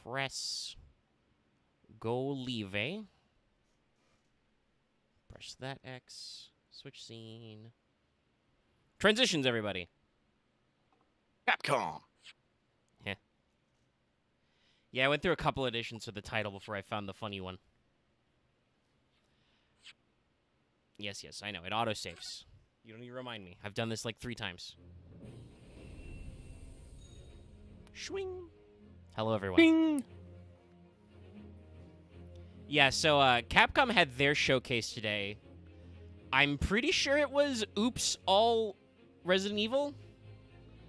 press go leave. Press that X. Switch scene. Transitions, everybody. Capcom. Yeah. Yeah, I went through a couple editions of the title before I found the funny one. Yes, I know. It autosaves. You don't need to remind me. I've done this like 3 times. Swing. Hello, everyone. Bing. Yeah, so Capcom had their showcase today. I'm pretty sure it was Oops All Resident Evil.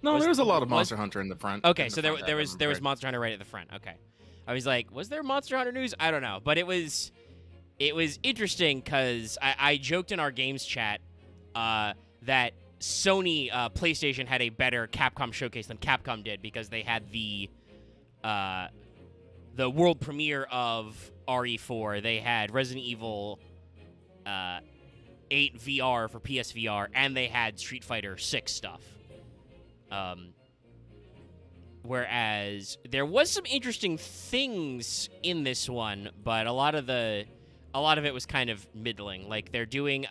No, there was a lot of Monster Hunter in the front. Okay, so there was Monster Hunter right at the front. Okay, I was like, was there Monster Hunter news? I don't know, but it was interesting because I joked in our games chat that Sony PlayStation had a better Capcom showcase than Capcom did because they had the world premiere of RE4. They had Resident Evil 8 VR for PSVR, and they had Street Fighter 6 stuff. Whereas there was some interesting things in this one, but a lot of it was kind of middling. Like they're doing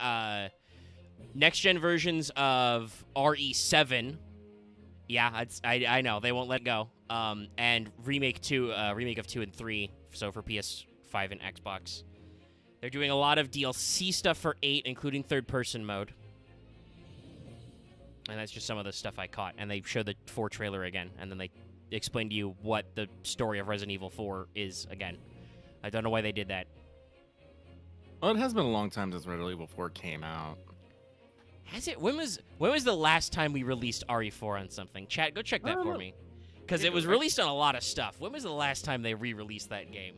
next gen versions of RE7. Yeah, I know they won't let go. And remake of 2 and 3. So for PS5 and Xbox. They're doing a lot of DLC stuff for 8, including third-person mode. And that's just some of the stuff I caught. And they showed the 4 trailer again, and then they explained to you what the story of Resident Evil 4 is again. I don't know why they did that. Well, it has been a long time since Resident Evil 4 came out. Has it? When was the last time we released RE4 on something? Chat, go check that for me. Because it was released on a lot of stuff. When was the last time they re-released that game?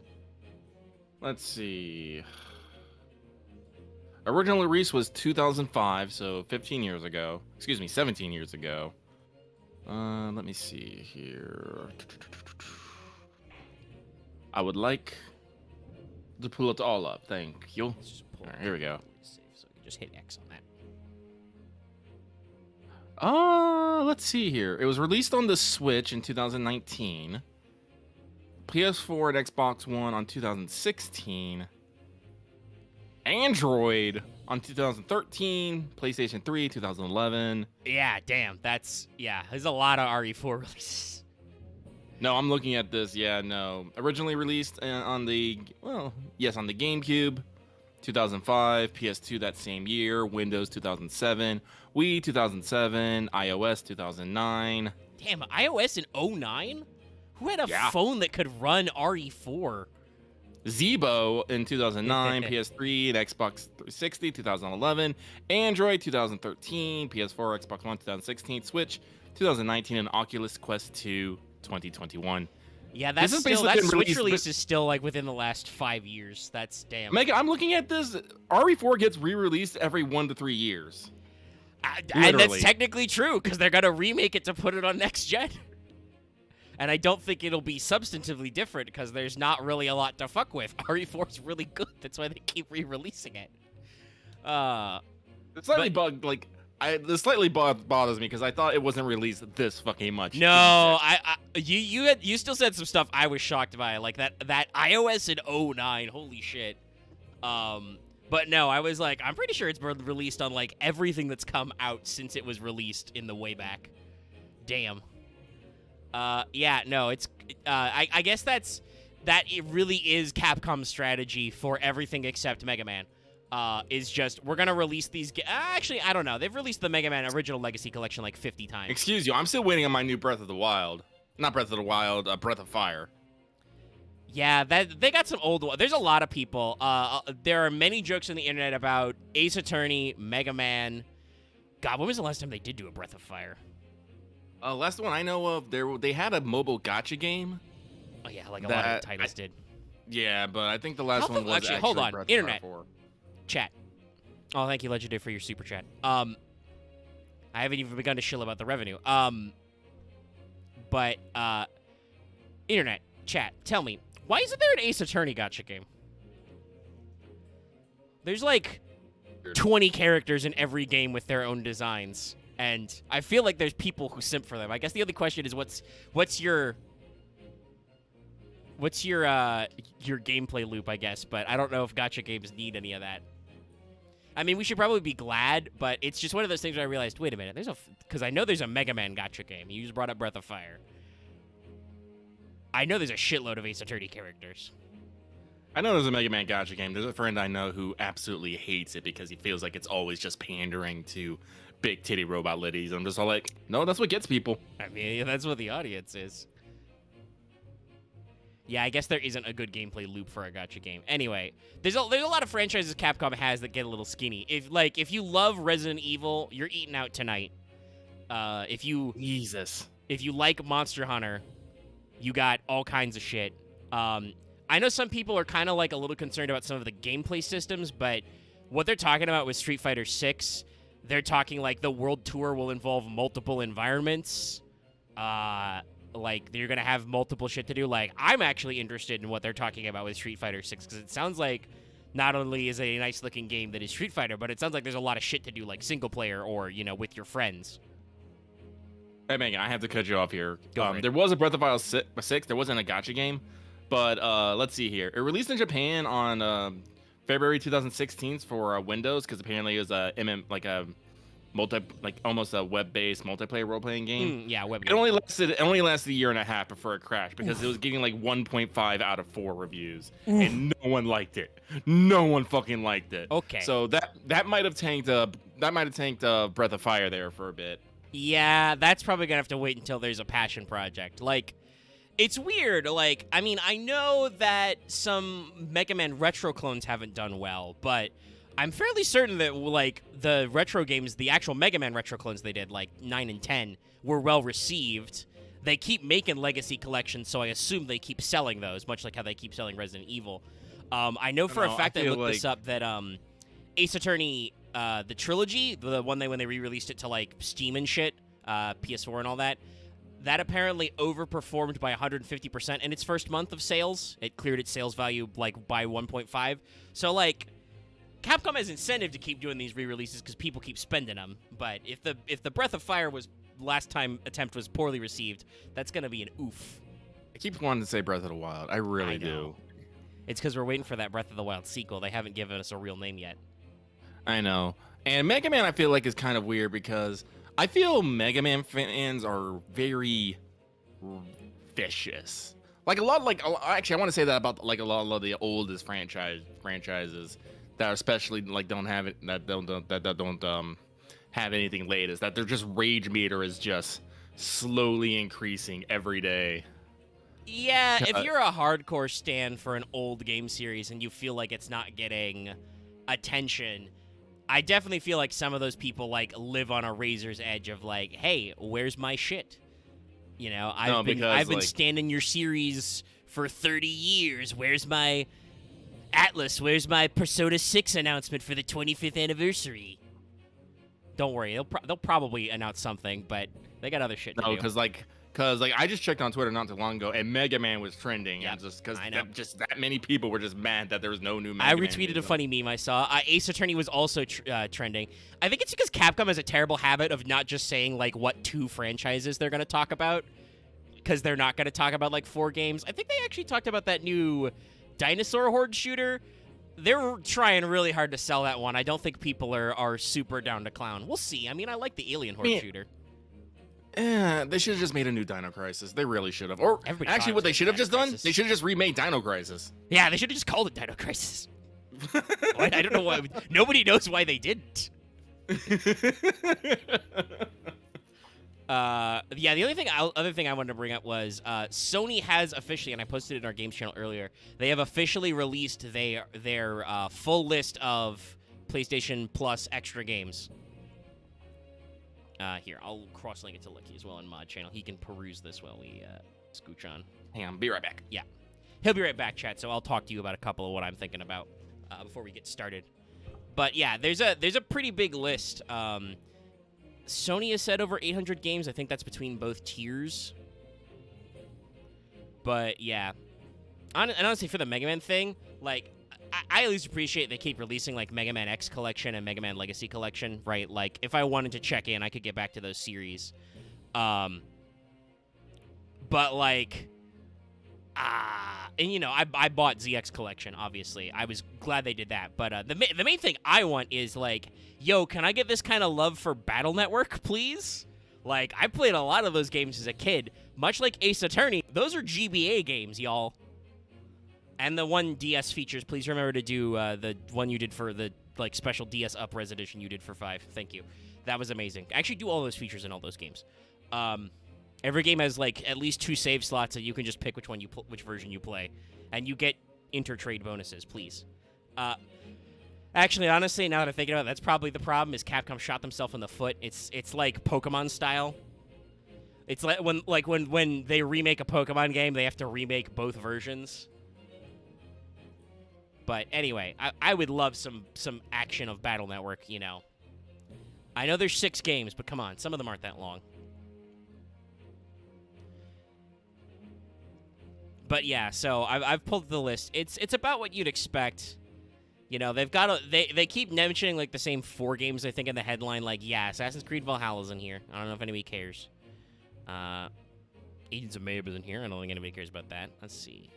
Let's see. Original release was 2005, so 15 years ago. Excuse me, 17 years ago. Let me see here. I would like to pull it all up. Thank you. Let's just pull Here we go. So you can just hit X on that. Let's see here. It was released on the Switch in 2019. PS4 and Xbox One on 2016. Android on 2013, PlayStation 3, 2011. Yeah, damn. There's a lot of RE4 releases. No, I'm looking at this. Yeah, no. Originally released on the GameCube, 2005, PS2 that same year, Windows 2007, Wii 2007, iOS 2009. Damn, iOS in 2009? Who had a phone that could run RE4? Zeebo in 2009, PS3 and Xbox 360 2011, Android 2013, PS4, Xbox One 2016, Switch 2019, and Oculus Quest 2 2021. Yeah, that Switch release is still like within the last 5 years. That's damn. Mega, I'm looking at this. RE4 gets re-released every 1 to 3 years. And that's technically true because they're gonna remake it to put it on next gen. And I don't think it'll be substantively different because there's not really a lot to fuck with. RE4 is really good. That's why they keep re-releasing it. It's slightly bugged. Like, this slightly bothers me because I thought it wasn't released this fucking much. No, you still said some stuff I was shocked by, like that iOS in 2009. Holy shit. But no, I was like, I'm pretty sure it's been released on like everything that's come out since it was released in the way back. Damn. Yeah, no, it's, I guess that it really is Capcom's strategy for everything except Mega Man, is just, we're gonna release these, actually, I don't know, they've released the Mega Man Original Legacy Collection like 50 times. Excuse you, I'm still waiting on my new Breath of the Wild. Not Breath of the Wild, Breath of Fire. Yeah, they got some old ones. There's a lot of people, there are many jokes on the internet about Ace Attorney, Mega Man. God, when was the last time they did do a Breath of Fire? Last one I know of, they had a mobile gacha game. Oh yeah, like a lot of titles did. Yeah, but I think the last one was actually hold on, Breath of internet, Fire 4. Chat. Oh, thank you, Legendary, for your super chat. I haven't even begun to shill about the revenue. But internet, chat, tell me, why isn't there an Ace Attorney gacha game? There's like 20 characters in every game with their own designs. And I feel like there's people who simp for them. I guess the only question is what's your What's your gameplay loop, I guess, but I don't know if gacha games need any of that. I mean, we should probably be glad, but it's just one of those things where I realized, wait a minute, because I know there's a Mega Man gacha game. You just brought up Breath of Fire. I know there's a shitload of Ace Attorney characters. I know there's a Mega Man gacha game. There's a friend I know who absolutely hates it because he feels like it's always just pandering to big titty robot ladies. I'm just all like, no, that's what gets people. I mean, that's what the audience is. Yeah, I guess there isn't a good gameplay loop for a gacha game. Anyway, there's a lot of franchises Capcom has that get a little skinny. If you love Resident Evil, you're eating out tonight. If you like Monster Hunter, you got all kinds of shit. I know some people are kind of like a little concerned about some of the gameplay systems, but what they're talking about with Street Fighter 6, they're talking like the world tour will involve multiple environments. Like, you're going to have multiple shit to do. Like, I'm actually interested in what they're talking about with Street Fighter 6, because it sounds like not only is it a nice-looking game that is Street Fighter, but it sounds like there's a lot of shit to do, like single-player or, with your friends. Hey, Megan, I have to cut you off here. Go for it. There was a Breath of Fire 6. There wasn't a gacha game, but let's see here. It released in Japan on February 2016 for Windows, because apparently it was almost a web-based multiplayer role-playing game. Yeah, web It game. only lasted a year and a half before it crashed because it was getting like 1.5 out of 4 reviews, and no one liked it. No one fucking liked it. Okay. So that might have tanked Breath of Fire there for a bit. Yeah, that's probably going to have to wait until there's a passion project. Like, it's weird. Like, I mean, I know that some Mega Man retro clones haven't done well, but I'm fairly certain that, like, the retro games, the actual Mega Man retro clones they did, like 9 and 10, were well received. They keep making Legacy collections, so I assume they keep selling those, much like how they keep selling Resident Evil. I know for a fact I looked this up that Ace Attorney, the trilogy, the one when they re-released it to, like, Steam and shit, PS4 and all that, that apparently overperformed by 150% in its first month of sales. It cleared its sales value, like, by 1.5. So, like, Capcom has incentive to keep doing these re-releases because people keep spending them. But if the Breath of Fire last time attempt was poorly received, that's gonna be an oof. I keep wanting to say Breath of the Wild. I really do. It's because we're waiting for that Breath of the Wild sequel. They haven't given us a real name yet. I know. And Mega Man, I feel like, is kind of weird because I feel Mega Man fans are very vicious. Like actually, I want to say that about like a lot of the oldest franchises that especially like don't have have anything latest. That their just rage meter is just slowly increasing every day. Yeah, if you're a hardcore stan for an old game series and you feel like it's not getting attention, I definitely feel like some of those people like live on a razor's edge of like, hey, where's my shit? I've been standing your series for 30 years. Where's my Atlas? Where's my Persona 6 announcement for the 25th anniversary? Don't worry, they'll probably announce something, but they got other shit to do. No, because I just checked on Twitter not too long ago, and Mega Man was trending, and just because that many people were just mad that there was no new Mega Man. I retweeted a funny meme I saw. Ace Attorney was also trending. I think it's because Capcom has a terrible habit of not just saying like what 2 franchises they're going to talk about, because they're not going to talk about like 4 games. I think they actually talked about that new Dinosaur Horde shooter. They're trying really hard to sell that one. I don't think people are super down to clown. We'll see. I mean, I like the Alien Horde shooter. They should have just made a new Dino Crisis. They really should have. Or actually, what they should have just done, they should have just remade Dino Crisis. Yeah, they should have just called it Dino Crisis. I don't know why. Nobody knows why they didn't. Yeah, the other thing I wanted to bring up was Sony has officially, and I posted it in our games channel earlier, they have officially released their full list of PlayStation Plus extra games. Here, I'll cross-link it to Lucky as well in Mod Channel. He can peruse this while we scooch on. Hang on, be right back. Yeah. He'll be right back, chat, so I'll talk to you about a couple of what I'm thinking about before we get started. But yeah, there's a pretty big list. Sony has said over 800 games. I think that's between both tiers. But yeah. And honestly, for the Mega Man thing, like, I at least appreciate they keep releasing, like, Mega Man X Collection and Mega Man Legacy Collection, right? Like, if I wanted to check in, I could get back to those series. But, like, and you know, I bought ZX Collection. Obviously, I was glad they did that. But the main thing I want is like, yo, can I get this kind of love for Battle Network, please? Like, I played a lot of those games as a kid, much like Ace Attorney. Those are GBA games, y'all. And the one DS features, please remember to do the one you did for the like special DS Up-Res edition you did for 5. Thank you. That was amazing. Actually, do all those features in all those games. Every game has like at least 2 save slots, so you can just pick which version you play, and you get intertrade bonuses. Please. Actually, honestly, now that I'm thinking about it, that's probably the problem. Is Capcom shot themselves in the foot? It's like Pokemon style. It's like when they remake a Pokemon game, they have to remake both versions. But anyway, I would love some action of Battle Network. You know, I know there's 6 games, but come on, some of them aren't that long. But yeah, so I've pulled the list. It's about what you'd expect. You know, they've got they keep mentioning like the same 4 games I think in the headline. Like, yeah, Assassin's Creed Valhalla's in here. I don't know if anybody cares. Agents of Mayhem is in here. I don't think anybody cares about that. Let's see.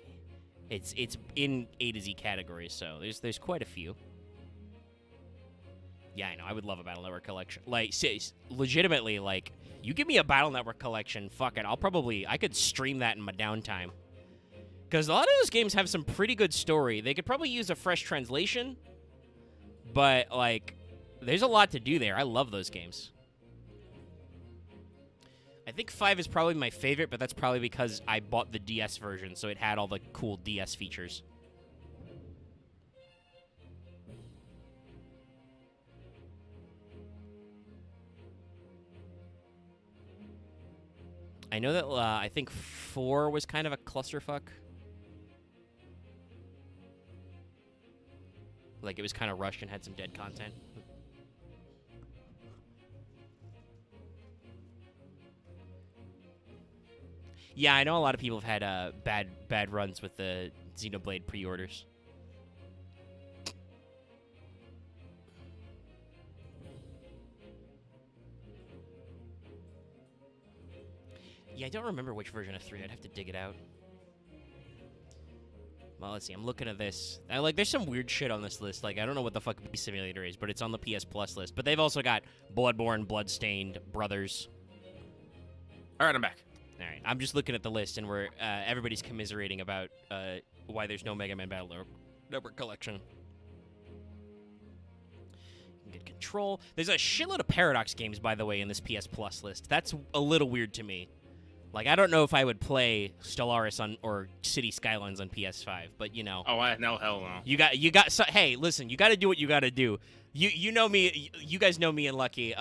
It's in A to Z categories, so there's quite a few. Yeah, I know. I would love a Battle Network collection. Like, legitimately, like, you give me a Battle Network collection, fuck it. I could stream that in my downtime. Because a lot of those games have some pretty good story. They could probably use a fresh translation, but, like, there's a lot to do there. I love those games. I think 5 is probably my favorite, but that's probably because I bought the DS version, so it had all the cool DS features. I know that I think 4 was kind of a clusterfuck. Like, it was kind of rushed and had some dead content. Yeah, I know a lot of people have had bad runs with the Xenoblade pre-orders. Yeah, I don't remember which version of 3. I'd have to dig it out. Well, let's see. I'm looking at this. There's some weird shit on this list. Like, I don't know what the fuck Beast Simulator is, but it's on the PS Plus list. But they've also got Bloodborne, Bloodstained, Brothers. All right, I'm back. All right, I'm just looking at the list, and everybody's commiserating about why there's no Mega Man Battle Network collection. You can get Control. There's a shitload of Paradox games, by the way, in this PS Plus list. That's a little weird to me. Like, I don't know if I would play Stellaris or City Skylines on PS5, but you know. Oh, no, hell no. You got. So, hey, listen, you got to do what you got to do. You know me. You guys know me and Lucky.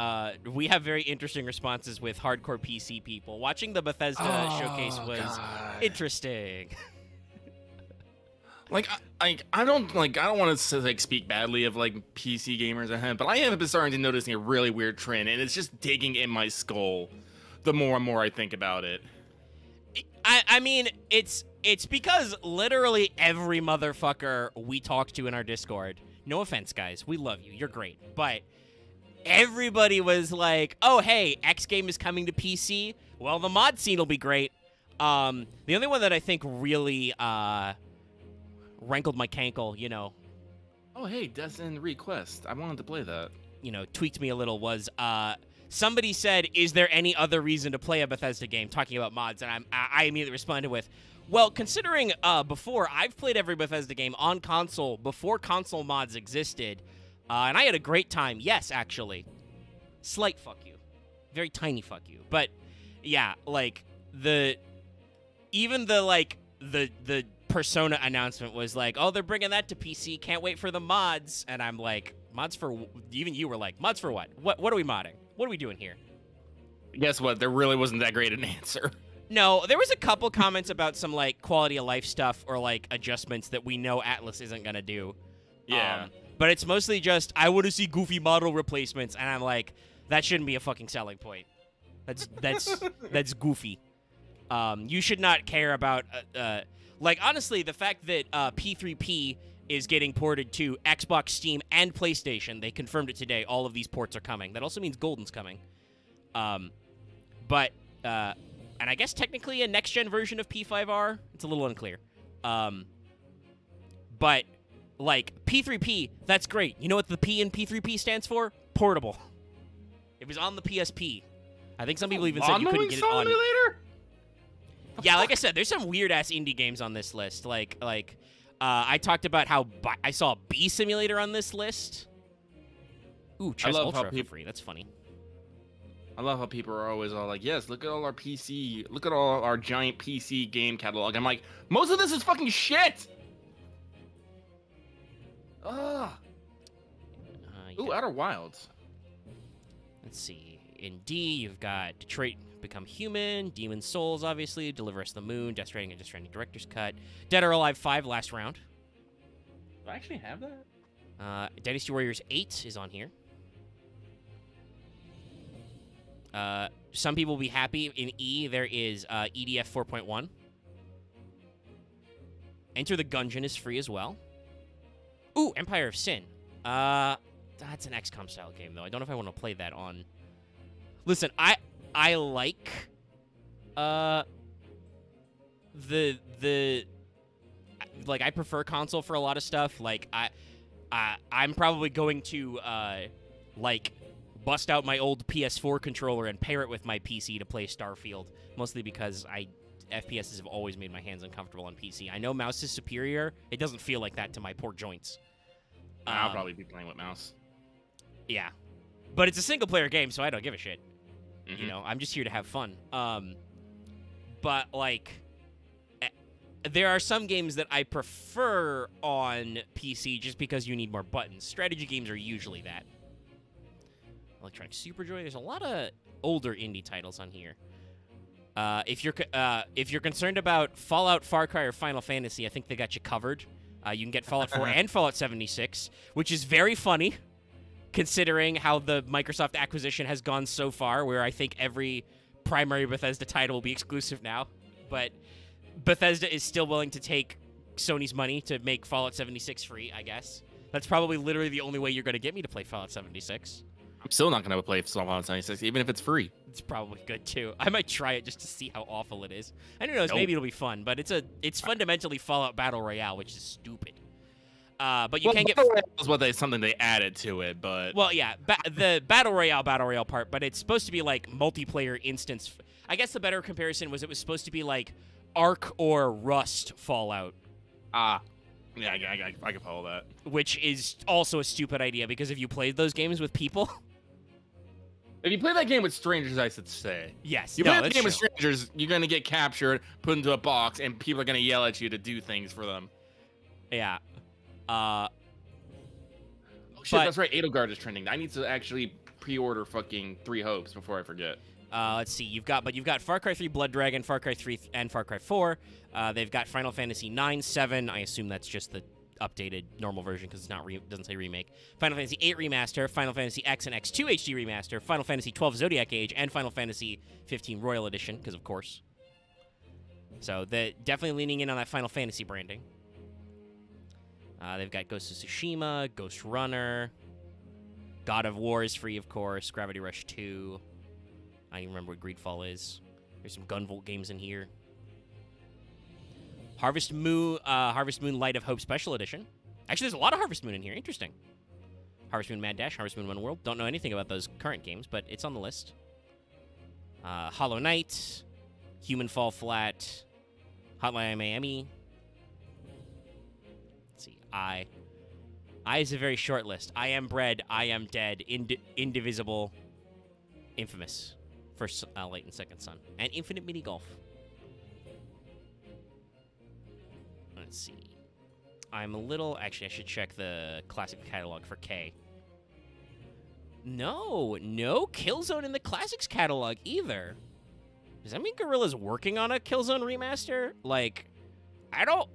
We have very interesting responses with hardcore PC people. Watching the Bethesda showcase was interesting. I don't want to like speak badly of like PC gamers at home, but I have been starting to notice a really weird trend, and it's just digging in my skull. The more and more I think about it. I mean, it's because literally every motherfucker we talk to in our Discord, no offense, guys, we love you, you're great, but everybody was like, oh, hey, X game is coming to PC. Well, the mod scene will be great. The only one that I think really rankled my cankle, you know. Oh, hey, Death and Request. I wanted to play that. You know, tweaked me a little was somebody said, is there any other reason to play a Bethesda game, talking about mods? And I immediately responded with, well, considering before, I've played every Bethesda game on console before console mods existed, and I had a great time. Yes, actually. Slight fuck you. Very tiny fuck you. But, yeah, like, the Persona announcement was like, oh, they're bringing that to PC, can't wait for the mods. And I'm like, mods for... Even you were like, mods for what? What are we modding? What are we doing here? Guess what? There really wasn't that great an answer. No, there was a couple comments about some, like, quality of life stuff or, like, adjustments that we know Atlas isn't going to do. Yeah. But it's mostly just, I want to see goofy model replacements. And I'm like, that shouldn't be a fucking selling point. That's goofy. You should not care about... like, honestly, the fact that P3P is getting ported to Xbox, Steam, and PlayStation. They confirmed it today. All of these ports are coming. That also means Golden's coming. And I guess technically a next-gen version of P5R. It's a little unclear. But like P3P, that's great. You know what the P in P3P stands for? Portable. It was on the PSP. I think some people even said you couldn't get it on. Yeah, like I said, there's some weird ass indie games on this list. I talked about how I saw Bee Simulator on this list. Ooh, Chess Ultra for free. That's funny. I love how people are always all like, yes, look at all our PC, look at all our giant PC game catalog. I'm like, most of this is fucking shit! Ugh. Ooh, Outer Wilds. Let's see. In D, you've got Detroit Become Human, Demon Souls, obviously, Deliver Us the Moon, Death Stranding and Death Stranding Director's Cut, Dead or Alive 5 last round. Do I actually have that? Dynasty Warriors 8 is on here. Some people will be happy. In E, there is EDF 4.1. Enter the Gungeon is free as well. Ooh, Empire of Sin. That's an XCOM style game though. I don't know if I want to play that on. Listen, I like the like I prefer console for a lot of stuff. Like I'm probably going to like bust out my old PS4 controller and pair it with my PC to play Starfield, mostly because FPSs have always made my hands uncomfortable on PC. I know mouse is superior. It doesn't feel like that to my poor joints. I'll probably be playing with mouse. Yeah. But it's a single-player game, so I don't give a shit. Mm-hmm. You know, I'm just here to have fun. But, like, there are some games that I prefer on PC just because you need more buttons. Strategy games are usually that. Electronic Superjoy. There's a lot of older indie titles on here. If you're concerned about Fallout, Far Cry, or Final Fantasy, I think they got you covered. You can get Fallout 4 and Fallout 76, which is very funny, considering how the Microsoft acquisition has gone so far, where I think every primary Bethesda title will be exclusive now. But Bethesda is still willing to take Sony's money to make Fallout 76 free, I guess. That's probably literally the only way you're going to get me to play Fallout 76. I'm still not going to play Fallout 76, even if it's free. It's probably good, too. I might try it just to see how awful it is. And who knows, maybe it'll be fun, but it's fundamentally Fallout Battle Royale, which is stupid. But you can't get... Battle Royale is something they added to it, but... Well, yeah, the Battle Royale part, but it's supposed to be, like, multiplayer instance. I guess the better comparison was it was supposed to be, like, Ark or Rust Fallout. Yeah, I can follow that. Which is also a stupid idea, because if you played those games with people... If you play that game with strangers, I should say. Yes. You play that game with strangers, you're going to get captured, put into a box, and people are going to yell at you to do things for them. Yeah. Oh, shit, that's right. Edelgard is trending. I need to actually pre-order fucking 3 Hopes before I forget. Let's see. You've got Far Cry 3 Blood Dragon, Far Cry 3, and Far Cry 4. They've got Final Fantasy 9, 7. I assume that's just the updated normal version because it's not doesn't say remake. Final Fantasy 8 Remaster, Final Fantasy X and X2 HD Remaster, Final Fantasy 12 Zodiac Age, and Final Fantasy 15 Royal Edition, because of course. So they're definitely leaning in on that Final Fantasy branding. They've got Ghost of Tsushima, Ghost Runner, God of War is free, of course, Gravity Rush 2. I don't even remember what Greedfall is. There's some Gunvolt games in here. Harvest Moon Light of Hope Special Edition. Actually, there's a lot of Harvest Moon in here. Interesting. Harvest Moon Mad Dash, Harvest Moon One World. Don't know anything about those current games, but it's on the list. Hollow Knight, Human Fall Flat, Hotline Miami. Let's see. I is a very short list. I Am Bread, I Am Dead, Indivisible, Infamous, First Light and Second Son, and Infinite Mini Golf. Let's see. I'm a little... Actually, I should check the classic catalog for K. No Killzone in the classics catalog either. Does that mean Guerrilla's working on a Killzone remaster? Like, I don't...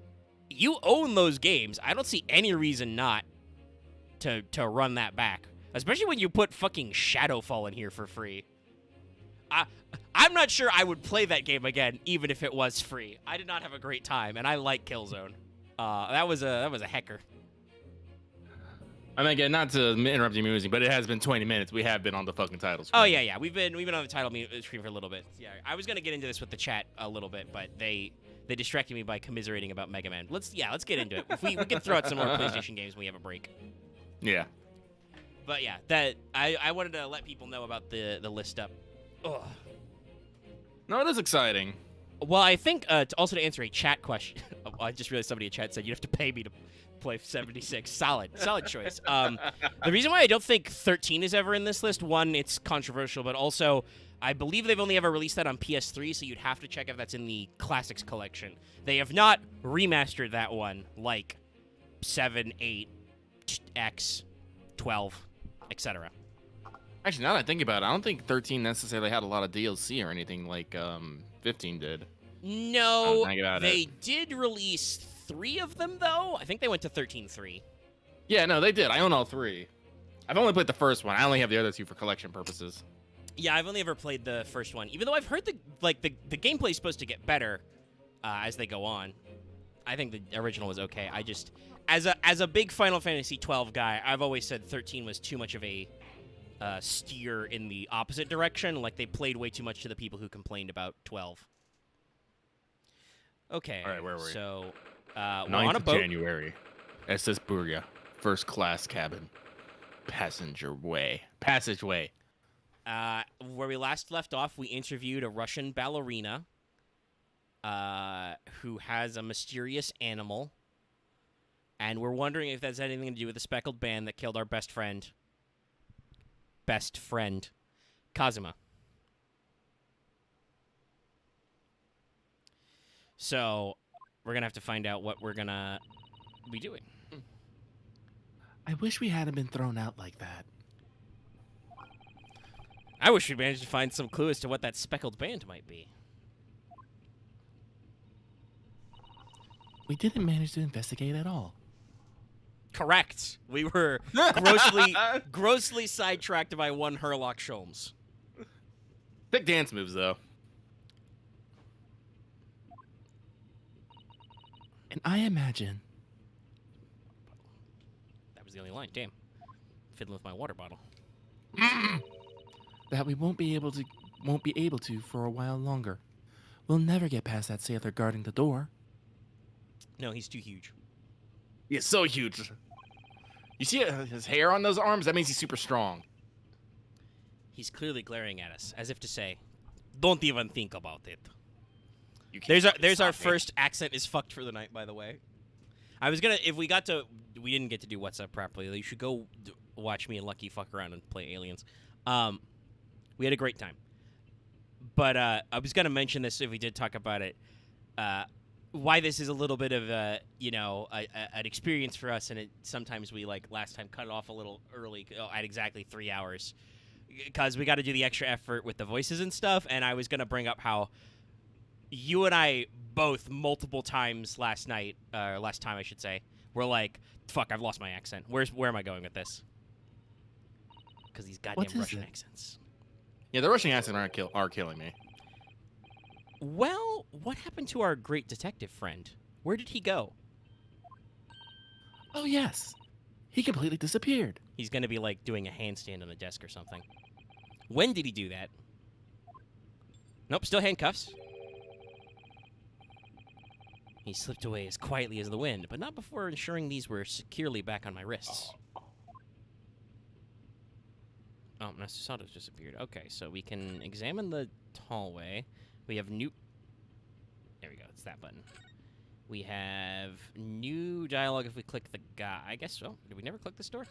You own those games. I don't see any reason not to run that back. Especially when you put fucking Shadowfall in here for free. I'm not sure I would play that game again, even if it was free. I did not have a great time, and I like Killzone. That was a hecker. I mean, again, not to interrupt your music, but it has been 20 minutes. We have been on the fucking title screen. Oh yeah. We've been on the title screen for a little bit. Yeah, I was gonna get into this with the chat a little bit, but they they distracted me by commiserating about Mega Man. Let's get into it. If we can throw out some more PlayStation games when we have a break. Yeah. But yeah, that I wanted to let people know about the list up. Ugh. No, it is exciting. Well, I think also to answer a chat question. I just realized somebody in chat said you'd have to pay me to play 76. Solid choice. The reason why I don't think 13 is ever in this list, one, it's controversial, but also I believe they've only ever released that on PS3, so you'd have to check if that's in the Classics collection. They have not remastered that one like 7, 8, X, 12, etc. Actually, now that I think about it, I don't think 13 necessarily had a lot of DLC or anything like 15 did. No, they did release 3 of them, though. I think they went to 13.3. Yeah, no, they did. I own all 3. I've only played the first one. I only have the other 2 for collection purposes. Yeah, I've only ever played the first one. Even though I've heard the gameplay is supposed to get better as they go on. I think the original was okay. I just, as a big Final Fantasy 12 guy, I've always said 13 was too much of a steer in the opposite direction. Like, they played way too much to the people who complained about 12. Okay. All right, where were we? So, 9th on a of boat. January. SS Burya. First class cabin. Passageway. Where we last left off, we interviewed a Russian ballerina who has a mysterious animal. And we're wondering if that's anything to do with the speckled band that killed our best friend, Kazuma. So, we're going to have to find out what we're going to be doing. I wish we hadn't been thrown out like that. I wish we managed to find some clue as to what that speckled band might be. We didn't manage to investigate at all. Correct. We were grossly sidetracked by one Herlock Sholmes. Sick dance moves, though. And I imagine... That was the only line. Damn. Fiddling with my water bottle. that we won't be able to for a while longer. We'll never get past that sailor guarding the door. No, he's too huge. He's so huge. You see his hair on those arms? That means he's super strong. He's clearly glaring at us, as if to say, "Don't even think about it." There's our first accent is fucked for the night, by the way. I was gonna, if we didn't get to do What's Up properly, you should go watch me and Lucky fuck around and play Aliens. We had a great time. But I was gonna mention this if we did talk about it. Why this is a little bit of an experience for us, and sometimes we, like last time, cut it off a little early at exactly 3 hours, because we got to do the extra effort with the voices and stuff. And I was gonna bring up how you and I both multiple times last time I should say, were like, "Fuck, I've lost my accent. Where am I going with this?" Because these goddamn Russian accents. Yeah, the Russian accents are killing me. Well, what happened to our great detective friend? Where did he go? Oh, yes. He completely disappeared. He's going to be, like, doing a handstand on a desk or something. When did he do that? Nope, still handcuffs. He slipped away as quietly as the wind, but not before ensuring these were securely back on my wrists. Oh, Master Sato's disappeared. Okay, so we can examine the hallway. We have new... There we go, it's that button. We have new dialogue if we click the guy. I guess so. Did we never click this door?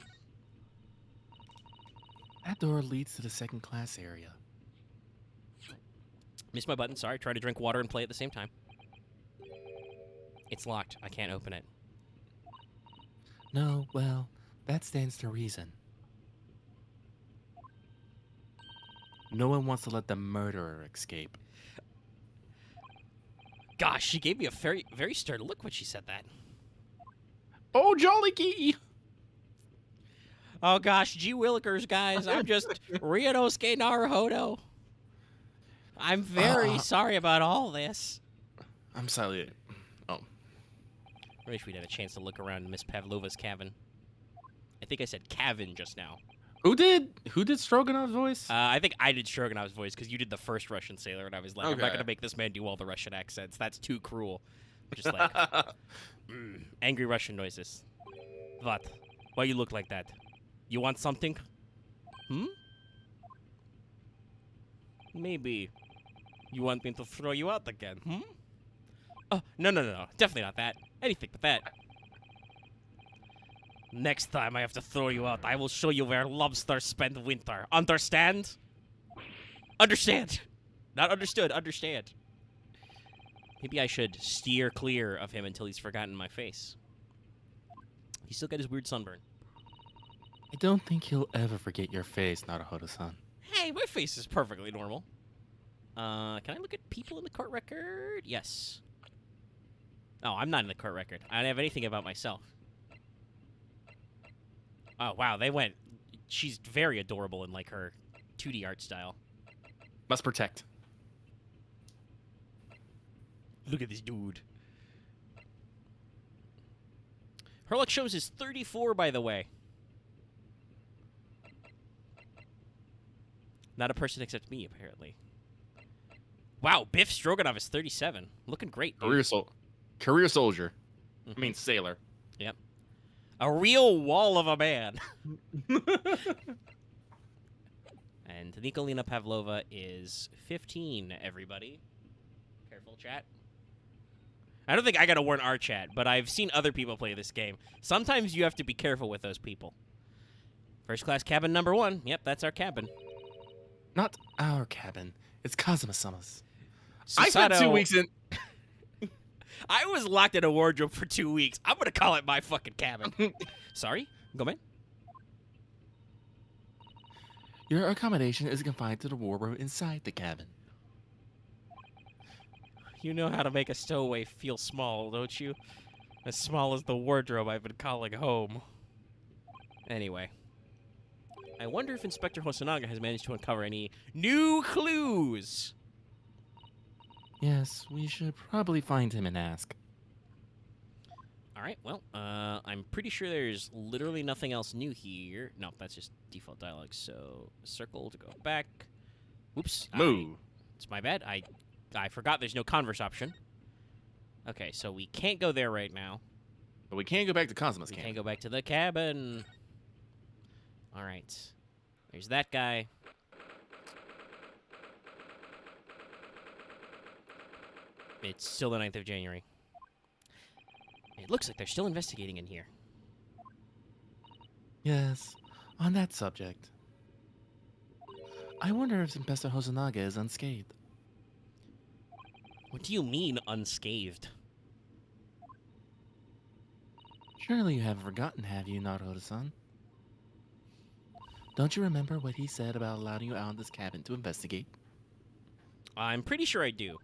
That door leads to the second class area. Missed my button, sorry. Try to drink water and play at the same time. It's locked. I can't open it. No, well, that stands to reason. No one wants to let the murderer escape. Gosh, she gave me a very, very stern look when she said that. Oh, jolly key! Oh gosh, gee willikers, guys. I'm just Ryunosuke Naruhodo. I'm very sorry about all this. I'm sorry. Oh. I wish we'd had a chance to look around Miss Pavlova's cabin. I think I said cabin just now. Who did Stroganov's voice? I think I did Stroganov's voice because you did the first Russian sailor, and I was like, I'm not Okay. gonna make this man do all the Russian accents. That's too cruel. Just like angry Russian noises. What? Why you look like that? You want something? Hmm? Maybe you want me to throw you out again? Hmm? Oh, no. Definitely not that. Anything but that. Next time I have to throw you out, I will show you where lobsters spend winter. Understand? Understand. Not understood. Understand. Maybe I should steer clear of him until he's forgotten my face. He's still got his weird sunburn. I don't think he'll ever forget your face, Naruhodo-san. Hey, my face is perfectly normal. Can I look at people in the court record? Yes. Oh, I'm not in the court record. I don't have anything about myself. Oh, wow, they went... She's very adorable in, like, her 2D art style. Must protect. Look at this dude. Her luck shows is 34, by the way. Not a person except me, apparently. Wow, Biff Stroganov is 37. Looking great, dude. Career soldier. Mhm. I mean, sailor. Yep. A real wall of a man. And Nikolina Pavlova is 15, everybody. Careful, chat. I don't think I gotta warn our chat, but I've seen other people play this game. Sometimes you have to be careful with those people. First class cabin number 1. Yep, that's our cabin. Not our cabin. It's Kazuma-sama's. Susato, I spent 2 weeks in... I was locked in a wardrobe for 2 weeks. I'm gonna call it my fucking cabin. Sorry? Go, man. Your accommodation is confined to the wardrobe inside the cabin. You know how to make a stowaway feel small, don't you? As small as the wardrobe I've been calling home. Anyway. I wonder if Inspector Hosonaga has managed to uncover any new clues. Yes, we should probably find him and ask. Alright, well, I'm pretty sure there's literally nothing else new here. No, that's just default dialogue, so circle to go back. Oops. Move. It's my bad. I forgot there's no converse option. Okay, so we can't go there right now. But we can't go back to Kazuma's We cabin. can't go back to the cabin. All right. There's that guy. It's still the 9th of January. It looks like they're still investigating in here. Yes, on that subject. I wonder if Inspector Hosonaga is unscathed. What do you mean, unscathed? Surely you haven't forgotten, have you, Naruto-san? Don't you remember what he said about allowing you out of this cabin to investigate? I'm pretty sure I do.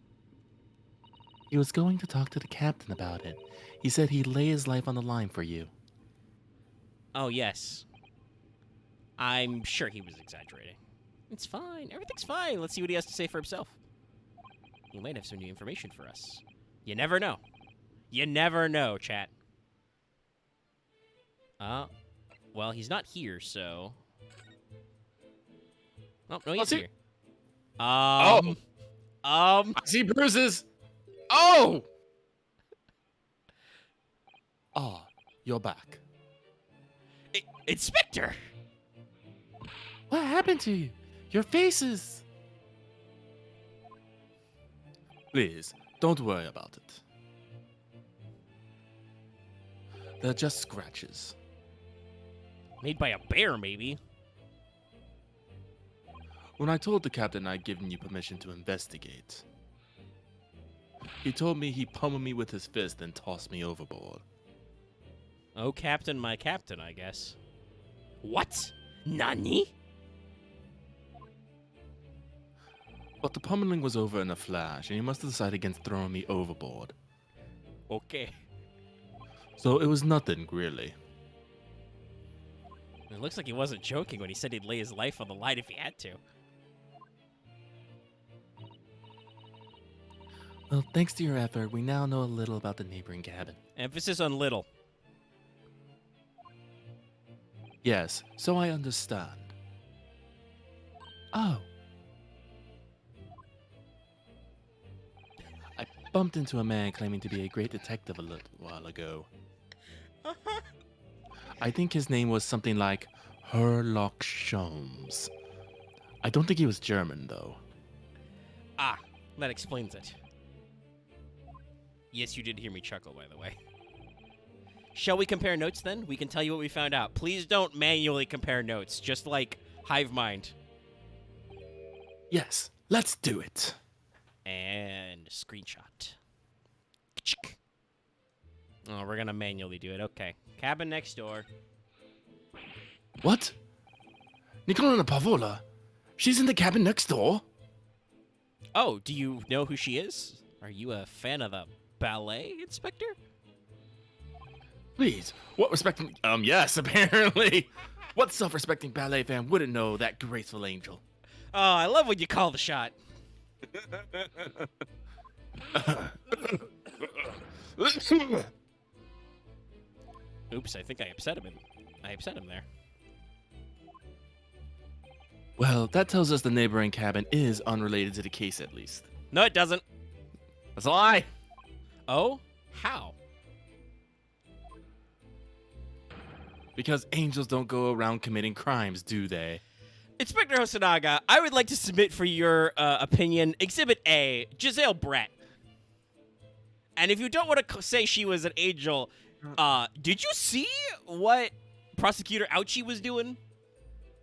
He was going to talk to the captain about it. He said he'd lay his life on the line for you. Oh, yes. I'm sure he was exaggerating. It's fine. Everything's fine. Let's see what he has to say for himself. He might have some new information for us. You never know. You never know, chat. Well, he's not here, so... Oh, no, he's here. I see bruises. Oh! Oh, you're back. Inspector! What happened to you? Your faces. Please, don't worry about it. They're just scratches. Made by a bear, maybe. When I told the captain I'd given you permission to investigate, he told me he pummeled me with his fist and tossed me overboard. Oh, Captain, my captain, I guess. What? Nani? But the pummeling was over in a flash, and he must have decided against throwing me overboard. Okay. So it was nothing, really. It looks like he wasn't joking when he said he'd lay his life on the line if he had to. Well, thanks to your effort, we now know a little about the neighboring cabin. Emphasis on little. Yes, so I understand. Oh. I bumped into a man claiming to be a great detective a little while ago. I think his name was something like Herlock Sholmes. I don't think he was German, though. Ah, that explains it. Yes, you did hear me chuckle, by the way. Shall we compare notes, then? We can tell you what we found out. Please don't manually compare notes, just like hive mind. Yes, let's do it. And screenshot. Oh, we're gonna manually do it. Okay. Cabin next door. What? Nicolina Pavola? She's in the cabin next door? Oh, do you know who she is? Are you a fan of the ballet, Inspector? Please, what respecting... yes, apparently. What self-respecting ballet fan wouldn't know that graceful angel? Oh, I love when you call the shot. Oops, I think I upset him. I upset him there. Well, that tells us the neighboring cabin is unrelated to the case, at least. No, it doesn't. That's a lie. Oh? How? Because angels don't go around committing crimes, do they? Inspector Hosonaga, I would like to submit for your opinion Exhibit A, Giselle Brett. And if you don't want to say she was an angel, did you see what Prosecutor Ouchie was doing?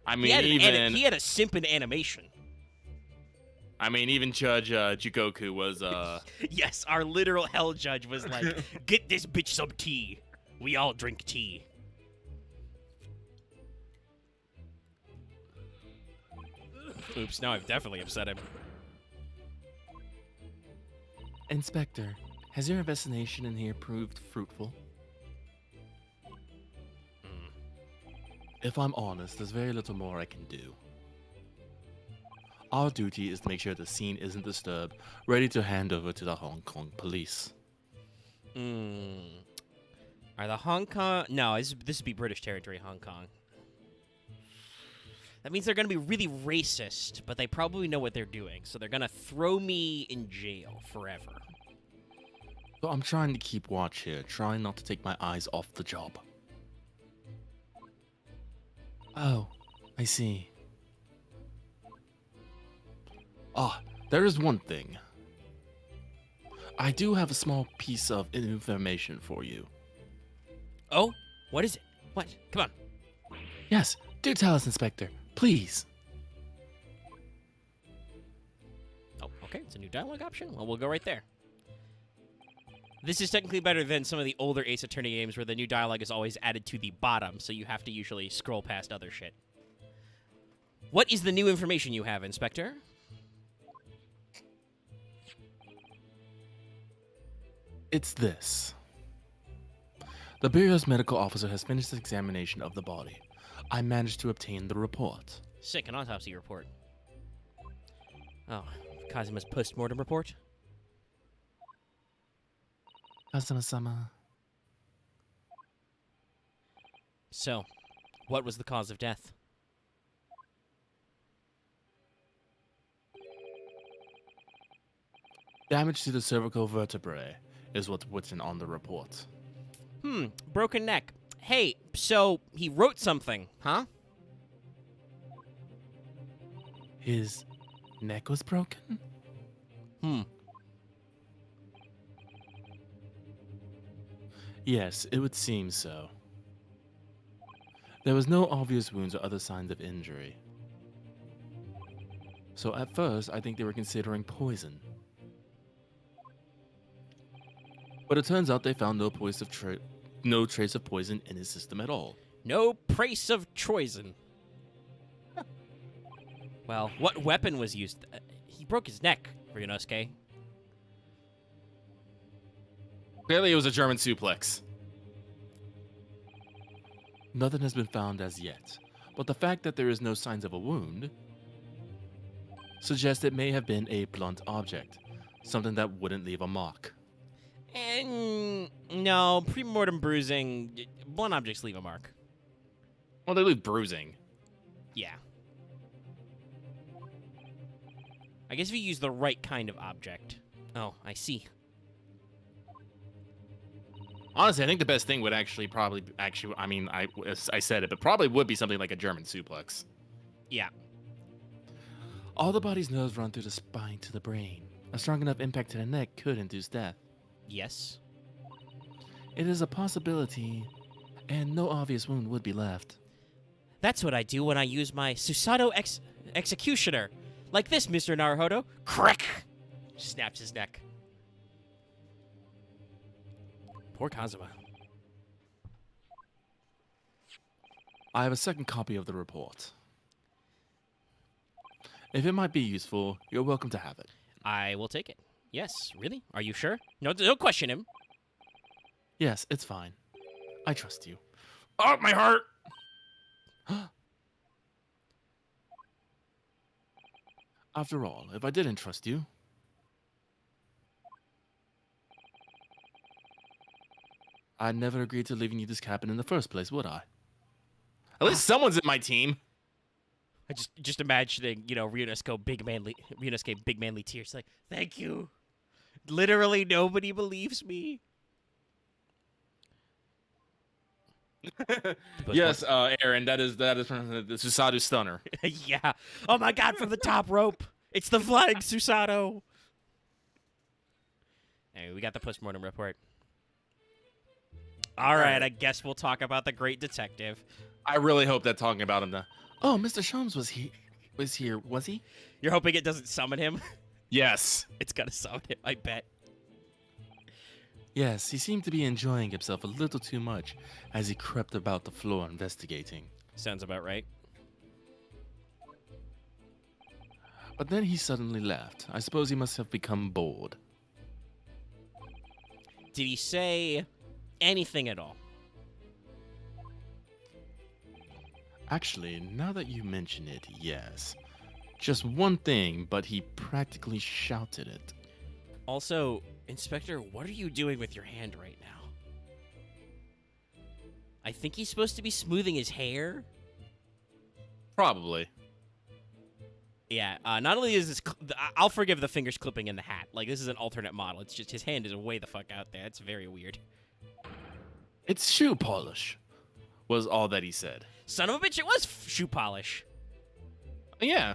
I mean, he had a simp in animation. I mean, even Judge Jugoku was Yes, our literal hell judge was like, "Get this bitch some tea. We all drink tea." Oops, now I've definitely upset him. Inspector, has your investigation in here proved fruitful? If I'm honest, there's very little more I can do. Our duty is to make sure the scene isn't disturbed, ready to hand over to the Hong Kong police. Are the Hong Kong... No, this would be British territory, Hong Kong. That means they're going to be really racist, but they probably know what they're doing, so they're going to throw me in jail forever. So I'm trying to keep watch here, trying not to take my eyes off the job. Oh, I see. Ah, there is one thing. I do have a small piece of information for you. Oh? What is it? What? Come on. Yes, do tell us, Inspector. Please. Oh, okay. It's a new dialogue option. Well, we'll go right there. This is technically better than some of the older Ace Attorney games where the new dialogue is always added to the bottom, so you have to usually scroll past other shit. What is the new information you have, Inspector? It's this. The Bureau's medical officer has finished his examination of the body. I managed to obtain the report. Sick, an autopsy report. Oh, Kazuma's post-mortem report? Kazuma-sama. So, what was the cause of death? Damage to the cervical vertebrae is what's written on the report. Broken neck. Hey, so he wrote something, huh? His neck was broken? Yes, it would seem so. There was no obvious wounds or other signs of injury. So at first, I think they were considering poison. But it turns out they found no trace of poison in his system at all. No trace of troison. Well, what weapon was used? He broke his neck, Ryunosuke. Clearly, it was a German suplex. Nothing has been found as yet, but the fact that there is no signs of a wound suggests it may have been a blunt object, something that wouldn't leave a mark. And no, pre-mortem bruising, blunt objects leave a mark. Well, they leave bruising. Yeah. I guess if you use the right kind of object. Oh, I see. Honestly, I think the best thing would I mean, I said it, but probably would be something like a German suplex. Yeah. All the body's nerves run through the spine to the brain. A strong enough impact to the neck could induce death. Yes. It is a possibility, and no obvious wound would be left. That's what I do when I use my Susato Executioner. Like this, Mr. Naruhodo. Crack! Snaps his neck. Poor Kazuma. I have a second copy of the report. If it might be useful, you're welcome to have it. I will take it. Yes, really? Are you sure? No, don't question him. Yes, it's fine. I trust you. Oh, my heart! After all, if I didn't trust you, I'd never agreed to leaving you this cabin in the first place, would I? At least someone's in my team. I just imagining, Ryunosuke big manly tears like, thank you. Literally nobody believes me. Yes, Aaron, that is from the Susato Stunner. Yeah. Oh my god, from the top rope. It's the flying Susato. Anyway, we got the postmortem report. All right, I guess we'll talk about the great detective. I really hope that talking about him now. Oh, Mr. Sholmes was here, was he? You're hoping it doesn't summon him? Yes. It's gonna summon him, I bet. Yes, he seemed to be enjoying himself a little too much as he crept about the floor investigating. Sounds about right. But then he suddenly left. I suppose he must have become bored. Did he say anything at all? Actually, now that you mention it, yes. Just one thing, but he practically shouted it. Also, Inspector, what are you doing with your hand right now? I think he's supposed to be smoothing his hair. Probably. Yeah, not only is this... I'll forgive the fingers clipping in the hat. Like, this is an alternate model. It's just his hand is way the fuck out there. It's very weird. It's shoe polish, was all that he said. Son of a bitch, it was shoe polish. Yeah.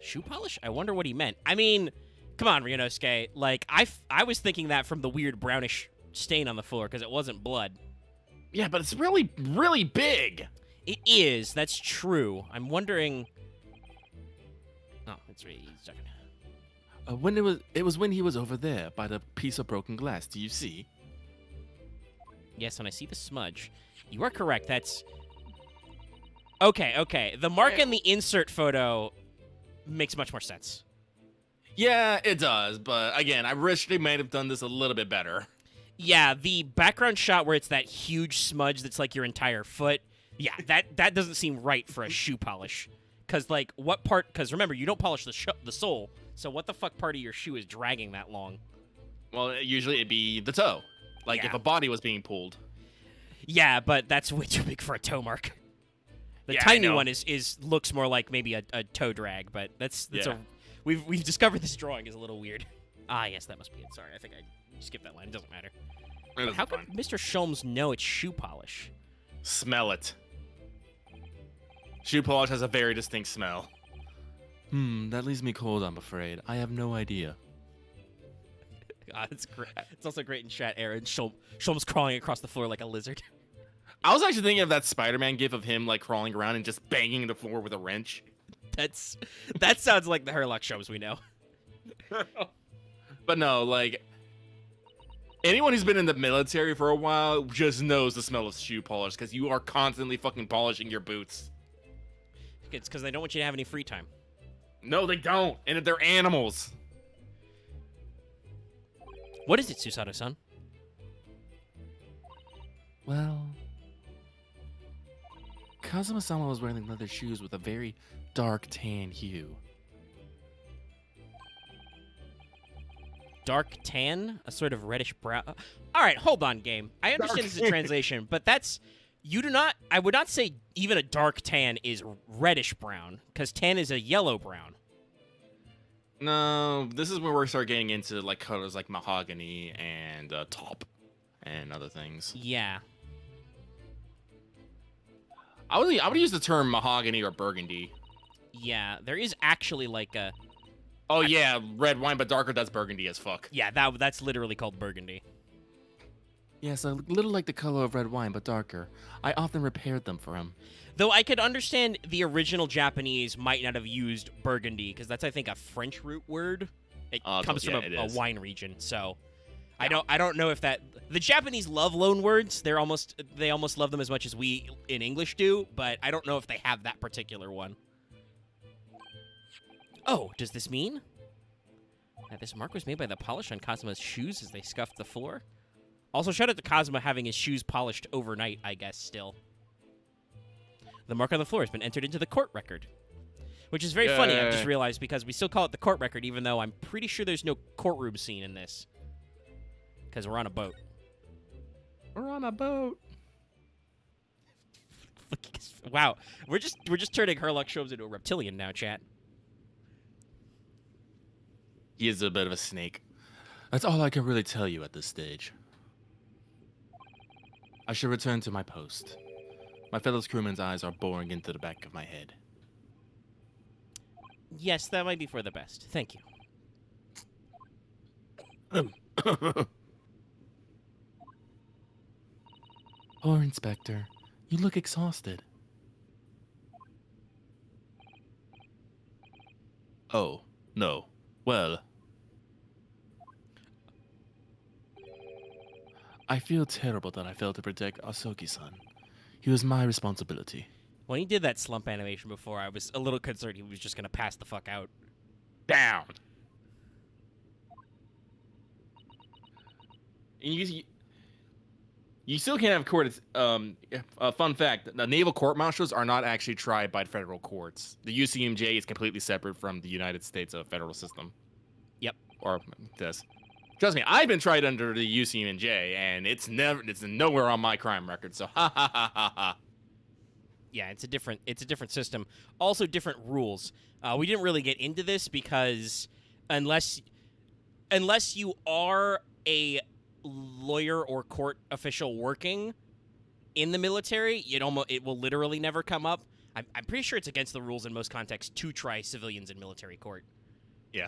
Shoe polish? I wonder what he meant. I mean, come on, Ryunosuke. Like, I was thinking that from the weird brownish stain on the floor, because it wasn't blood. Yeah, but it's really, really big. It is. That's true. I'm wondering... Oh, it's really stuck. It was when he was over there by the piece of broken glass. Do you see? Yes, and I see the smudge. You are correct. That's... Okay. The mark in the insert photo makes much more sense. Yeah, it does, but again, I wish they might have done this a little bit better. Yeah, the background shot where it's that huge smudge that's like your entire foot. Yeah, that doesn't seem right for a shoe polish. Because, like, what part... Because, remember, you don't polish the sole, so what the fuck part of your shoe is dragging that long? Well, usually it'd be the toe. Like, Yeah. if a body was being pulled. Yeah, but that's way too big for a toe mark. The Yeah, I tiny know. one looks more like maybe a toe drag, but that's Yeah. We've discovered this drawing is a little weird. Ah, yes, that must be it. Sorry, I think I skipped that line. It doesn't matter. But how could Mr. Sholmes know it's shoe polish? Smell it. Shoe polish has a very distinct smell. That leaves me cold, I'm afraid. I have no idea. God, it's great. It's also great in chat, Aaron. Sholmes crawling across the floor like a lizard. I was actually thinking of that Spider-Man gif of him, like, crawling around and just banging the floor with a wrench. That sounds like the Herlock Sholmes we know. But no, like, anyone who's been in the military for a while just knows the smell of shoe polish because you are constantly fucking polishing your boots. It's because they don't want you to have any free time. No, they don't. And they're animals. What is it, Susato-san? Well, Kazuma-sama was wearing leather shoes with a very dark tan hue. Dark tan? A sort of reddish brown? All right, hold on, game. I understand this is a translation, but that's... You do not... I would not say even a dark tan is reddish brown, because tan is a yellow brown. No, this is where we start getting into like colors like mahogany and taupe and other things. Yeah. I would use the term mahogany or burgundy. Yeah, there is actually like a... Oh yeah, red wine but darker. That's burgundy as fuck. Yeah, that's literally called burgundy. Yes, a little like the color of red wine but darker. I often repaired them for him. Though I could understand the original Japanese might not have used burgundy, because that's, I think, a French root word. It comes from a wine region, so... Yeah. I don't know if that... The Japanese love loan words. They almost love them as much as we in English do, but I don't know if they have that particular one. Oh, does this mean that this mark was made by the polish on Kazuma's shoes as they scuffed the floor? Also, shout out to Kazuma having his shoes polished overnight, I guess, still. The mark on the floor has been entered into the court record. Which is very funny, I've just realized, because we still call it the court record, even though I'm pretty sure there's no courtroom scene in this. Because we're on a boat. We're on a boat. Wow, we're just turning Herlock Sholmes into a reptilian now, chat. He is a bit of a snake. That's all I can really tell you at this stage. I should return to my post. My fellow crewmen's eyes are boring into the back of my head. Yes, that might be for the best. Thank you. Poor Inspector, you look exhausted. Oh, no. Well, I feel terrible that I failed to protect Asoki-san. He was my responsibility. When he did that slump animation before, I was a little concerned he was just going to pass the fuck out. Down! You still can't have court. Fun fact, the naval court-martials are not actually tried by federal courts. The UCMJ is completely separate from the United States federal system. Yep. Or this. Trust me, I've been tried under the UCMJ, and it's nowhere on my crime record, so ha ha ha ha ha. Yeah, it's a different system. Also different rules. We didn't really get into this because unless you are a lawyer or court official working in the military, it will literally never come up. I'm pretty sure it's against the rules in most contexts to try civilians in military court. Yeah.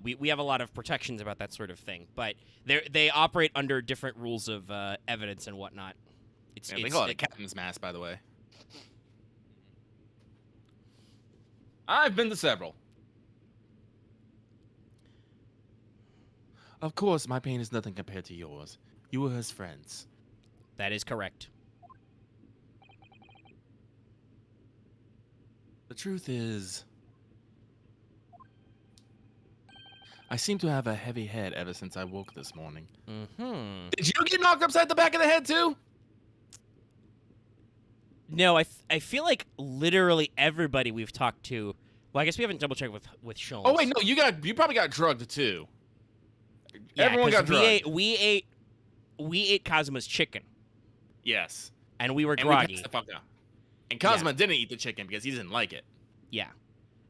We have a lot of protections about that sort of thing, but they operate under different rules of evidence and whatnot. They call it a captain's mask, by the way. I've been to several. Of course, my pain is nothing compared to yours. You were his friends. That is correct. The truth is, I seem to have a heavy head ever since I woke this morning. Mm-hmm. Did you get knocked upside the back of the head too? No, I feel like literally everybody we've talked to. Well, I guess we haven't double checked with Sholmes. Oh wait, no, you probably got drugged too. Yeah, everyone got drugged. We ate Kazuma's chicken. Yes. And we were groggy. The fuck out. And Kazuma didn't eat the chicken because he didn't like it. Yeah.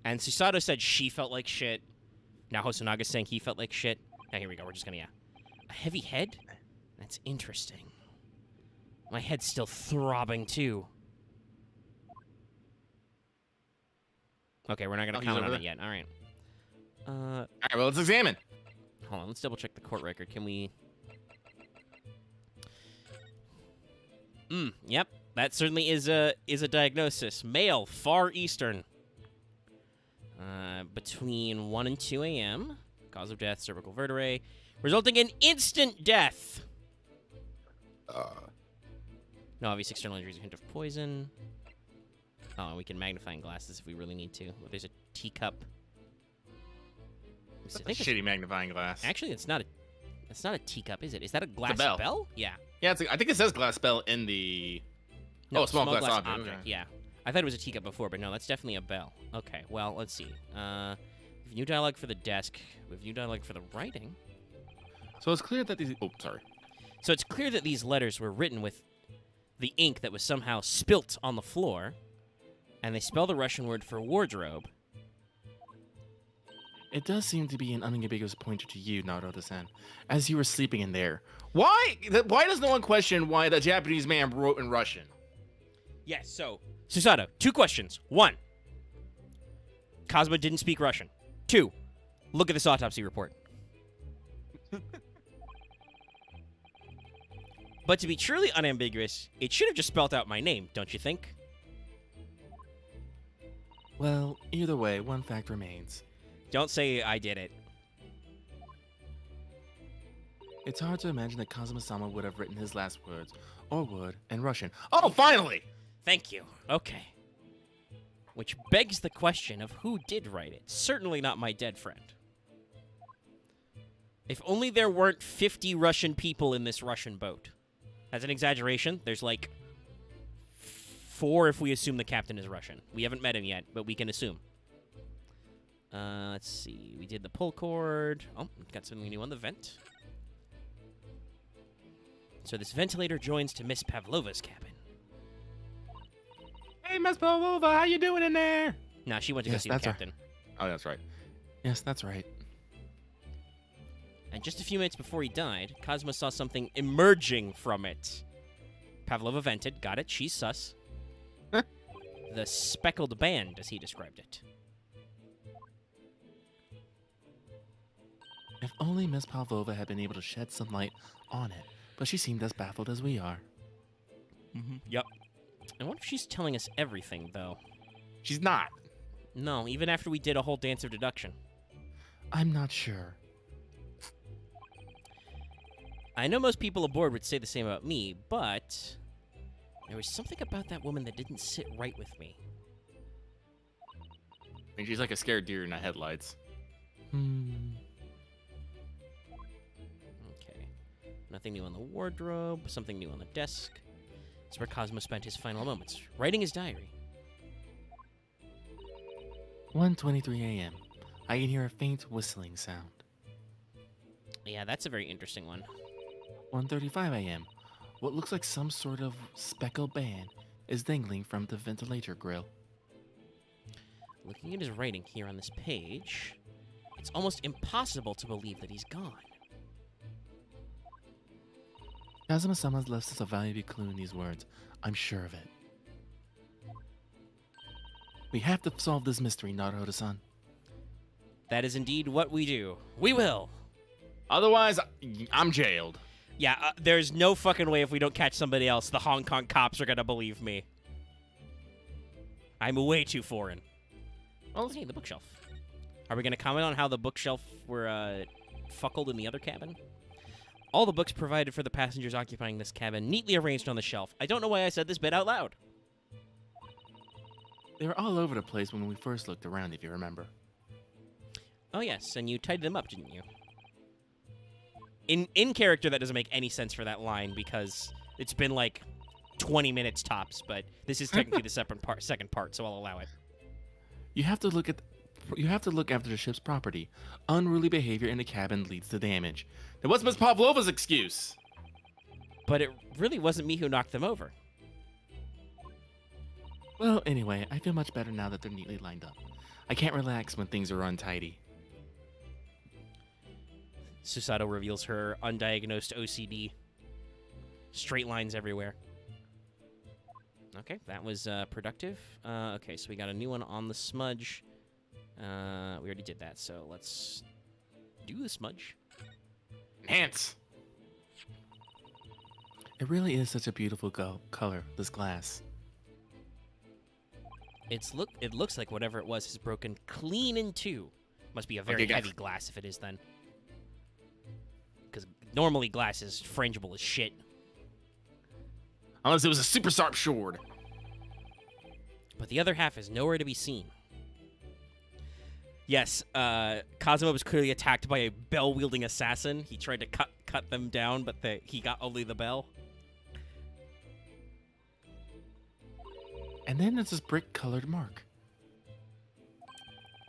And Susato said she felt like shit. Now Hosanaga's saying he felt like shit. Now here we go. We're just gonna a heavy head? That's interesting. My head's still throbbing too. Okay, we're not gonna comment on it yet. All right. All right. Well, let's examine. Hold on. Let's double check the court record. Can we? Yep. That certainly is a diagnosis. Male, Far Eastern. Between 1 and 2 a.m. Cause of death: cervical vertebrae, resulting in instant death. No obvious external injuries. A hint of poison. Oh, and we can magnifying glasses if we really need to. Oh, there's a teacup. That's a shitty magnifying glass. Actually, it's not a teacup, is it? Is that a glass bell? Yeah. Yeah, I think it says glass bell in the. No, small glass object. Okay. Yeah. I thought it was a teacup before, but no, that's definitely a bell. Okay, well, let's see. We have new dialogue for the desk. We have new dialogue for the writing. So it's clear that these. Oh, sorry. So it's clear that these letters were written with the ink that was somehow spilt on the floor, and they spell the Russian word for wardrobe. It does seem to be an unambiguous pointer to you, Naruto-san, as you were sleeping in there. Why does no one question why the Japanese man wrote in Russian? Yes, so Susato, 2 questions. 1, Kazuma didn't speak Russian. 2, look at this autopsy report. But to be truly unambiguous, it should have just spelled out my name, don't you think? Well, either way, one fact remains. Don't say I did it. It's hard to imagine that Kazuma-sama would have written his last words, or would, in Russian. Oh, finally! Thank you. Okay. Which begs the question of who did write it. Certainly not my dead friend. If only there weren't 50 Russian people in this Russian boat. That's an exaggeration. There's like 4 if we assume the captain is Russian. We haven't met him yet, but we can assume. Let's see. We did the pull cord. Oh, got something new on the vent. So this ventilator joins to Miss Pavlova's cabin. Hey, Miss Pavlova, how you doing in there? Nah, she went to go see the captain. Right. Oh, that's right. Yes, that's right. And just a few minutes before he died, Kazuma saw something emerging from it. Pavlova vented. Got it. She's sus. The speckled band, as he described it. If only Miss Pavlova had been able to shed some light on it, but she seemed as baffled as we are. Yep. I wonder if she's telling us everything, though. She's not. No, even after we did a whole dance of deduction. I'm not sure. I know most people aboard would say the same about me, but there was something about that woman that didn't sit right with me. I mean, she's like a scared deer in the headlights. Okay. Nothing new on the wardrobe, something new on the desk. It's where Cosmo spent his final moments, writing his diary. 1:23 a.m. I can hear a faint whistling sound. Yeah, that's a very interesting one. 1:35 a.m. What looks like some sort of speckled band is dangling from the ventilator grill. Looking at his writing here on this page, it's almost impossible to believe that he's gone. Kazuma-sama's left us a valuable clue in these words. I'm sure of it. We have to solve this mystery, Naruto-san. That is indeed what we do. We will! Otherwise, I'm jailed. Yeah, there's no fucking way if we don't catch somebody else, the Hong Kong cops are gonna believe me. I'm way too foreign. Oh, hey, the bookshelf. Are we gonna comment on how the bookshelf were, fuckled in the other cabin? All the books provided for the passengers occupying this cabin, neatly arranged on the shelf. I don't know why I said this bit out loud. They were all over the place when we first looked around, if you remember. Oh, yes, and you tidied them up, didn't you? In character, that doesn't make any sense for that line, because it's been, like, 20 minutes tops, but this is technically the second part, so I'll allow it. You have to look after the ship's property. Unruly behavior in the cabin leads to damage. Now, what's Miss Pavlova's excuse? But it really wasn't me who knocked them over. Well, anyway, I feel much better now that they're neatly lined up. I can't relax when things are untidy. Susato reveals her undiagnosed OCD. Straight lines everywhere. Okay, that was productive. Okay, so we got a new one on the smudge. We already did that, so let's do the smudge. Enhance! It really is such a beautiful color, this glass. It looks like whatever it was has broken clean in two. Must be a very heavy glass if it is then. Because normally glass is frangible as shit. Unless it was a super sharp sword. But the other half is nowhere to be seen. Yes, Kazuma was clearly attacked by a bell-wielding assassin. He tried to cut them down, but he got only the bell. And then there's this brick-colored mark.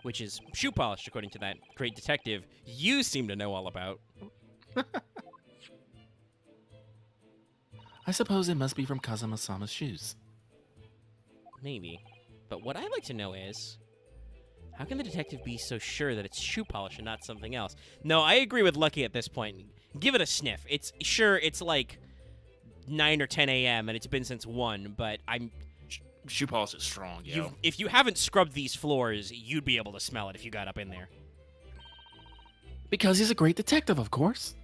Which is shoe polish, according to that great detective you seem to know all about. I suppose it must be from Kazuma-sama's shoes. Maybe. But what I'd like to know is, How can the detective be so sure that it's shoe polish and not something else? No, I agree with Lucky at this point. Give it a sniff. It's like 9 or 10 a.m. and it's been since 1, but Shoe polish is strong, yo. if you haven't scrubbed these floors, you'd be able to smell it if you got up in there. Because he's a great detective, of course.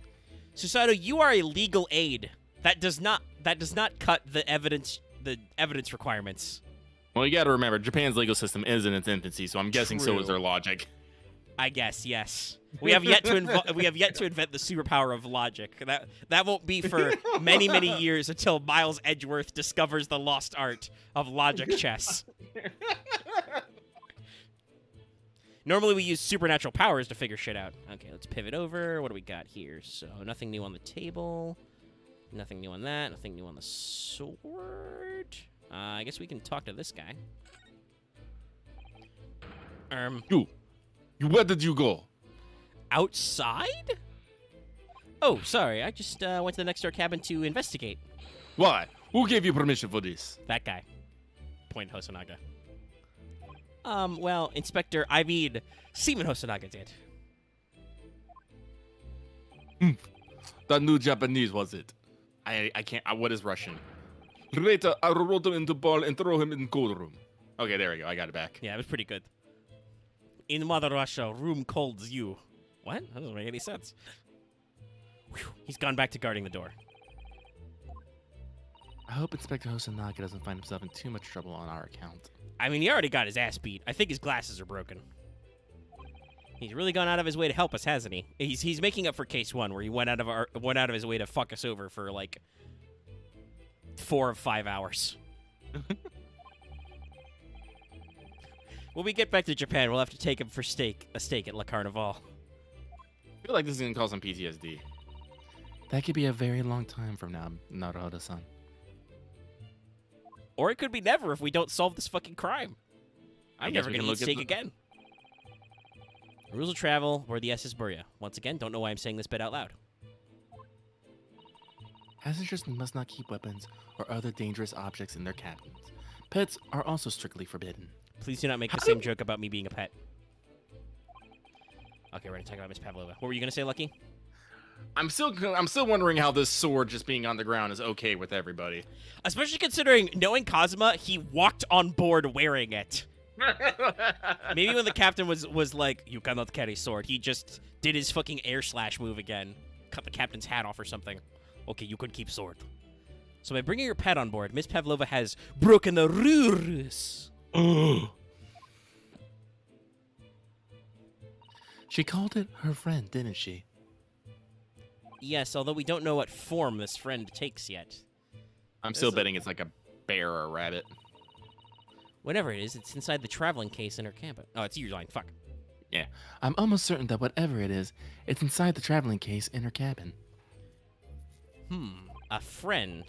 Susato, you are a legal aid. That does not cut the evidence requirements. Well, you got to remember, Japan's legal system is in its infancy, so I'm guessing so is their logic. I guess, yes. We have yet to invent the superpower of logic. That won't be for many, many years until Miles Edgeworth discovers the lost art of logic chess. Normally we use supernatural powers to figure shit out. Okay, let's pivot over. What do we got here? So, nothing new on the table. Nothing new on that. Nothing new on the sword. I guess we can talk to this guy. Where did you go? Outside? Oh, sorry. I just went to the next door cabin to investigate. Why? Who gave you permission for this? That guy. Point Hosonaga. Well, Inspector, Seaman Hosonaga did. That new Japanese, was it? I can't. What is Russian? Later, I roll him into ball and throw him in cold room. Okay, there we go. I got it back. Yeah, it was pretty good. In Mother Russia, room colds you. What? That doesn't make any sense. Whew. He's gone back to guarding the door. I hope Inspector Hosonaga doesn't find himself in too much trouble on our account. I mean, he already got his ass beat. I think his glasses are broken. He's really gone out of his way to help us, hasn't he? He's making up for case 1, where he went out of his way to fuck us over for like 4 or 5 hours. When we get back to Japan, we'll have to take him for a steak at La Carnival. I feel like this is gonna cause some PTSD. That could be a very long time from now, Naruhodo-san. Or it could be never if we don't solve this fucking crime. I'm never gonna eat steak again. Rules of travel, or the SS Burya. Once again, don't know why I'm saying this bit out loud. Passengers must not keep weapons or other dangerous objects in their cabins. Pets are also strictly forbidden. Please do not make the same joke about me being a pet. Okay, we're gonna talk about Miss Pavlova. What were you gonna say, Lucky? I'm still wondering how this sword just being on the ground is okay with everybody. Especially considering, knowing Kazuma, he walked on board wearing it. Maybe when the captain was like, you cannot carry sword, he just did his fucking air slash move again. Cut the captain's hat off or something. Okay, you could keep sword. So by bringing your pet on board, Miss Pavlova has broken the rules. She called it her friend, didn't she? Yes, although we don't know what form this friend takes yet. I'm still betting it's like a bear or a rabbit. Whatever it is, it's inside the traveling case in her cabin. Oh, it's your line. Fuck. Yeah. I'm almost certain that whatever it is, it's inside the traveling case in her cabin. A friend.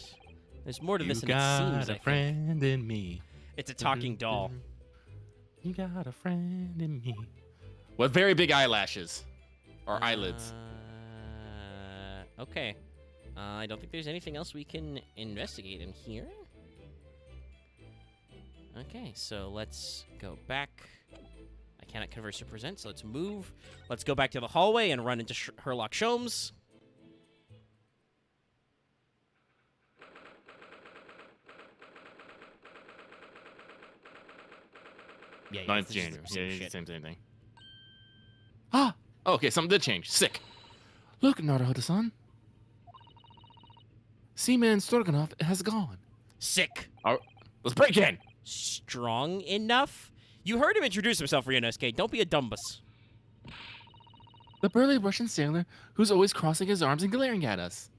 There's more to this than it seems, a friend in me. It's a talking doll. You got a friend in me. With very big eyelashes. Or eyelids. Okay. I don't think there's anything else we can investigate in here. Okay, so let's go back. I cannot converse or present, so let's move. Let's go back to the hallway and run into Herlock Sholmes. Yeah, 9th January. Yeah, same thing. Ah! Okay, something did change. Sick. Look, Naruhodo-san. Seaman Sturganov has gone. Sick. All right, let's break in. Strong enough? You heard him introduce himself, Ryunosuke. Don't be a dumbus. The burly Russian sailor who's always crossing his arms and glaring at us.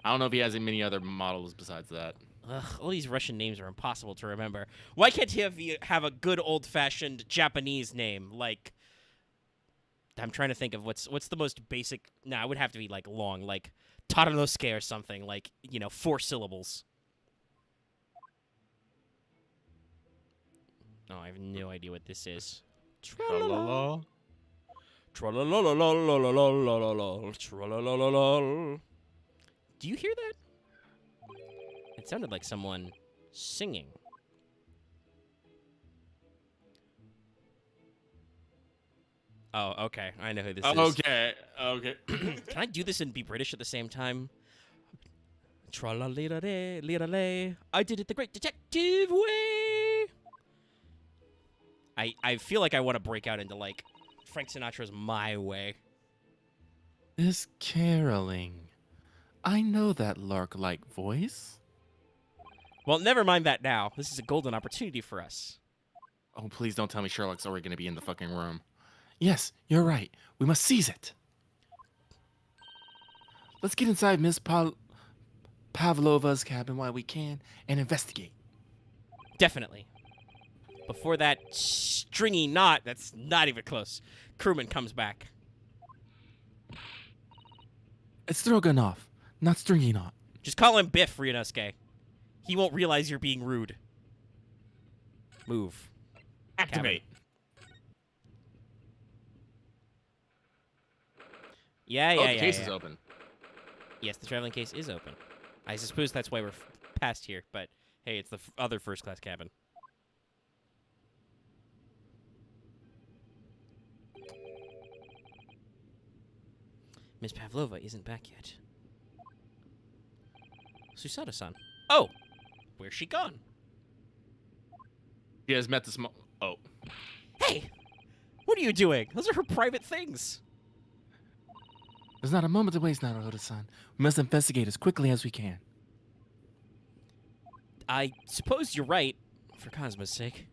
I don't know if he has many other models besides that. Ugh, all these Russian names are impossible to remember. Why can't he have a good old-fashioned Japanese name? Like, I'm trying to think of what's the most basic. Nah, it would have to be like long, like Taranosuke or something. Like, 4 syllables. Oh, I have no idea what this is. Tra-la-la. Tra-la-la-la-la-la-la-la-la-la. Tra-la-la-la-la. Do you hear that? It sounded like someone singing. Oh, okay. I know who this is. Okay. Okay. Can I do this and be British at the same time? Tra-la-li-da-de, I did it the great detective way. I feel like I want to break out into, like, Frank Sinatra's My Way. This caroling. I know that lark-like voice. Well, never mind that now. This is a golden opportunity for us. Oh, please don't tell me Sherlock's already going to be in the fucking room. Yes, you're right. We must seize it. Let's get inside Miss Pavlova's cabin while we can and investigate. Definitely. Before that stringy knot, that's not even close, crewman comes back. It's Stroganoff, not Stringy Knot. Just call him Biff, Ryunosuke. He won't realize you're being rude. Move. Activate. Yeah. The case is open. Yes, the traveling case is open. I suppose that's why we're past here, but hey, it's the other first-class cabin. Miss Pavlova isn't back yet. Susato-san. Oh! Where's she gone? She has met the small... Oh. Hey! What are you doing? Those are her private things. There's not a moment to waste, Naruto-san. We must investigate as quickly as we can. I suppose you're right, for Cosmo's sake.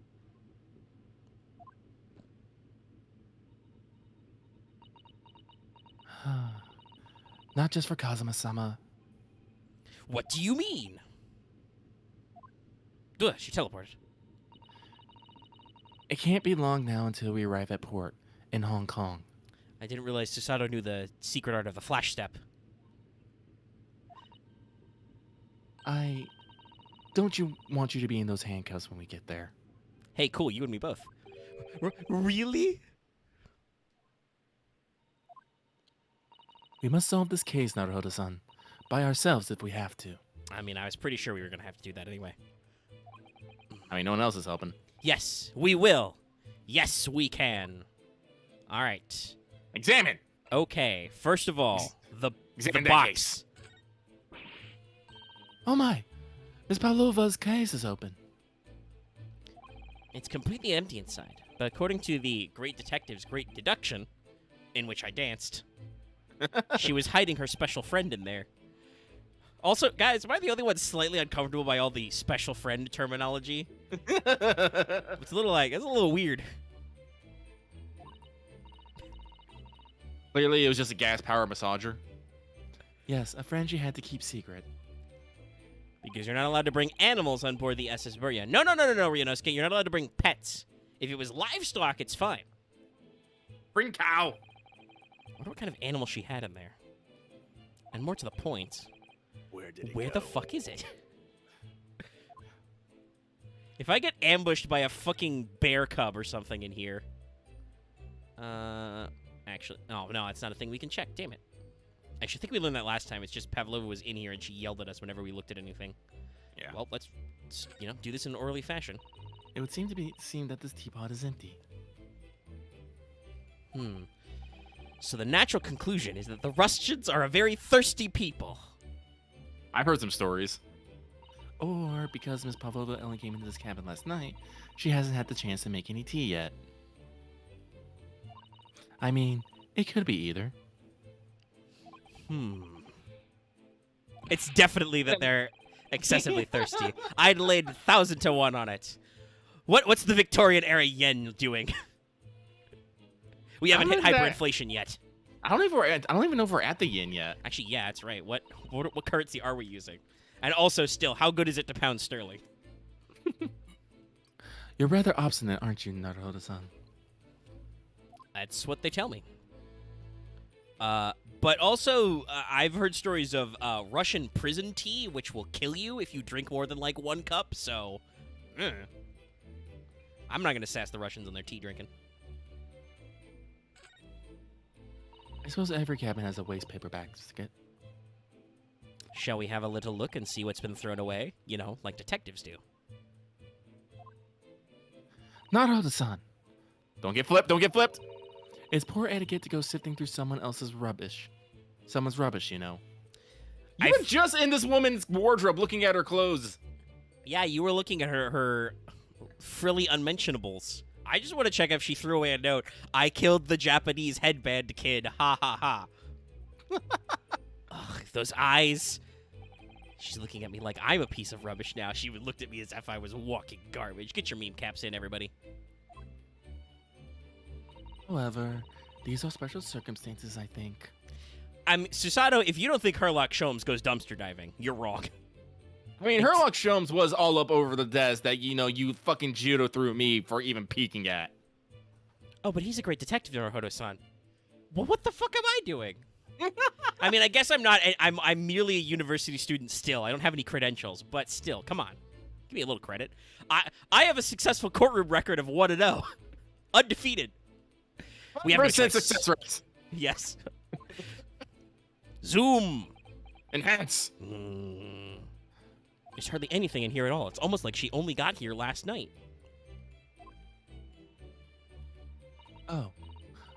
Not just for Kazuma-sama. What do you mean? Ugh, she teleported. It can't be long now until we arrive at port in Hong Kong. I didn't realize Susato knew the secret art of the flash step. Don't you want you to be in those handcuffs when we get there? Hey, cool, you and me both. Really? We must solve this case, Naruto-san. By ourselves if we have to. I mean, I was pretty sure we were going to have to do that anyway. I mean, no one else is helping. Yes, we will. Yes, we can. All right. Examine! Okay, first of all, the Examine that box. case. Oh my! Miss Pavlova's case is open. It's completely empty inside. But according to the great detective's great deduction, in which I danced, she was hiding her special friend in there. Also, guys, am I the only one slightly uncomfortable by all the special friend terminology? It's a little weird. Clearly, it was just a gas-powered massager. Yes, a friend you had to keep secret. Because you're not allowed to bring animals on board the SS Burya. No, Ryunosuke, you're not allowed to bring pets. If it was livestock, it's fine. Bring cow! I wonder what kind of animal she had in there. And more to the point, where the fuck is it? If I get ambushed by a fucking bear cub or something in here... Actually... Oh, no, it's not a thing we can check. Damn it. Actually, I think we learned that last time. It's just Pavlova was in here and she yelled at us whenever we looked at anything. Yeah. Well, let's do this in an orderly fashion. It would seem that this teapot is empty. So the natural conclusion is that the Russians are a very thirsty people. I've heard some stories. Or because Miss Pavlova only came into this cabin last night, she hasn't had the chance to make any tea yet. I mean, it could be either. It's definitely that they're excessively thirsty. I'd laid 1,000 to 1 on it. What's the Victorian era yen doing? We haven't hit hyperinflation yet. I don't even know if we're at the yen yet. Actually, yeah, that's right. What currency are we using? And also, still, how good is it to pound sterling? You're rather obstinate, aren't you, Naruto-san? That's what they tell me. But also, I've heard stories of Russian prison tea, which will kill you if you drink more than, like, 1 cup, so... I'm not going to sass the Russians on their tea drinking. I suppose every cabin has a waste paper basket. Shall we have a little look and see what's been thrown away? You know, like detectives do. Naruto-san! Don't get flipped, don't get flipped! It's poor etiquette to go sifting through someone else's rubbish. Someone's rubbish, you know. You were just in this woman's wardrobe looking at her clothes. Yeah, you were looking at her frilly unmentionables. I just want to check if she threw away a note. I killed the Japanese headband kid. Ha ha ha. Ugh, those eyes. She's looking at me like I'm a piece of rubbish now. She would looked at me as if I was walking garbage. Get your meme caps in, everybody. However, these are special circumstances, I think. Susato, if you don't think Sherlock Sholmes goes dumpster diving, you're wrong. I mean, Sherlock Sholmes was all up over the desk that, you fucking judo through me for even peeking at. Oh, but he's a great detective, Naruhodo-san. Well, what the fuck am I doing? I mean, I guess I'm not. I'm merely a university student still. I don't have any credentials, but still, come on. Give me a little credit. I have a successful courtroom record of 1-0. Undefeated. We have no choice. Success rates. Yes. Zoom. Enhance. There's hardly anything in here at all. It's almost like she only got here last night. Oh.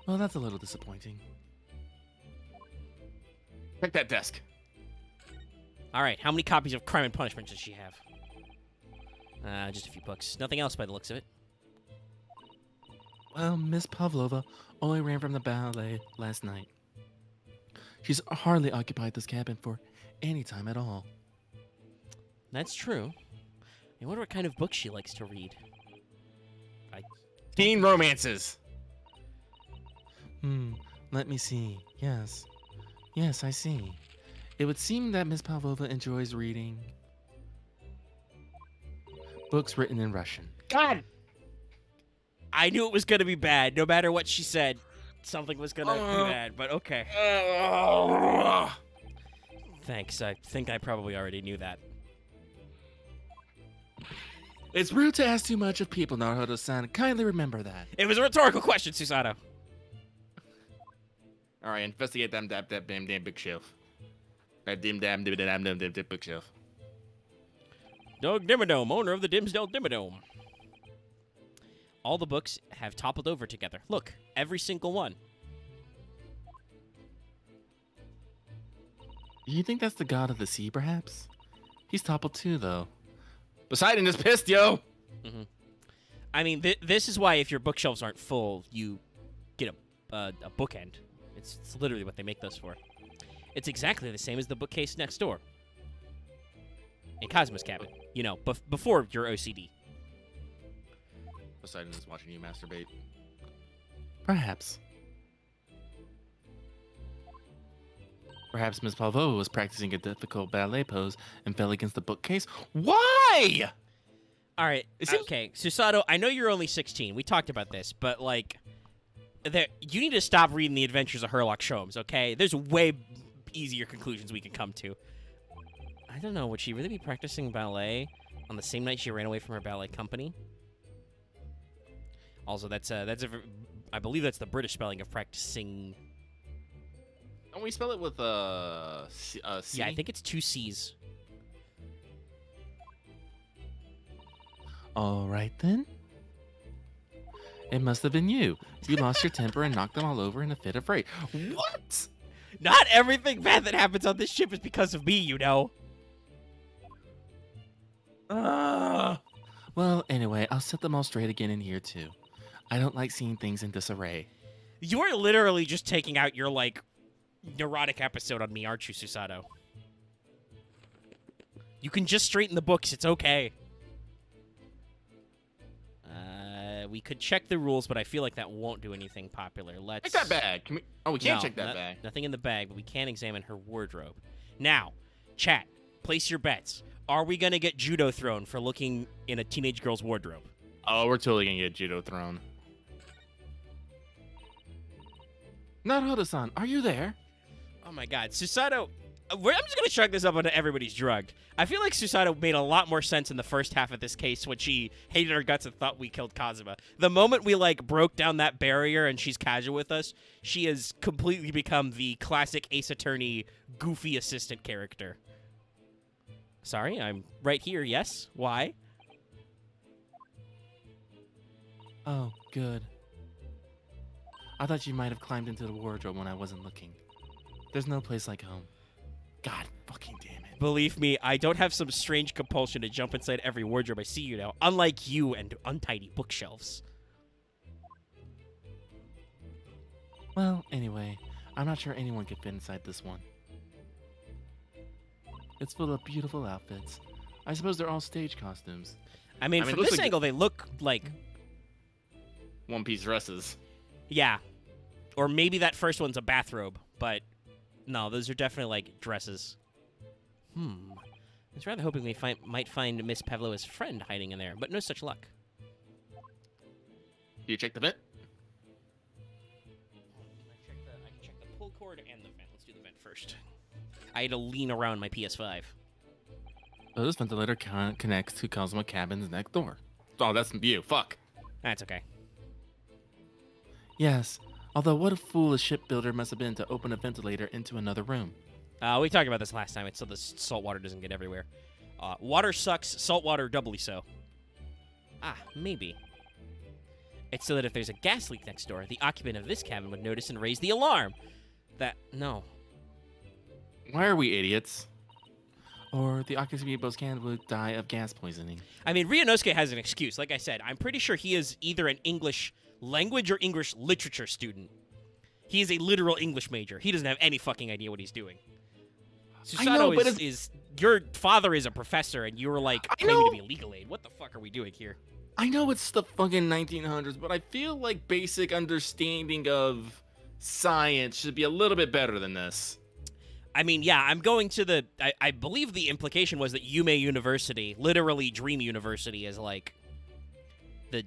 Well, that's a little disappointing. Check that desk. All right, how many copies of Crime and Punishment does she have? Just a few books. Nothing else by the looks of it. Well, Miss Pavlova only ran from the ballet last night. She's hardly occupied this cabin for any time at all. That's true. I wonder what kind of books she likes to read. Teen romances. Let me see. Yes, I see. It would seem that Miss Pavlova enjoys reading books written in Russian. God! I knew it was going to be bad. No matter what she said, something was going to be bad, but okay. Thanks. I think I probably already knew that. It's rude to ask too much of people, Naruhodo-san. Kindly remember that. It was a rhetorical question, Susato. All right, investigate that damn bookshelf. That damn bookshelf. Doug Dimmadome, owner of the Dimsdale Dimmadome. All the books have toppled over together. Look, every single one. Do you think that's the god of the sea, perhaps? He's toppled too, though. Poseidon is pissed, yo! Mm-hmm. I mean, this is why if your bookshelves aren't full, you get a bookend. It's literally what they make those for. It's exactly the same as the bookcase next door. In Cosmo's cabin. You know, before your OCD. Poseidon is watching you masturbate. Perhaps. Perhaps Miss Pavlova was practicing a difficult ballet pose and fell against the bookcase. Why? All right. Okay, Susato, I know you're only 16. We talked about this, but, like, you need to stop reading The Adventures of Sherlock Sholmes, okay? There's way easier conclusions we can come to. I don't know. Would she really be practicing ballet on the same night she ran away from her ballet company? Also, I believe that's the British spelling of practicing. Don't we spell it with C? Yeah, I think it's 2 C's. All right, then. It must have been you. You lost your temper and knocked them all over in a fit of rage. What? Not everything bad that happens on this ship is because of me, you know. Well, anyway, I'll set them all straight again in here, too. I don't like seeing things in disarray. You are literally just taking out your, like, neurotic episode on me, aren't you, Susato? You can just straighten the books. It's okay. We could check the rules, but I feel like that won't do anything popular. Let's check that bag. Can we? Oh, we can't check that bag. Nothing in the bag, but we can examine her wardrobe. Now, chat, place your bets. Are we gonna get judo thrown for looking in a teenage girl's wardrobe? Oh, we're totally gonna get judo thrown. Naruhodo-san, are you there? Oh my God, Susato. I'm just going to chuck this up onto everybody's drugged. I feel like Susato made a lot more sense in the first half of this case when she hated her guts and thought we killed Kazuma. The moment we, like, broke down that barrier and she's casual with us, she has completely become the classic Ace Attorney goofy assistant character. Sorry, I'm right here, yes? Why? Oh, good. I thought you might have climbed into the wardrobe when I wasn't looking. There's no place like home. God fucking damn it. Believe me, I don't have some strange compulsion to jump inside every wardrobe I see, you know, unlike you and untidy bookshelves. Well, anyway, I'm not sure anyone could fit inside this one. It's full of beautiful outfits. I suppose they're all stage costumes. I mean, from this angle, they look like one-piece dresses. Yeah. Or maybe that first one's a bathrobe, but no, those are definitely like dresses. I was rather hoping we might find Miss Pavlova's friend hiding in there, but no such luck. Do you check the vent? I can check the pull cord and the vent. Let's do the vent first. I had to lean around my PS5. Oh, this ventilator connects to Cosmo Cabin's next door. Oh, that's you. Fuck. That's okay. Yes, although what a fool a shipbuilder must have been to open a ventilator into another room. We talked about this last time. It's so the salt water doesn't get everywhere. Water sucks, salt water doubly so. Ah, maybe. It's so that if there's a gas leak next door, the occupant of this cabin would notice and raise the alarm. No. Why are we idiots? Or the occupant of both cabins would die of gas poisoning. I mean, Ryunosuke has an excuse. Like I said, I'm pretty sure he is either an English language or English literature student. He is a literal English major. He doesn't have any fucking idea what he's doing. Susato is your father is a professor, and you were like claiming to be legal aid. What the fuck are we doing here? I know it's the fucking 1900s, but I feel like basic understanding of science should be a little bit better than this. I mean, yeah, I'm going to the... I believe the implication was that Yume University, literally Dream University, is like the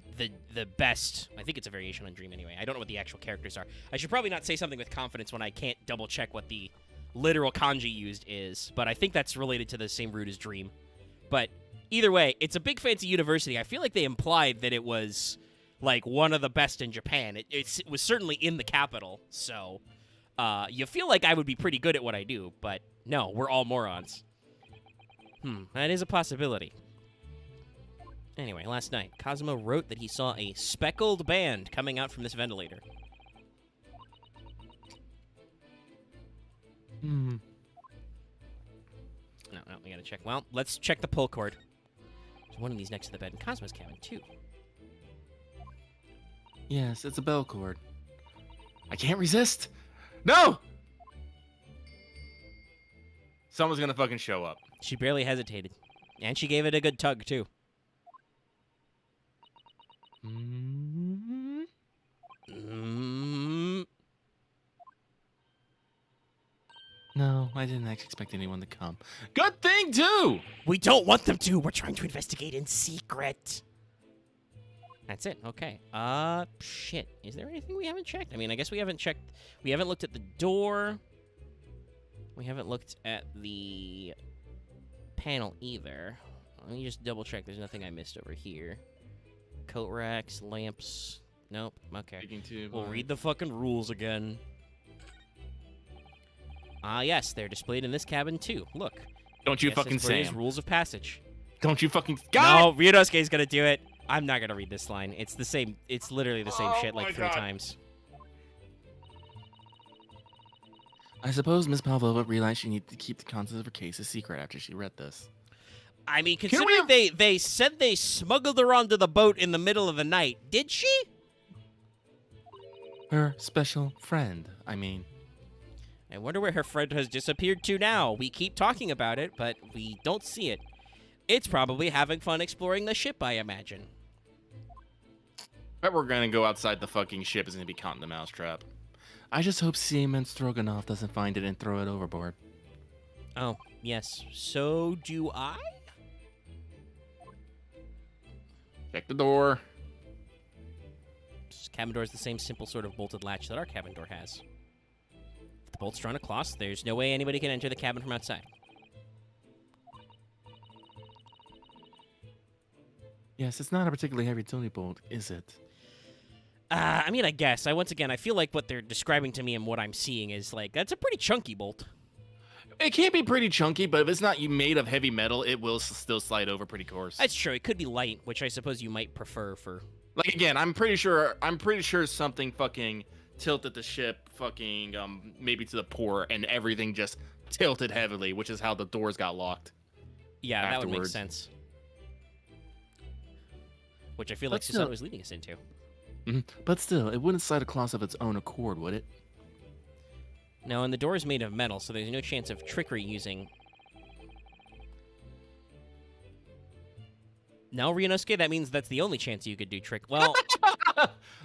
best... I think it's a variation on Dream anyway. I don't know what the actual characters are. I should probably not say something with confidence when I can't double-check what the literal kanji used is, but I think that's related to the same root as Dream. But either way, it's a big fancy university. I feel like they implied that it was like one of the best in Japan. It was certainly in the capital, so... you feel like I would be pretty good at what I do, but no, we're all morons. That is a possibility. Anyway, last night, Cosmo wrote that he saw a speckled band coming out from this ventilator. No, we gotta check. Well, let's check the pull cord. There's one of these next to the bed in Cosmo's cabin, too. Yes, it's a bell cord. I can't resist! No! Someone's gonna fucking show up. She barely hesitated. And she gave it a good tug, too. No, I didn't actually expect anyone to come. Good thing, too! We don't want them to! We're trying to investigate in secret! That's it. Okay. Shit. Is there anything we haven't checked? I mean, I guess we haven't checked... We haven't looked at the door. We haven't looked at the panel either. Let me just double check. There's nothing I missed over here. Coat racks, lamps. Nope. Okay. We'll read the fucking rules again. Yes. They're displayed in this cabin, too. Look. Don't you fucking say them. Rules of passage. Don't you fucking... No, Ryunosuke's gonna do it. I'm not gonna read this line. It's the same. It's literally the same shit like 3 times. I suppose Miss Pavlova realized she needed to keep the contents of her case a secret after she read this. I mean, considering they said they smuggled her onto the boat in the middle of the night, did she? Her special friend, I mean. I wonder where her friend has disappeared to now. We keep talking about it, but we don't see it. It's probably having fun exploring the ship, I imagine. Bet we're gonna go outside the fucking ship is gonna be caught in the mousetrap. I just hope Seaman Stroganoff doesn't find it and throw it overboard. Oh, yes. So do I? Check the door. This cabin door is the same simple sort of bolted latch that our cabin door has. If the bolt's drawn across, there's no way anybody can enter the cabin from outside. Yes, it's not a particularly heavy tuning bolt, is it? I mean, I guess. Once again, I feel like what they're describing to me and what I'm seeing is, like, that's a pretty chunky bolt. It can be pretty chunky, but if it's not made of heavy metal, it will still slide over pretty coarse. That's true. It could be light, which I suppose you might prefer for... Like, again, I'm pretty sure something fucking tilted the ship fucking maybe to the port, and everything just tilted heavily, which is how the doors got locked. Yeah, that would make Afterwards. sense. Which I feel like But Susanna still- was leading us into. But still, it wouldn't slide across of its own accord, would it? No, and the door is made of metal, so there's no chance of trickery using... No, Ryunosuke, that means that's the only chance you could do trick. Well,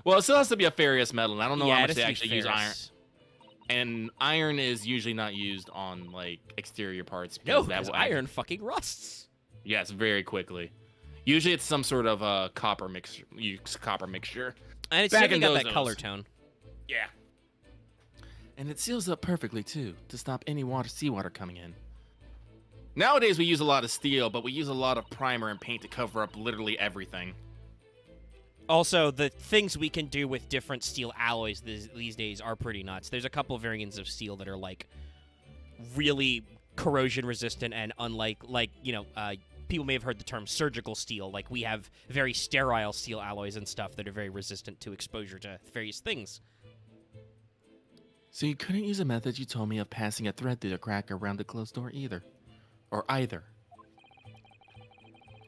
Well, it still has to be a ferrous metal, and I don't know yeah, how it much they has to be actually use iron. ferrous. And iron is usually not used on like exterior parts. No, that because will iron fucking rusts. Yes, very quickly. Usually it's some sort of copper mixture. Use copper mixture. And it's Back certainly in got those that color days. tone. Yeah. And it seals up perfectly too, to stop any seawater coming in. Nowadays we use a lot of steel, but we use a lot of primer and paint to cover up literally everything. Also, the things we can do with different steel alloys these days are pretty nuts. There's a couple variants of steel that are, like, really corrosion resistant and unlike, like, people may have heard the term surgical steel. Like, we have very sterile steel alloys and stuff that are very resistant to exposure to various things. So you couldn't use a method you told me of passing a thread through the crack around the closed door either. Or either.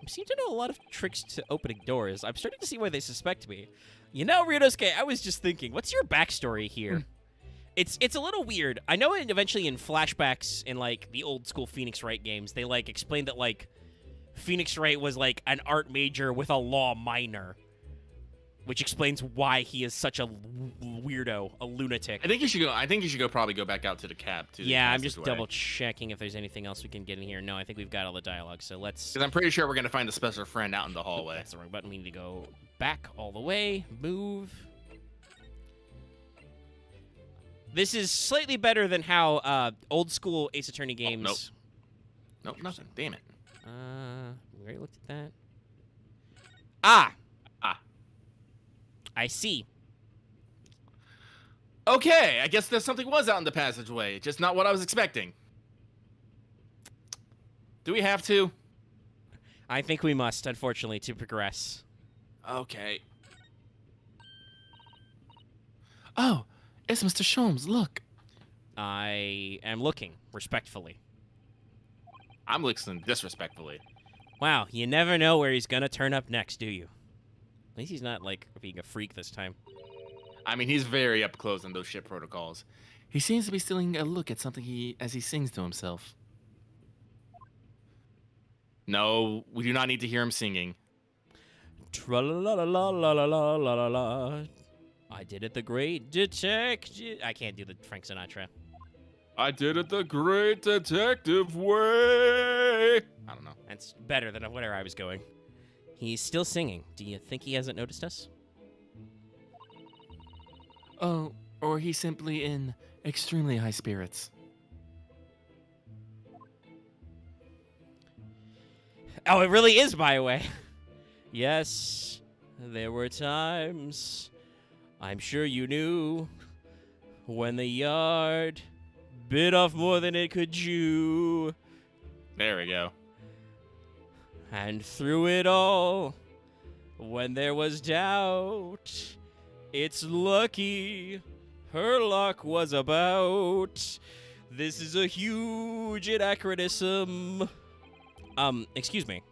I seem to know a lot of tricks to opening doors. I'm starting to see why they suspect me. You know, Ryunosuke, I was just thinking, what's your backstory here? It's a little weird. I know eventually in flashbacks in, like, the old school Phoenix Wright games, they, like, explained that, like, Phoenix Wright was, like, an art major with a law minor. Which explains why he is such a weirdo, a lunatic. I think you should go. Probably go back out to the cab too. Yeah, I'm just double checking if there's anything else we can get in here. No, I think we've got all the dialogue, so let's... Because I'm pretty sure we're gonna find a special friend out in the hallway. That's the wrong button. We need to go back all the way, move. This is slightly better than how old school Ace Attorney games... Nope, nothing. Damn it. We already looked at that. Ah! I see. Okay, I guess there's something was out in the passageway. Just not what I was expecting. Do we have to? I think we must, unfortunately, to progress. Okay. Oh, it's Mr. Sholmes. Look. I am looking, respectfully. I'm listening disrespectfully. Wow, you never know where he's gonna turn up next, do you? At least he's not, like, being a freak this time. I mean, he's very up close on those ship protocols. He seems to be stealing a look at something as he sings to himself. No, we do not need to hear him singing. Tra-la-la-la-la-la-la-la-la. I did it the great detective... I can't do the Frank Sinatra. I did it the great detective way. I don't know. That's better than where I was going. He's still singing. Do you think he hasn't noticed us? Oh, or he's simply in extremely high spirits. Oh, it really is my way. Yes, there were times, I'm sure you knew, when the yard bit off more than it could chew. There we go. And through it all, when there was doubt, it's lucky her luck was about. This is a huge anachronism. Excuse me.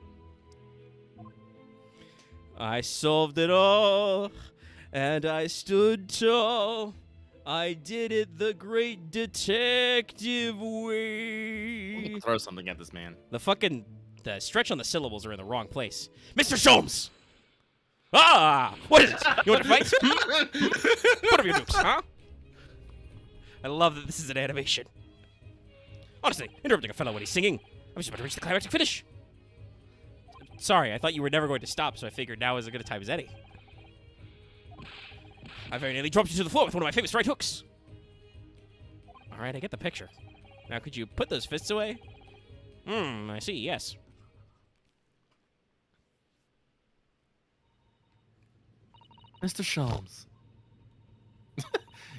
I solved it all, and I stood tall. I did it the great detective way. Throw something at this man. The stretch on the syllables are in the wrong place. Mr. Sholmes! Ah! What is it? You want to fight? What are your dukes, huh? I love that this is an animation. Honestly, interrupting a fellow when he's singing. I was just about to reach the climactic finish. Sorry, I thought you were never going to stop, so I figured now is as good a time as any. I very nearly dropped you to the floor with one of my famous right hooks. Alright, I get the picture. Now, could you put those fists away? I see, yes. Mr. Sholmes.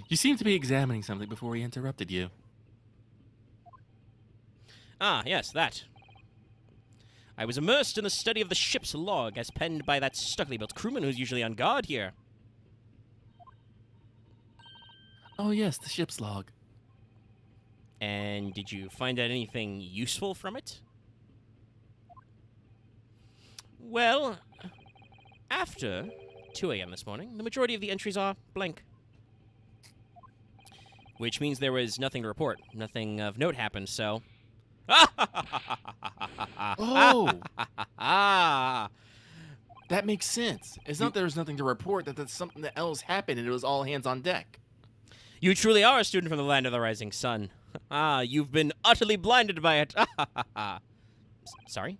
You seem to be examining something before he interrupted you. Ah, yes, that. I was immersed in the study of the ship's log as penned by that stuckily built crewman who's usually on guard here. Oh, yes, the ship's log. And did you find out anything useful from it? Well, after 2 a.m. this morning, the majority of the entries are blank. Which means there was nothing to report. Nothing of note happened, so... Oh! That makes sense. It's not there was nothing to report, that something else happened and it was all hands on deck. You truly are a student from the land of the rising sun. You've been utterly blinded by it. Sorry?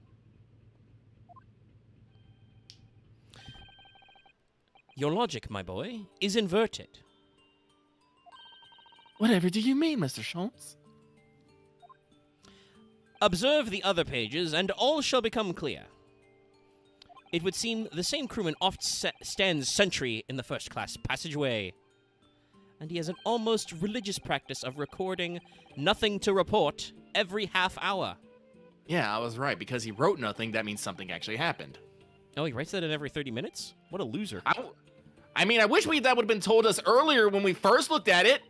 Your logic, my boy, is inverted. Whatever do you mean, Mr. Schultz? Observe the other pages, and all shall become clear. It would seem the same crewman oft stands sentry in the first-class passageway, and he has an almost religious practice of recording nothing to report every half hour. Yeah, I was right. Because he wrote nothing, that means something actually happened. Oh, he writes that in every 30 minutes? What a loser. I mean, I wish that would have been told us earlier when we first looked at it.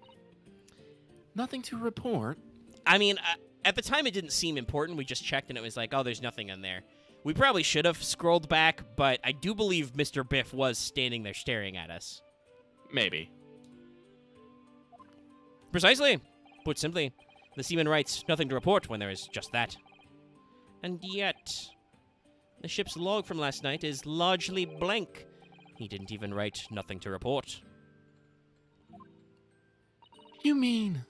Nothing to report. I mean, at the time it didn't seem important. We just checked and it was like, oh, there's nothing in there. We probably should have scrolled back, but I do believe Mr. Biff was standing there staring at us. Maybe. Precisely. Put simply, the seaman writes nothing to report when there is just that. And yet, the ship's log from last night is largely blank. He didn't even write nothing to report. You mean...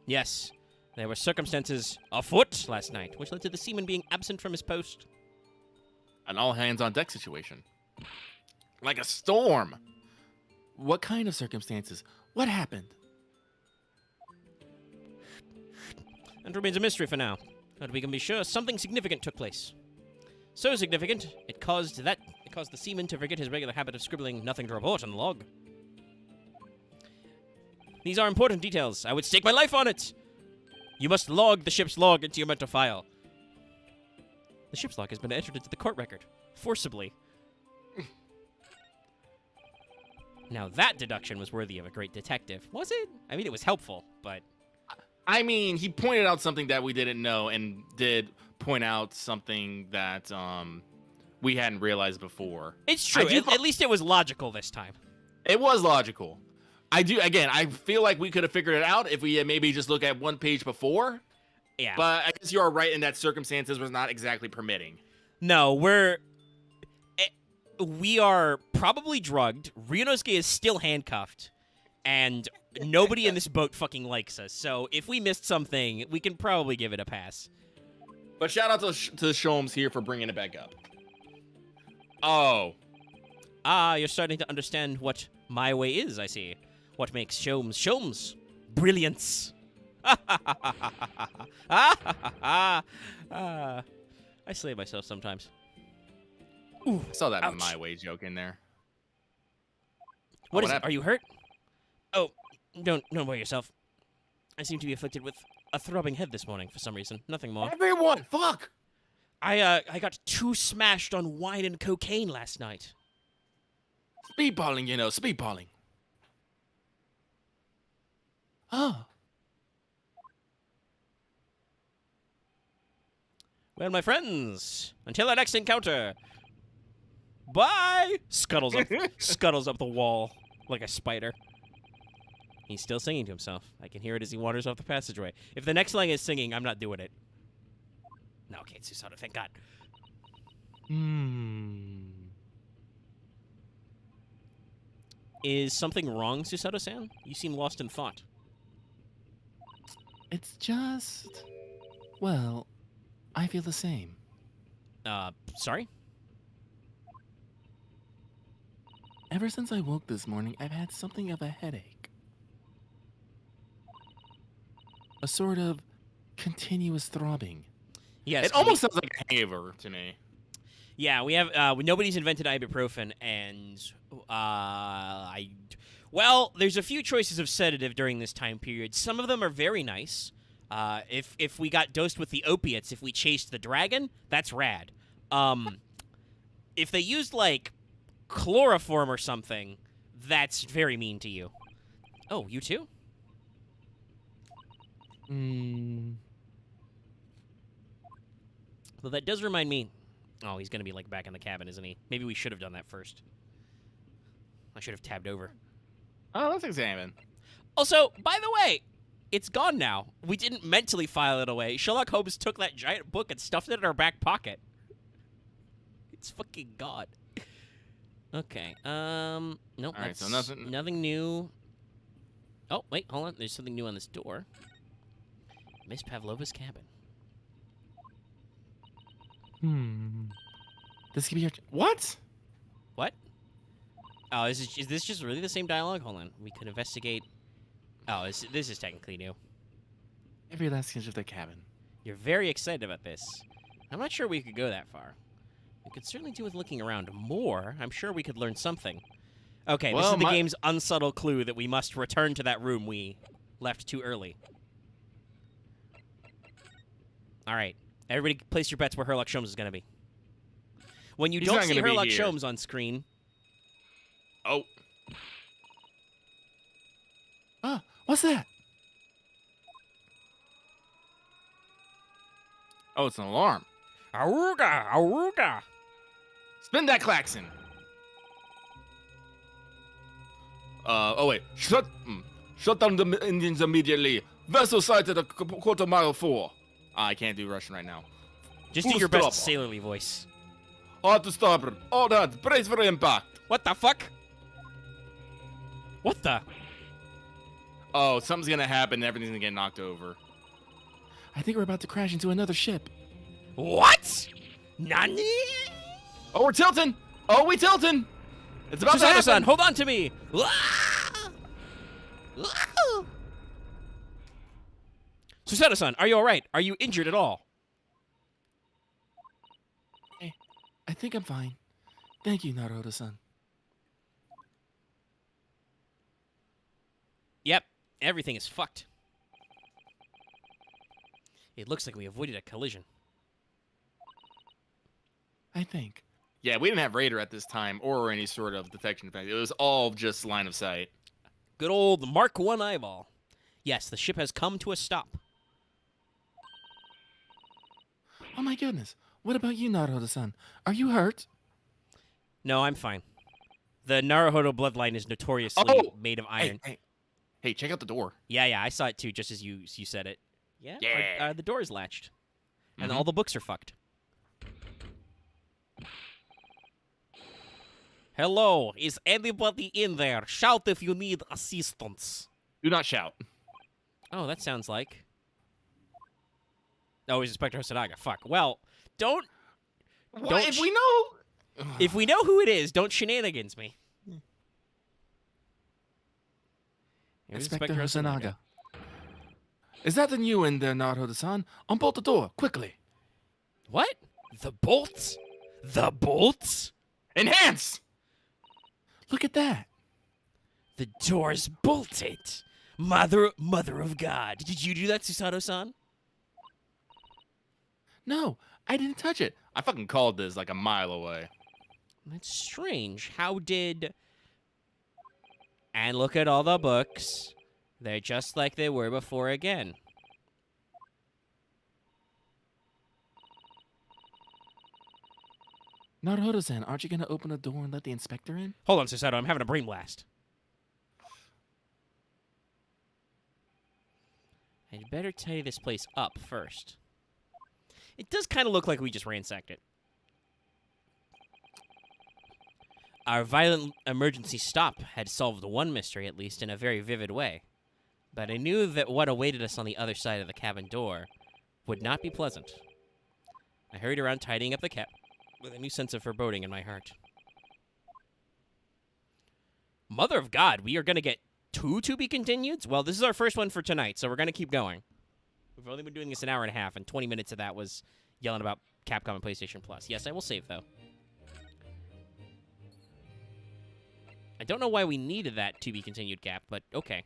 Yes, there were circumstances afoot last night, which led to the seaman being absent from his post. An all-hands-on-deck situation. Like a storm. What kind of circumstances? What happened? And remains a mystery for now. But we can be sure something significant took place. So significant, it caused the seaman to forget his regular habit of scribbling nothing to report on the log. These are important details. I would stake my life on it. You must log the ship's log into your mental file. The ship's log has been entered into the court record. Forcibly. Now that deduction was worthy of a great detective. Was it? I mean, it was helpful, but... I mean, he pointed out something that we didn't know and did point out something that we hadn't realized before. It's true. At least it was logical this time. It was logical. I feel like we could have figured it out if we had maybe just looked at one page before. Yeah. But I guess you are right in that circumstances was not exactly permitting. No, we are probably drugged. Ryunosuke is still handcuffed. And nobody in this boat fucking likes us. So if we missed something, we can probably give it a pass. But shout out to Sholmes here for bringing it back up. Oh. You're starting to understand what my way is, I see. What makes Sholmes brilliance. I slay myself sometimes. Ooh, I saw that ouch. in my way joke in there. What is it? Are you hurt? Oh, don't worry yourself. I seem to be afflicted with a throbbing head this morning for some reason. Nothing more. Everyone, fuck! I got too smashed on wine and cocaine last night. Speedballing, speedballing. Oh. Well, my friends, until our next encounter. Bye! Scuttles up the wall like a spider. He's still singing to himself. I can hear it as he wanders off the passageway. If the next line is singing, I'm not doing it. No, okay, it's Susato, thank God. Is something wrong, Susato-san? You seem lost in thought. It's just... Well, I feel the same. Sorry? Ever since I woke this morning, I've had something of a headache. A sort of continuous throbbing. Yes. It almost sounds like a hangover to me. Yeah, we have, nobody's invented ibuprofen, and, well, there's a few choices of sedative during this time period. Some of them are very nice. If we got dosed with the opiates, if we chased the dragon, that's rad. If they used, like, chloroform or something, that's very mean to you. Oh, you too? Well, that does remind me. Oh, he's going to be, like, back in the cabin, isn't he? Maybe we should have done that first. I should have tabbed over. Oh, let's examine. Also, by the way, it's gone now. We didn't mentally file it away. Sherlock Holmes took that giant book and stuffed it in our back pocket. It's fucking gone. Okay. Nope. All right, that's so nothing new. Oh, wait, hold on. There's something new on this door. Miss Pavlova's cabin. This could be your... What? What? Oh, is this just really the same dialogue? Hold on. We could investigate. Oh, this is technically new. Every last inch of their cabin. You're very excited about this. I'm not sure we could go that far. We could certainly do with looking around more. I'm sure we could learn something. Okay, Well, this is the game's unsubtle clue that we must return to that room we left too early. All right. Everybody place your bets where Sherlock Holmes is going to be. When you don't see Sherlock Holmes on screen... Oh. Ah, what's that? Oh, it's an alarm. Aruga! Aruga! Spin that klaxon. Oh wait. Shut down the engines immediately. Vessel sighted a quarter mile for. I can't do Russian right now. Just do your best sailorly voice. Hard to starboard. All hands, brace for impact. What the fuck? What the? Oh, something's gonna happen and everything's gonna get knocked over. I think we're about to crash into another ship. What? Nani? Oh, we're tilting! Oh, we tilting! It's about to happen! Hold on to me! Susato-san, are you alright? Are you injured at all? Hey, I think I'm fine. Thank you, Naruto-san. Yep, everything is fucked. It looks like we avoided a collision. I think. Yeah, we didn't have radar at this time or any sort of detection effect. It was all just line of sight. Good old Mark 1 eyeball. Yes, the ship has come to a stop. Oh my goodness. What about you, Naruto-san? Are you hurt? No, I'm fine. The Naruhodo bloodline is notoriously made of iron. Hey, check out the door. Yeah, I saw it too, just as you said it. Yeah. The door is latched. And all the books are fucked. Hello, is anybody in there? Shout if you need assistance. Do not shout. Oh, that sounds like... Oh, he's Inspector Hosonaga. Fuck. Well, don't... What? If we know... If we know who it is, don't shenanigans me. Inspector Hosonaga. Is that the new in there, Naruto-san? Unbolt the door, quickly. What? The bolts? The bolts? Enhance! Look at that. The door's bolted. Mother of God. Did you do that, Susato-san? No, I didn't touch it. I fucking called this like a mile away. That's strange. How did... And look at all the books. They're just like they were before again. Naruto-san, aren't you going to open the door and let the inspector in? Hold on, Susato. I'm having a brain blast. I'd better tidy this place up first. It does kind of look like we just ransacked it. Our violent emergency stop had solved one mystery, at least in a very vivid way. But I knew that what awaited us on the other side of the cabin door would not be pleasant. I hurried around tidying up the cap with a new sense of foreboding in my heart. Mother of God, we are going to get 2 to-be-continueds? Well, this is our first one for tonight, so we're going to keep going. We've only been doing this an hour and a half, and 20 minutes of that was yelling about Capcom and PlayStation Plus. Yes, I will save, though. I don't know why we needed that to-be-continued gap, but okay.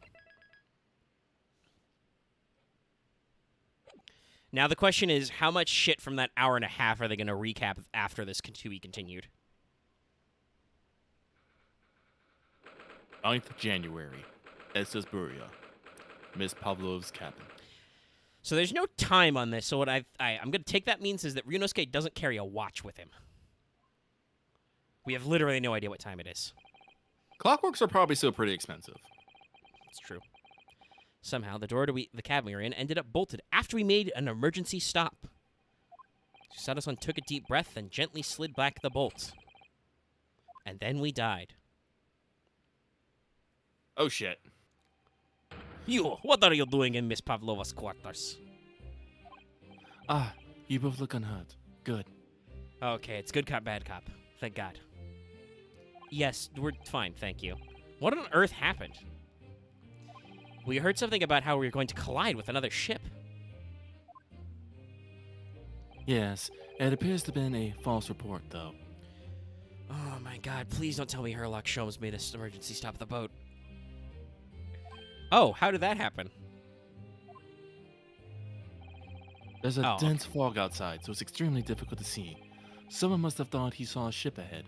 Now the question is, how much shit from that hour and a half are they going to recap after this to-be-continued? 9th January. Esesburia. Miss Pavlov's cabin. So there's no time on this, so what I'm going to take that means is that Ryunosuke doesn't carry a watch with him. We have literally no idea what time it is. Clockworks are probably still pretty expensive. It's true. Somehow, the door to the cabin we were in ended up bolted after we made an emergency stop. Susato-san took a deep breath and gently slid back the bolts. And then we died. Oh, shit. You, what are you doing in Miss Pavlova's quarters? Ah, you both look unhurt. Good. Okay, it's good cop, bad cop. Thank God. Yes, we're fine, thank you. What on earth happened? We heard something about how we were going to collide with another ship. Yes, it appears to have been a false report, though. Oh my God, please don't tell me Herlock Sholmes made us emergency stop the boat. Oh, how did that happen? There's a dense fog outside, so it's extremely difficult to see. Someone must have thought he saw a ship ahead.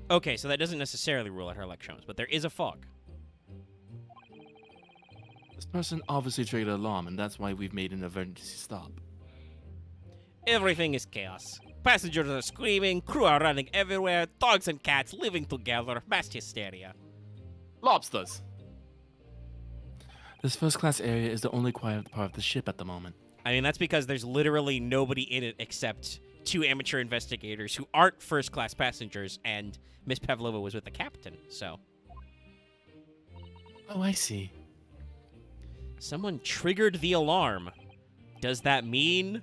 Okay, so that doesn't necessarily rule out Herlock Sholmes, but there is a fog. This person obviously triggered an alarm, and that's why we've made an emergency stop. Everything is chaos. Passengers are screaming, crew are running everywhere, dogs and cats living together, mass hysteria. Lobsters! This first-class area is the only quiet part of the ship at the moment. I mean, that's because there's literally nobody in it except 2 amateur investigators who aren't first-class passengers, and Miss Pavlova was with the captain, so. Oh, I see. Someone triggered the alarm. Does that mean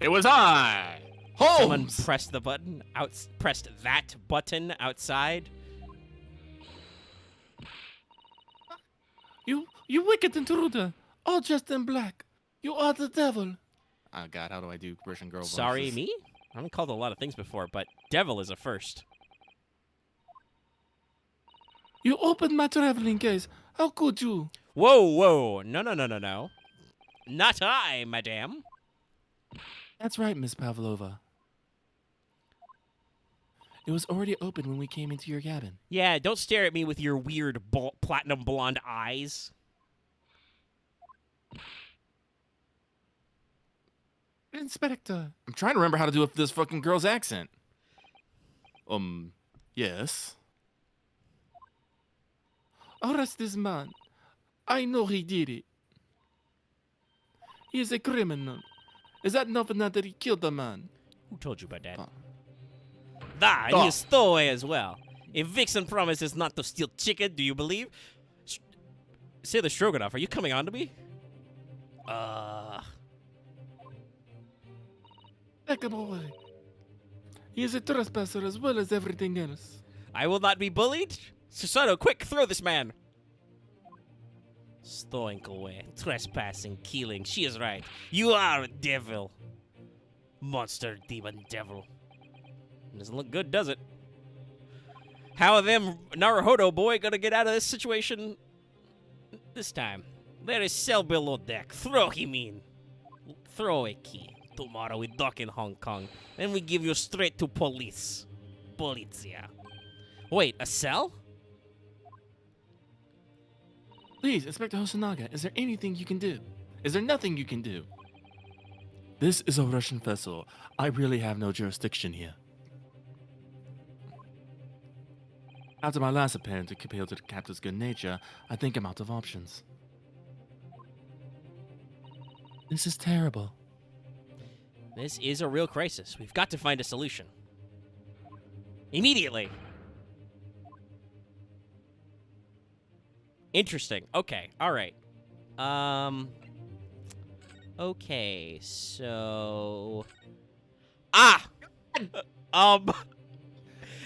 It was I! Holmes! someone pressed the button pressed that button outside? You wicked intruder! All dressed in black! You are the devil! Oh god, how do I do Russian girl voices? Sorry, me? I've been called a lot of things before, but devil is a first. You opened my traveling case! How could you? Whoa, whoa. No, no, no, no, no. Not I, madame. That's right, Miss Pavlova. It was already open when we came into your cabin. Yeah, don't stare at me with your weird platinum blonde eyes. Inspector. I'm trying to remember how to do this fucking girl's accent. Yes. Arrest this man. I know he did it. He is a criminal. Is that enough enough that he killed the man? Who told you about that? Ah. And you stole away as well. If Vixen promises not to steal chicken, do you believe? Say the Stroganoff, are you coming on to me? Take him away. He is a trespasser as well as everything else. I will not be bullied. Susato, quick, throw this man. Stowing away, trespassing, killing. She is right. You are a devil. Monster, demon, devil. Doesn't look good, does it? How are them Naruhodo boy gonna get out of this situation this time? There is cell below deck. Throw him in. Throw a key. Tomorrow we dock in Hong Kong. Then we give you straight to police. Polizia. Wait, a cell? Please, Inspector Hosonaga, is there anything you can do? Is there nothing you can do? This is a Russian vessel. I really have no jurisdiction here. After my last appearance to appeal to the captain's good nature, I think I'm out of options. This is terrible. This is a real crisis. We've got to find a solution. Immediately. Interesting. Okay. All right. Okay. So.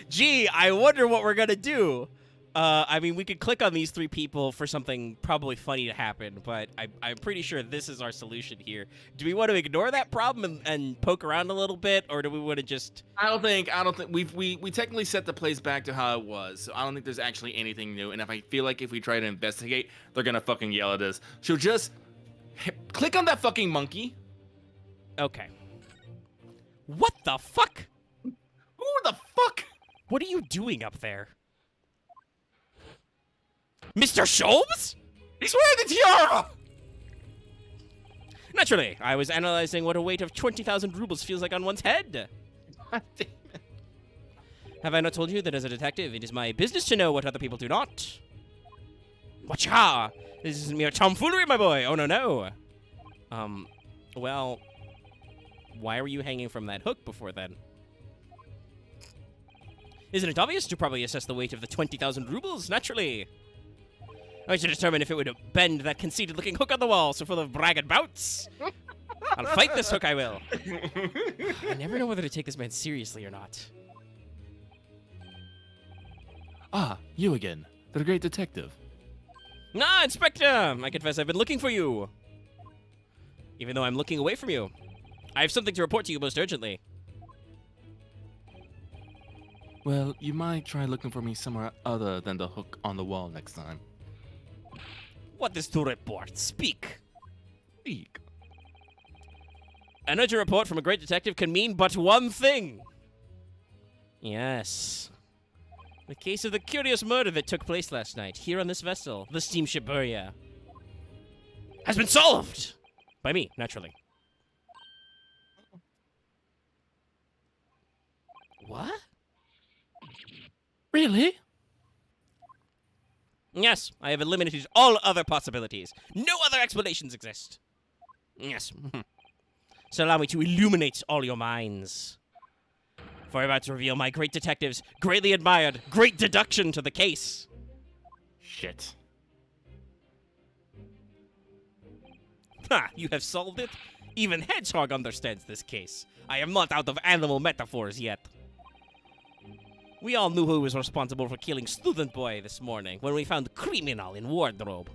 Gee, I wonder what we're gonna do. I mean, we could click on these 3 people for something probably funny to happen, but I'm pretty sure this is our solution here. Do we want to ignore that problem and poke around a little bit, or do we want to just? I don't think we technically set the place back to how it was, so I don't think there's actually anything new. And if I feel like if we try to investigate, they're gonna fucking yell at us. So just click on that fucking monkey. Okay. What the fuck? Who the fuck? What are you doing up there? Mr. Sholmes? He's wearing the tiara! Naturally, I was analyzing what a weight of 20,000 rubles feels like on one's head. God damn it. Have I not told you that as a detective, it is my business to know what other people do not? Wacha! This is mere tomfoolery, my boy. Oh, no. Well, why were you hanging from that hook before then? Isn't it obvious to probably assess the weight of the 20,000 rubles? Naturally. I should determine if it would bend that conceited-looking hook on the wall so full of braggart bouts. I'll fight this hook, I will. I never know whether to take this man seriously or not. Ah, you again. The great detective. Ah, Inspector! I confess I've been looking for you. Even though I'm looking away from you. I have something to report to you most urgently. Well, you might try looking for me somewhere other than the hook on the wall next time. What is to report? Speak. Speak. An urgent report from a great detective can mean but one thing. Yes. The case of the curious murder that took place last night here on this vessel, the steamship Buria, has been solved! By me, naturally. What? Really? Yes, I have eliminated all other possibilities. No other explanations exist. Yes. So allow me to illuminate all your minds. For I'm about to reveal my great detective's greatly admired great deduction to the case. Shit. Ha! You have solved it? Even Hedgehog understands this case. I am not out of animal metaphors yet. We all knew who was responsible for killing Student Boy this morning when we found criminal in wardrobe.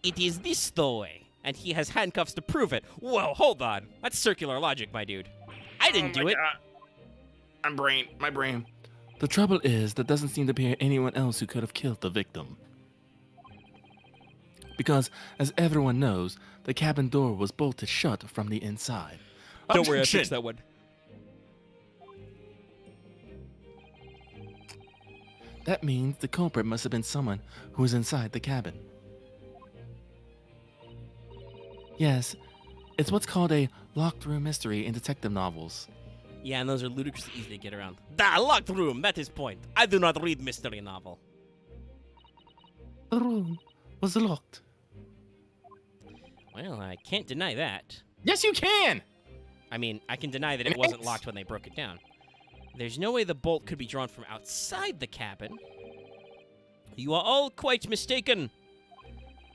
It is this stowaway, and he has handcuffs to prove it. Whoa, hold on. That's circular logic, my dude. I didn't do it. My brain. The trouble is, there doesn't seem to be anyone else who could have killed the victim. Because, as everyone knows, the cabin door was bolted shut from the inside. Don't worry, I fixed that one. That means the culprit must have been someone who was inside the cabin. Yes, it's what's called a locked room mystery in detective novels. Yeah, and those are ludicrously easy to get around. The locked room, that is point. I do not read mystery novel. The room was locked. Well, I can't deny that. Yes, you can! I mean, I can deny that it wasn't locked when they broke it down. There's no way the bolt could be drawn from outside the cabin. You are all quite mistaken.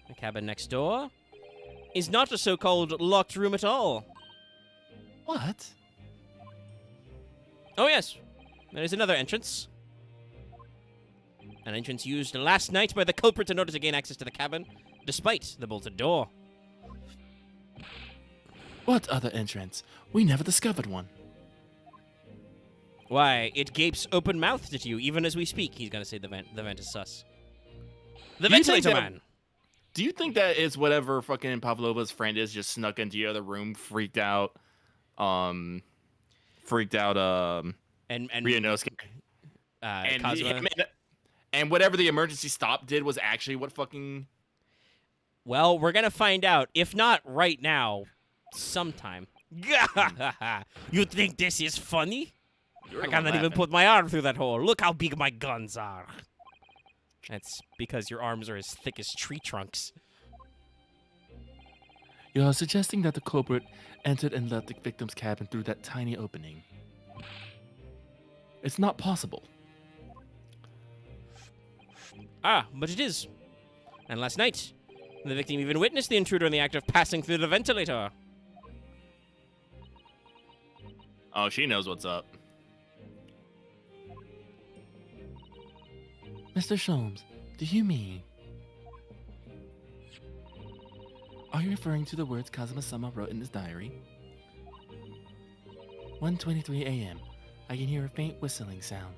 The cabin next door is not a so-called locked room at all. What? Oh yes, there is another entrance. An entrance used last night by the culprit in order to gain access to the cabin, despite the bolted door. What other entrance? We never discovered one. Why, it gapes open-mouthed at you, even as we speak. He's gonna say the vent is sus. The ventilator man! Do you think that is whatever fucking Pavlova's friend is just snuck into the other room, freaked out, and Ryunosuke? Kazuma. And whatever the emergency stop did was actually what fucking... Well, we're gonna find out. If not right now, sometime. You think this is funny? I cannot even put my arm through that hole. Look how big my guns are. That's because your arms are as thick as tree trunks. You're suggesting that the culprit entered and left the victim's cabin through that tiny opening. It's not possible. Ah, but it is. And last night, the victim even witnessed the intruder in the act of passing through the ventilator. Oh, she knows what's up. Mr. Sholmes, do you mean... Are you referring to the words Kazuma-sama wrote in his diary? 1:23 a.m. I can hear a faint whistling sound.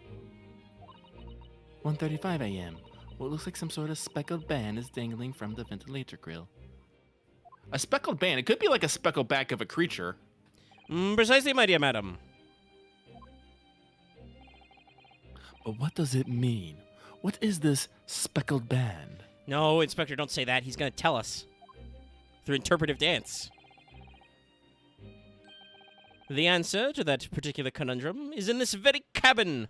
1:35 a.m. What looks like some sort of speckled band is dangling from the ventilator grill. A speckled band? It could be like a speckled back of a creature. Precisely, my dear madam. But what does it mean? What is this speckled band? No, Inspector, don't say that. He's going to tell us. Through interpretive dance. The answer to that particular conundrum is in this very cabin.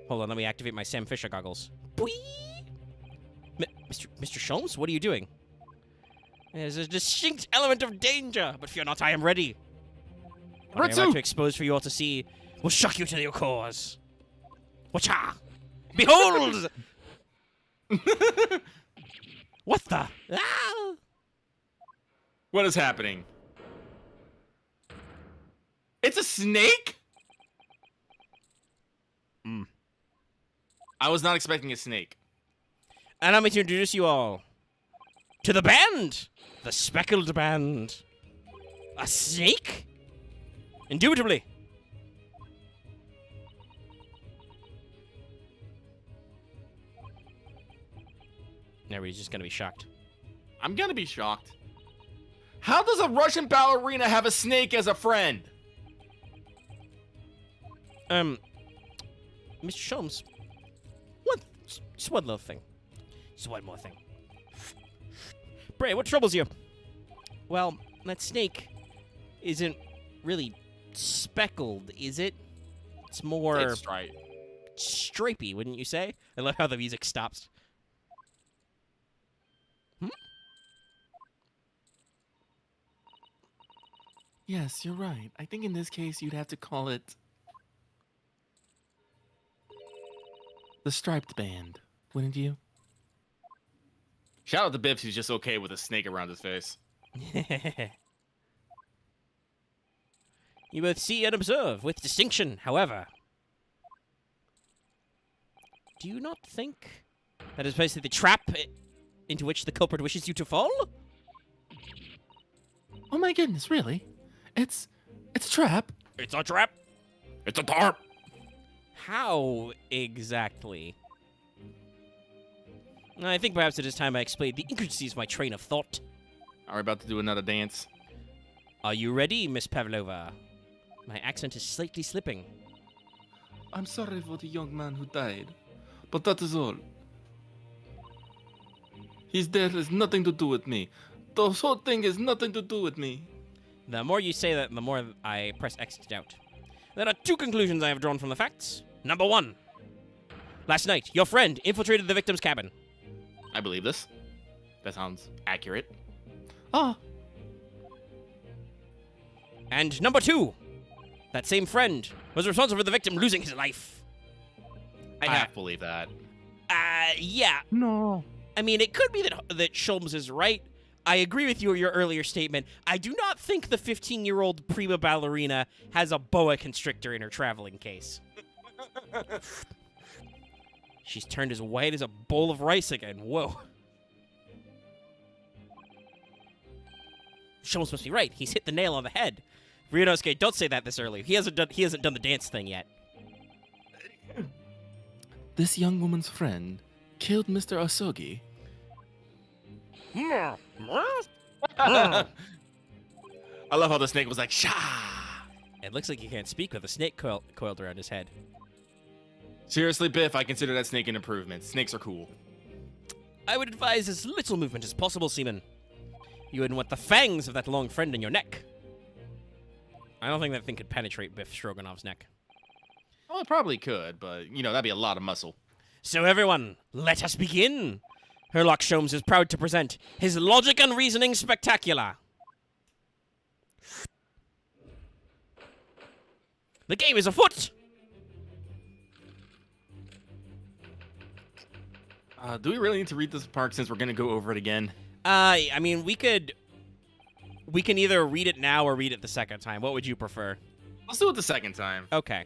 Hold on, let me activate my Sam Fisher goggles. Boing! Mr. Sholmes, what are you doing? There's a distinct element of danger, but fear not, I am ready. What I am about to expose for you all to see will shock you to your cores. Watcha! Behold! What the? Ah! What is happening? It's a snake? I was not expecting a snake. And I'm going to introduce you all to the band! The Speckled Band. A snake? Indubitably. Everybody's just going to be shocked. I'm gonna be shocked. How does a Russian ballerina have a snake as a friend? Mr. Sholmes, just one little thing. Just one more thing. Bray, what troubles you? Well, that snake isn't really speckled, is it? It's more It's striped. stripy, wouldn't you say? I love how the music stops. Yes, you're right. I think in this case you'd have to call it the striped band, wouldn't you? Shout out to Bibbs, who's just okay with a snake around his face. You both see and observe with distinction, however. Do you not think that is basically the trap into which the culprit wishes you to fall? Oh my goodness, really? It's a trap. It's a trap. It's a tarp. How exactly? I think perhaps it is time I explained the intricacies of my train of thought. Are we about to do another dance? Are you ready, Miss Pavlova? My accent is slightly slipping. I'm sorry for the young man who died, but that is all. His death has nothing to do with me. The whole thing has nothing to do with me. The more you say that, the more I press X to doubt. There are two conclusions I have drawn from the facts. Number one. Last night, your friend infiltrated the victim's cabin. I believe this. That sounds accurate. Ah. And number two. That same friend was responsible for the victim losing his life. I half believe that. Yeah. No. I mean, it could be that Sholmes is right. I agree with you your earlier statement. I do not think the 15-year-old prima ballerina has a boa constrictor in her traveling case. She's turned as white as a bowl of rice again. Whoa. Sholmes must be right. He's hit the nail on the head. Ryunosuke, don't say that this early. He hasn't done the dance thing yet. This young woman's friend killed Mr. Asogi. I love how the snake was like, Shah! It looks like he can't speak with a snake coiled around his head. Seriously, Biff, I consider that snake an improvement. Snakes are cool. I would advise as little movement as possible, Seaman. You wouldn't want the fangs of that long friend in your neck. I don't think that thing could penetrate Biff Stroganov's neck. Well, it probably could, but, that'd be a lot of muscle. So everyone, let us begin. Herlock Sholmes is proud to present his logic and reasoning spectacular. The game is afoot! Do we really need to read this part since we're going to go over it again? I mean, we can either read it now or read it the second time. What would you prefer? Let's do it the second time. Okay.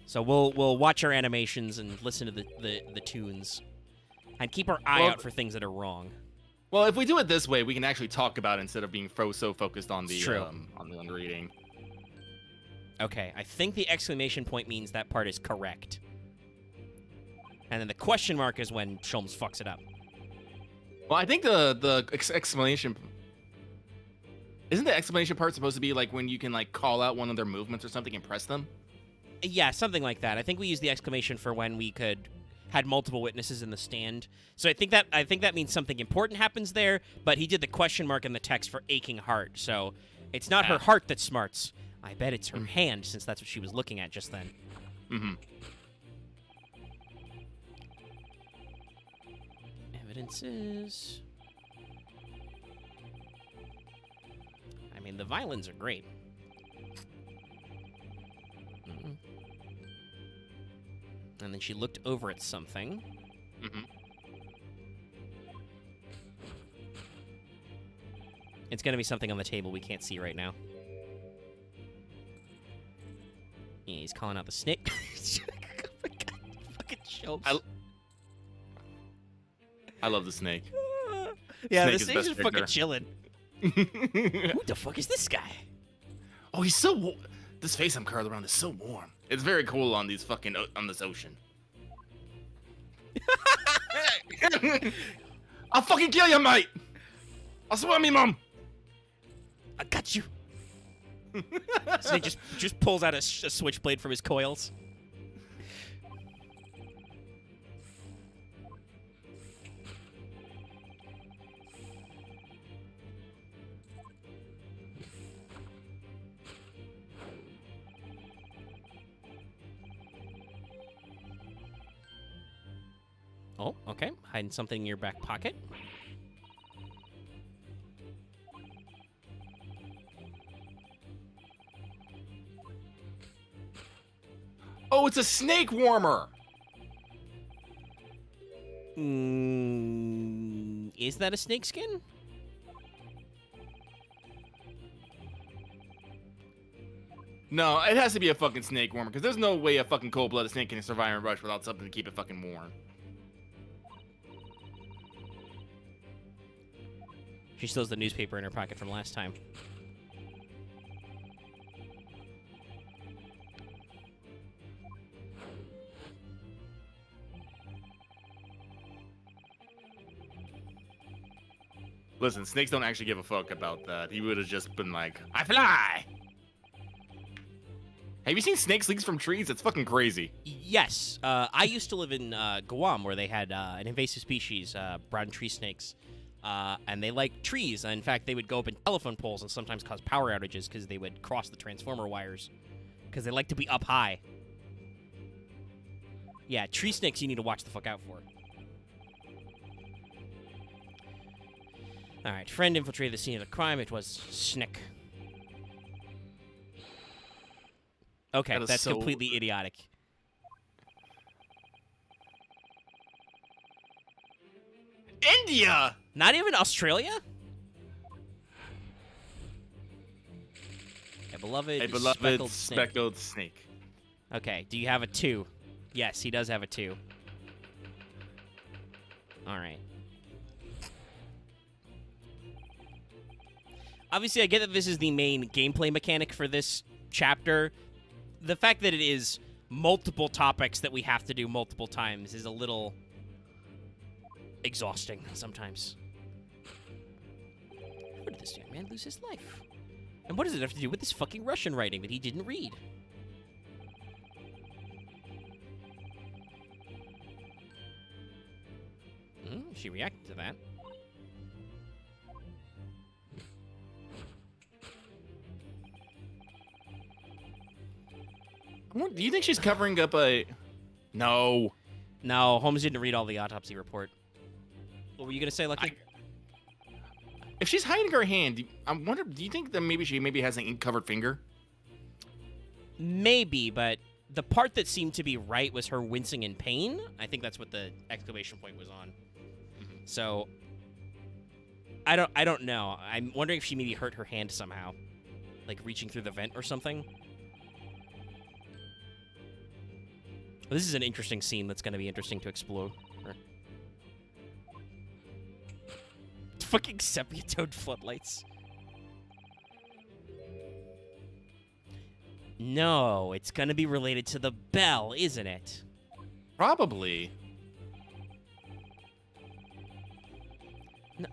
So we'll watch our animations and listen to the tunes. And keep our eye out for things that are wrong. Well, if we do it this way, we can actually talk about it instead of being so focused on the on the reading. Okay, I think the exclamation point means that part is correct. And then the question mark is when Sholmes fucks it up. Well, I think the explanation... Isn't the exclamation part supposed to be like when you can like call out one of their movements or something and press them? Yeah, something like that. I think we used the exclamation for when we had multiple witnesses in the stand. So I think that means something important happens there, but he did the question mark in the text for aching heart. So it's not her heart that smarts. I bet it's her hand, since that's what she was looking at just then. Mm-hmm. Evidences. I mean, the violins are great. And then she looked over at something. Mm-hmm. It's going to be something on the table we can't see right now. Yeah, he's calling out the snake. Oh my God, fucking shows. I love the snake. Yeah, Snake the is snake's best just fucking character. chilling. Who the fuck is this guy? Oh, he's so this face I'm curled around is so warm. It's very cool on these fucking on this ocean. I'll fucking kill you, mate. I swear me, mom. I got you. Snake just pulls out a switchblade from his coils. Oh, okay. Hiding something in your back pocket. Oh, it's a snake warmer. Is that a snake skin? No, it has to be a fucking snake warmer, because there's no way a fucking cold-blooded snake can survive in rush without something to keep it fucking warm. She still has the newspaper in her pocket from last time. Listen, snakes don't actually give a fuck about that. He would have just been like, I fly! Have you seen snakes leaks from trees? It's fucking crazy. Yes. I used to live in Guam, where they had an invasive species, brown tree snakes. And they like trees. In fact, they would go up in telephone poles and sometimes cause power outages because they would cross the transformer wires. Because they like to be up high. Yeah, tree snakes you need to watch the fuck out for. Alright, friend infiltrated the scene of the crime. It was Snick. Okay, that's so completely idiotic. India! Not even Australia? A beloved speckled snake. Okay, do you have a 2? Yes, he does have a 2. Alright. Obviously, I get that this is the main gameplay mechanic for this chapter. The fact that it is multiple topics that we have to do multiple times is a little exhausting sometimes. How did this young man lose his life? And what does it have to do with this fucking Russian writing that he didn't read? She reacted to that. Do you think she's covering up a... No. No, Holmes didn't read all the autopsy report. What were you going to say, Lucky? If she's hiding her hand, I wonder, do you think that maybe she has an ink-covered finger? Maybe, but the part that seemed to be right was her wincing in pain. I think that's what the exclamation point was on. Mm-hmm. So, I don't know. I'm wondering if she maybe hurt her hand somehow. Like reaching through the vent or something. This is an interesting scene that's going to be interesting to explore. Fucking sepia-toned floodlights. No, it's going to be related to the bell, isn't it? Probably. No.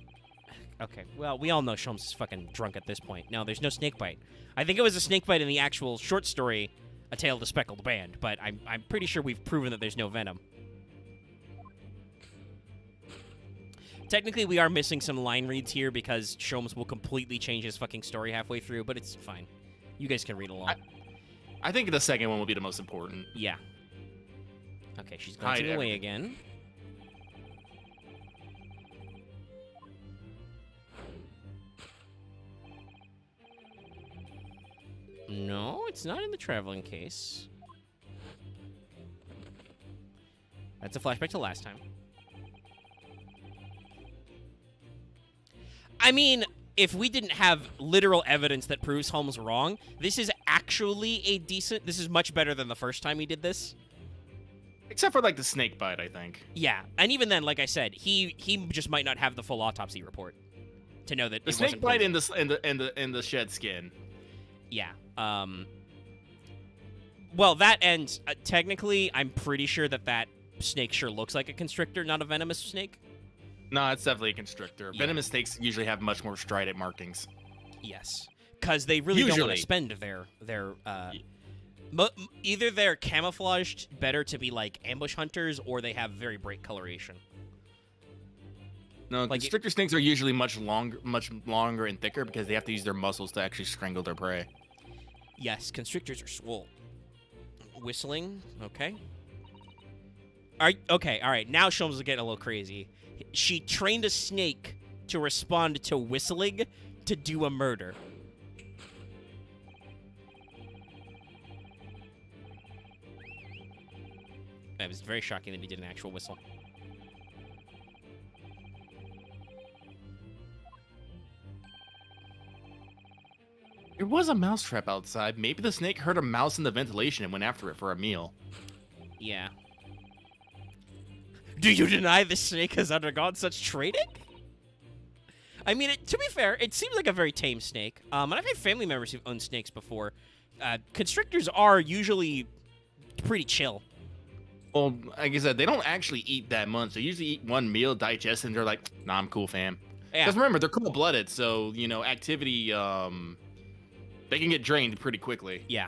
Okay, well, we all know Sholmes is fucking drunk at this point. No, there's no snake bite. I think it was a snake bite in the actual short story. A Tale of the Speckled Band, but I'm pretty sure we've proven that there's no venom. Technically, we are missing some line reads here because Sholmes will completely change his fucking story halfway through, but it's fine. You guys can read along. I think the second one will be the most important. Yeah. Okay, she's glancing away again. No, it's not in the traveling case. That's a flashback to last time. I mean, if we didn't have literal evidence that proves Holmes wrong, this is actually a decent... This is much better than the first time he did this. Except for, like, the snake bite, I think. Yeah, and even then, like I said, he just might not have the full autopsy report to know that the snake bite in the shed skin. Yeah. Well, that and technically, I'm pretty sure that snake sure looks like a constrictor, not a venomous snake. No, it's definitely a constrictor. Yeah. Venomous snakes usually have much more strident markings. Yes, because they really don't want to spend their either they're camouflaged better to be like ambush hunters, or they have very bright coloration. No, like constrictor snakes are usually much longer and thicker because they have to use their muscles to actually strangle their prey. Yes, constrictors are swole. Whistling, okay. Okay, all right. Now Sholmes is getting a little crazy. She trained a snake to respond to whistling to do a murder. That was very shocking that he did an actual whistle. There was a mousetrap outside. Maybe the snake heard a mouse in the ventilation and went after it for a meal. Yeah. Do you deny the snake has undergone such training? I mean, to be fair, it seems like a very tame snake. And I've had family members who've owned snakes before. Constrictors are usually pretty chill. Well, like I said, they don't actually eat that much. They usually eat one meal, digest, and they're like, nah, I'm cool, fam. Yeah. Because remember, they're cold-blooded, so, you know, activity, they can get drained pretty quickly. Yeah.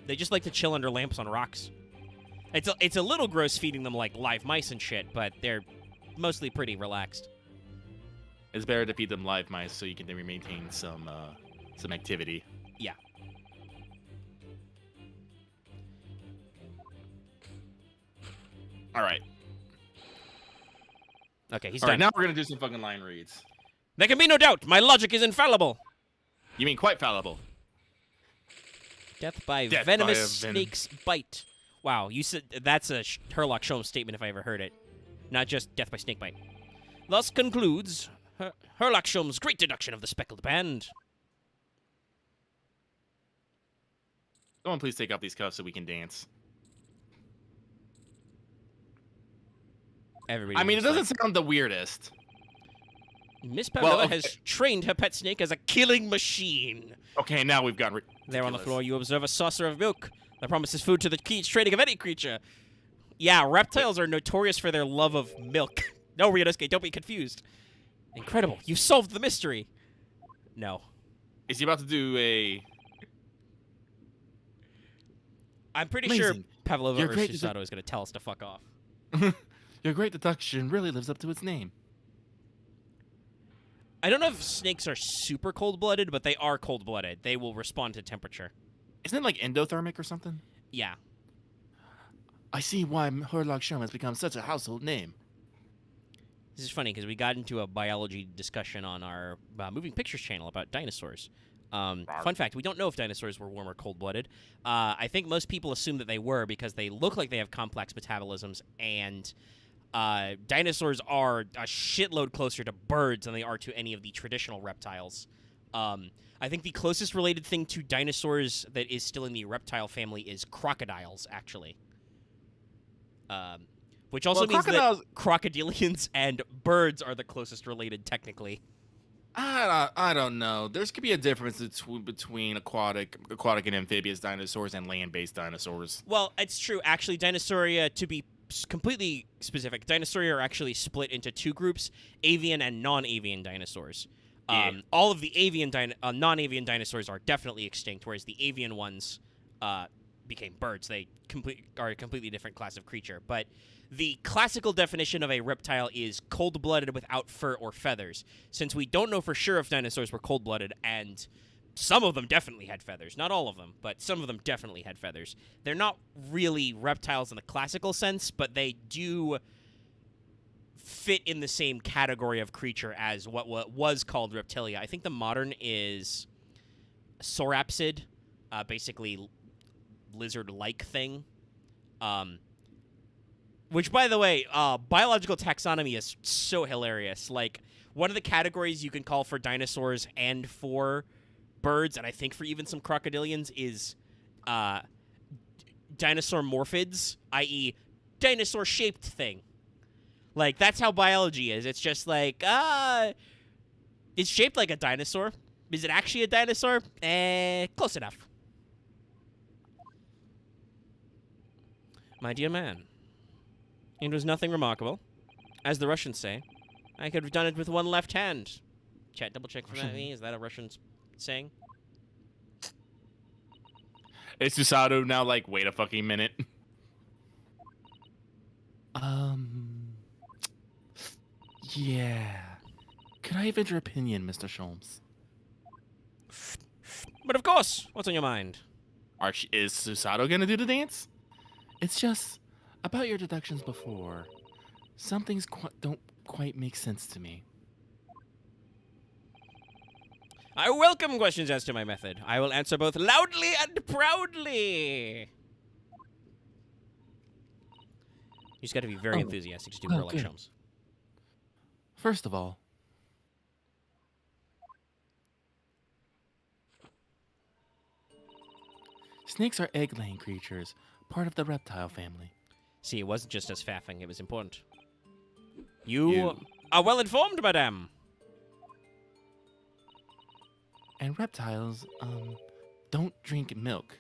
They just like to chill under lamps on rocks. It's a little gross feeding them like live mice and shit, but they're mostly pretty relaxed. It's better to feed them live mice so you can maintain some activity. Yeah. All right. Okay, he's All done. right, now we're gonna do some fucking line reads. There can be no doubt. My logic is infallible. You mean quite fallible? Death by venomous snake's bite. Wow, you said that's a Herlock Sholmes statement if I ever heard it. Not just death by snake bite. Thus concludes Herlock Sholmes' great deduction of the speckled band. Someone please take off these cuffs so we can dance. Everybody. I mean, it doesn't sound the weirdest. Miss Pavlova has trained her pet snake as a killing machine. Okay, now we've got ridiculous. There on the floor, you observe a saucer of milk that promises food to the key training of any creature. Yeah, reptiles are notorious for their love of milk. No, Ryunosuke, don't be confused. Incredible, you solved the mystery. No. Is he about to do a... I'm pretty sure Pavlova or Shisato is going to tell us to fuck off. Your great deduction really lives up to its name. I don't know if snakes are super cold-blooded, but they are cold-blooded. They will respond to temperature. Isn't it like endothermic or something? Yeah. I see why Herlock Sholmes has become such a household name. This is funny because we got into a biology discussion on our Moving Pictures channel about dinosaurs. Fun fact, we don't know if dinosaurs were warm or cold-blooded. I think most people assume that they were because they look like they have complex metabolisms, and dinosaurs are a shitload closer to birds than they are to any of the traditional reptiles. I think the closest related thing to dinosaurs that is still in the reptile family is crocodiles, actually. Which also means that crocodilians and birds are the closest related, technically. I don't know. There could be a difference between aquatic and amphibious dinosaurs and land-based dinosaurs. Well, it's true. Actually, Dinosauria, to be completely specific, Dinosauria are actually split into two groups, avian and non-avian dinosaurs. Yeah. All of the avian non-avian dinosaurs are definitely extinct, whereas the avian ones became birds. They are a completely different class of creature. But the classical definition of a reptile is cold-blooded without fur or feathers. Since we don't know for sure if dinosaurs were cold-blooded, and some of them definitely had feathers. Not all of them, but some of them definitely had feathers. They're not really reptiles in the classical sense, but they do fit in the same category of creature as what was called reptilia. I think the modern is Saurapsid, basically lizard-like thing. Which, by the way, biological taxonomy is so hilarious. Like, one of the categories you can call for dinosaurs and for birds, and I think for even some crocodilians, is dinosaur morphids, i.e. dinosaur-shaped thing. Like, that's how biology is. It's just like, it's shaped like a dinosaur. Is it actually a dinosaur? Close enough. My dear man, it was nothing remarkable. As the Russians say, I could have done it with one left hand. Chat, double check for me. Is that a Russian saying? Is Susato now like, wait a fucking minute? Yeah. Could I have your opinion, Mr. Sholmes? But of course, what's on your mind? Is Susato gonna do the dance? It's just about your deductions before. Some things don't quite make sense to me. I welcome questions as to my method. I will answer both loudly and proudly. You just got to be very enthusiastic to do girl like Sholmes. First of all, snakes are egg-laying creatures, part of the reptile family. See, it wasn't just us faffing, it was important. You are well informed, madame. And reptiles, don't drink milk.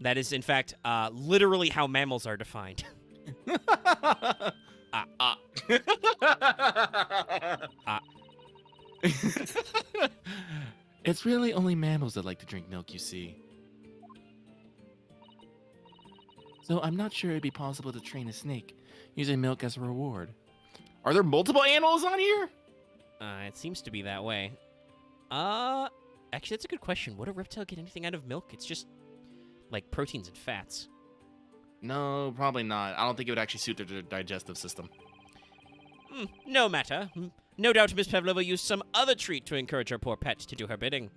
That is, in fact, literally how mammals are defined. It's really only mammals that like to drink milk, you see. So I'm not sure it'd be possible to train a snake using milk as a reward. Are there multiple animals on here? It seems to be that way. Actually, that's a good question. Would a reptile get anything out of milk? It's just, like, proteins and fats. No, probably not. I don't think it would actually suit their digestive system. No matter. No doubt Miss Pavlova used some other treat to encourage her poor pet to do her bidding.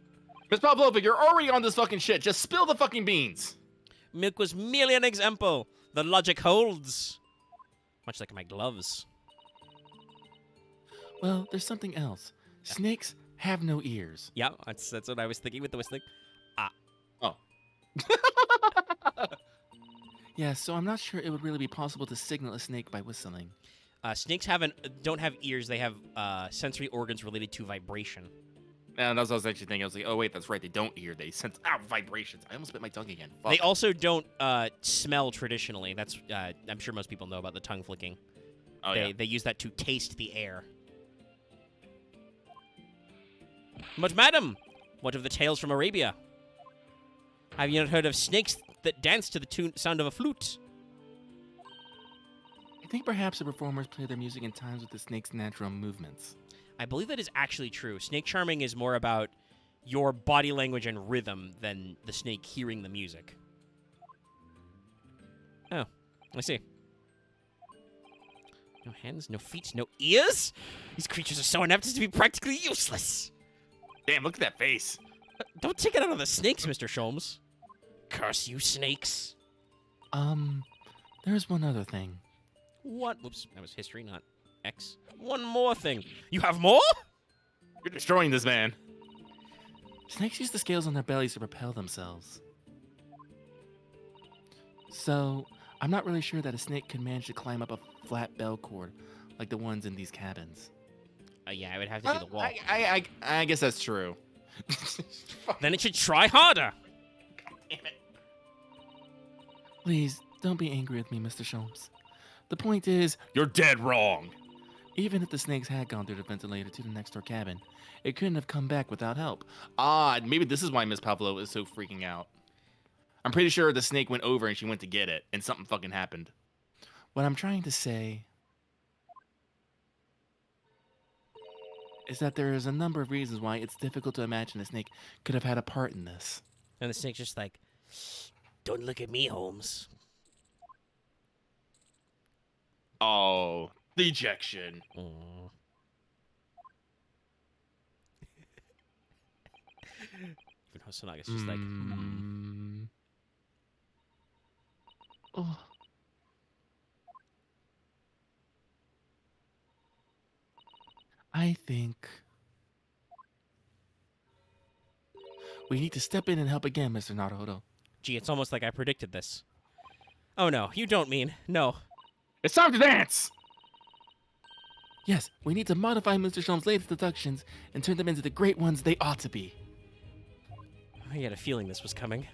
Miss Pavlova, you're already on this fucking shit. Just spill the fucking beans. Milk was merely an example. The logic holds. Much like my gloves. Well, there's something else. Snakes have no ears. Yeah, that's what I was thinking with the whistling. Oh. Yeah, so I'm not sure it would really be possible to signal a snake by whistling. Snakes don't have ears. They have sensory organs related to vibration. And that's what I was actually thinking. I was like, oh, wait, that's right. They don't hear. They sense vibrations. I almost bit my tongue again. Fuck. They also don't smell traditionally. That's I'm sure most people know about the tongue flicking. Oh, They use that to taste the air. But, madam, what of the tales from Arabia? Have you not heard of snakes that dance to the sound of a flute? I think perhaps the performers play their music in times with the snake's natural movements. I believe that is actually true. Snake charming is more about your body language and rhythm than the snake hearing the music. Oh, I see. No hands, no feet, no ears? These creatures are so inept as to be practically useless. Damn, look at that face. Don't take it out of the snakes, Mr. Sholmes. Curse you, snakes. There's one other thing. What? Whoops, that was history, not X. One more thing. You have more? You're destroying this man. Snakes use the scales on their bellies to propel themselves. So, I'm not really sure that a snake could manage to climb up a flat bell cord like the ones in these cabins. Yeah, it would have to be the wall. I guess that's true. Then it should try harder. God damn it. Please, don't be angry with me, Mr. Sholmes. The point is, you're dead wrong. Even if the snakes had gone through the ventilator to the next door cabin, it couldn't have come back without help. Maybe this is why Miss Pavlova is so freaking out. I'm pretty sure the snake went over and she went to get it, and something fucking happened. What I'm trying to say is that there is a number of reasons why it's difficult to imagine the snake could have had a part in this. And the snake's just like, don't look at me, Holmes. Oh, dejection. Aww. Even Hosanaga's just like, Oh. I think we need to step in and help again, Mr. Naruhodo. Gee, it's almost like I predicted this. Oh no, you don't mean. No. It's time to dance! Yes, we need to modify Mr. Sholmes' latest deductions and turn them into the great ones they ought to be. I had a feeling this was coming.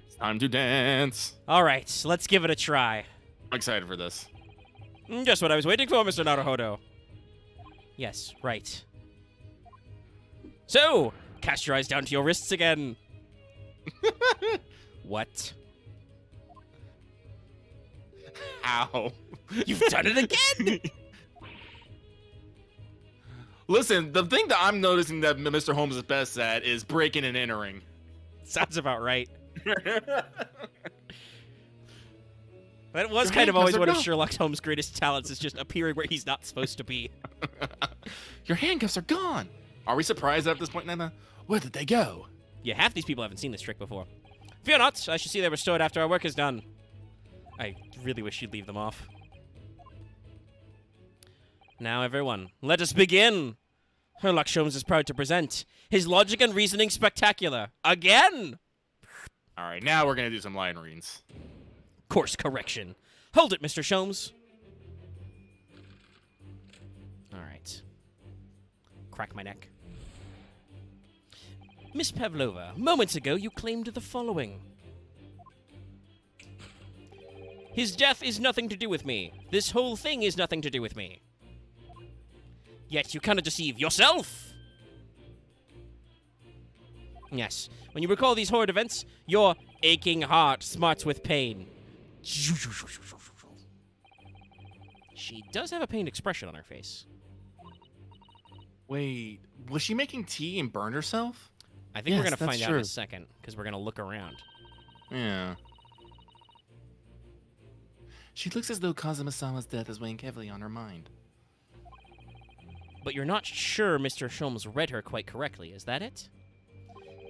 It's time to dance. All right, let's give it a try. I'm excited for this. Just what I was waiting for, Mr. Naruhodo. Yes, right. So, cast your eyes down to your wrists again. What? Ow. You've done it again! Listen, the thing that I'm noticing that Mr. Holmes is best at is breaking and entering. Sounds about right. That was Your kind of always handcuffs are one of gone. Sherlock Holmes' greatest talents, is just appearing where he's not supposed to be. Your handcuffs are gone. Are we surprised at this point, Nana? Where did they go? Yeah, half these people haven't seen this trick before. Fear not, I shall see they're restored after our work is done. I really wish you'd leave them off. Now, everyone, let us begin. Sherlock Holmes is proud to present his logic and reasoning spectacular. Again! All right, now we're going to do some line reads. Course correction. Hold it, Mr. Sholmes. All right. Crack my neck. Miss Pavlova, moments ago you claimed the following. His death is nothing to do with me. This whole thing is nothing to do with me. Yet you cannot deceive yourself. Yes, when you recall these horrid events, your aching heart smarts with pain. She does have a pained expression on her face. Wait, was she making tea and burned herself? I think we're Yes, going to that's find out in true. a second, because we're going to look around. Yeah. She looks as though Kazuma-sama's death is weighing heavily on her mind. But you're not sure Mr. Sholmes read her quite correctly, is that it?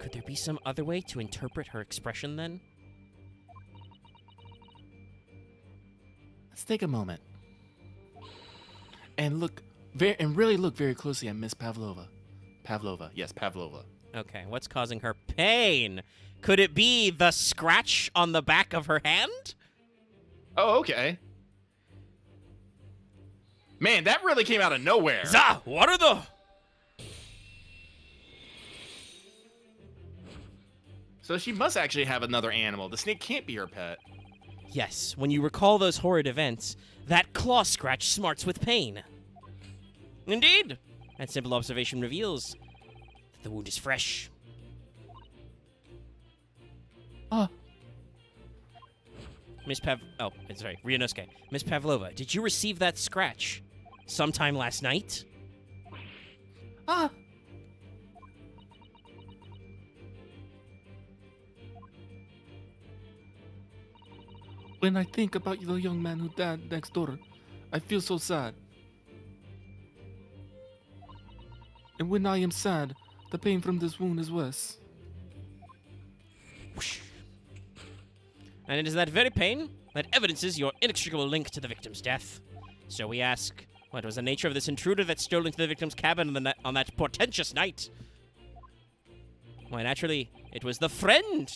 Could there be some other way to interpret her expression, then? Let's take a moment and really look very closely at Miss Pavlova. Yes, Pavlova. Okay, what's causing her pain? Could it be the scratch on the back of her hand? Oh, okay. Man, that really came out of nowhere. Zah! What are the... So she must actually have another animal. The snake can't be her pet. Yes, when you recall those horrid events, that claw scratch smarts with pain. Indeed! That simple observation reveals that the wound is fresh. Ryunosuke. Miss Pavlova, did you receive that scratch sometime last night? When I think about the young man who died next door, I feel so sad. And when I am sad, the pain from this wound is worse. Whoosh. And it is that very pain that evidences your inextricable link to the victim's death. So we ask, what was the nature of this intruder that stole into the victim's cabin on that portentous night? Why, naturally, it was the friend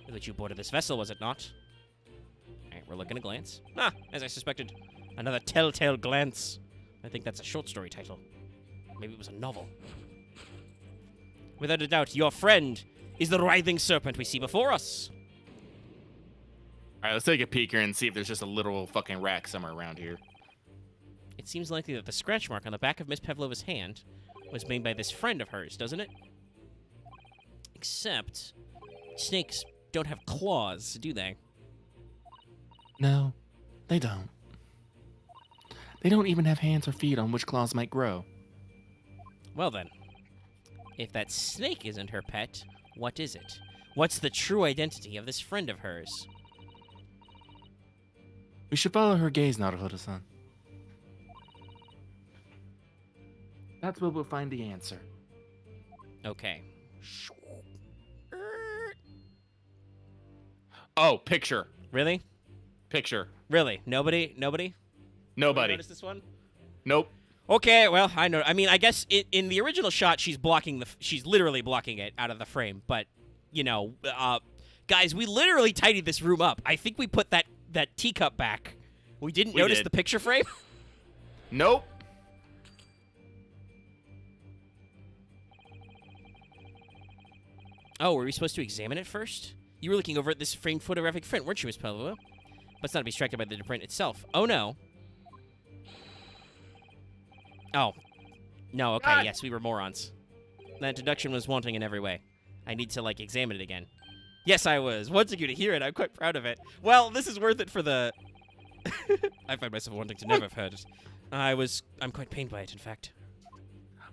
with which you boarded this vessel, was it not? Alright, we're looking at a glance. As I suspected, another telltale glance. I think that's a short story title. Maybe it was a novel. Without a doubt, your friend is the writhing serpent we see before us. All right, let's take a peek here and see if there's just a literal fucking rack somewhere around here. It seems likely that the scratch mark on the back of Miss Pavlova's hand was made by this friend of hers, doesn't it? Except, snakes don't have claws, do they? No, they don't. They don't even have hands or feet on which claws might grow. Well then, if that snake isn't her pet, what is it? What's the true identity of this friend of hers? We should follow her gaze, Naruto-san. That's where we'll find the answer. Okay. Oh, picture. Really? Picture. Really? Nobody? Nobody noticed this one? Nope. Okay, well, I know. I mean, I guess in the original shot, she's literally blocking it out of the frame. But, you know, guys, we literally tidied this room up. I think we put that teacup back. We didn't notice the picture frame? Nope. Oh, were we supposed to examine it first? You were looking over at this framed photographic print, weren't you, Miss Pavlova? Let's not be distracted by the print itself. Oh, no. Oh. No, okay, God. yes, we were morons. That introduction was wanting in every way. I need to, like, examine it again. Yes, I was. Wanting you to hear it, I'm quite proud of it. Well, this is worth it for the... I find myself wanting to never have heard it. I'm quite pained by it, in fact.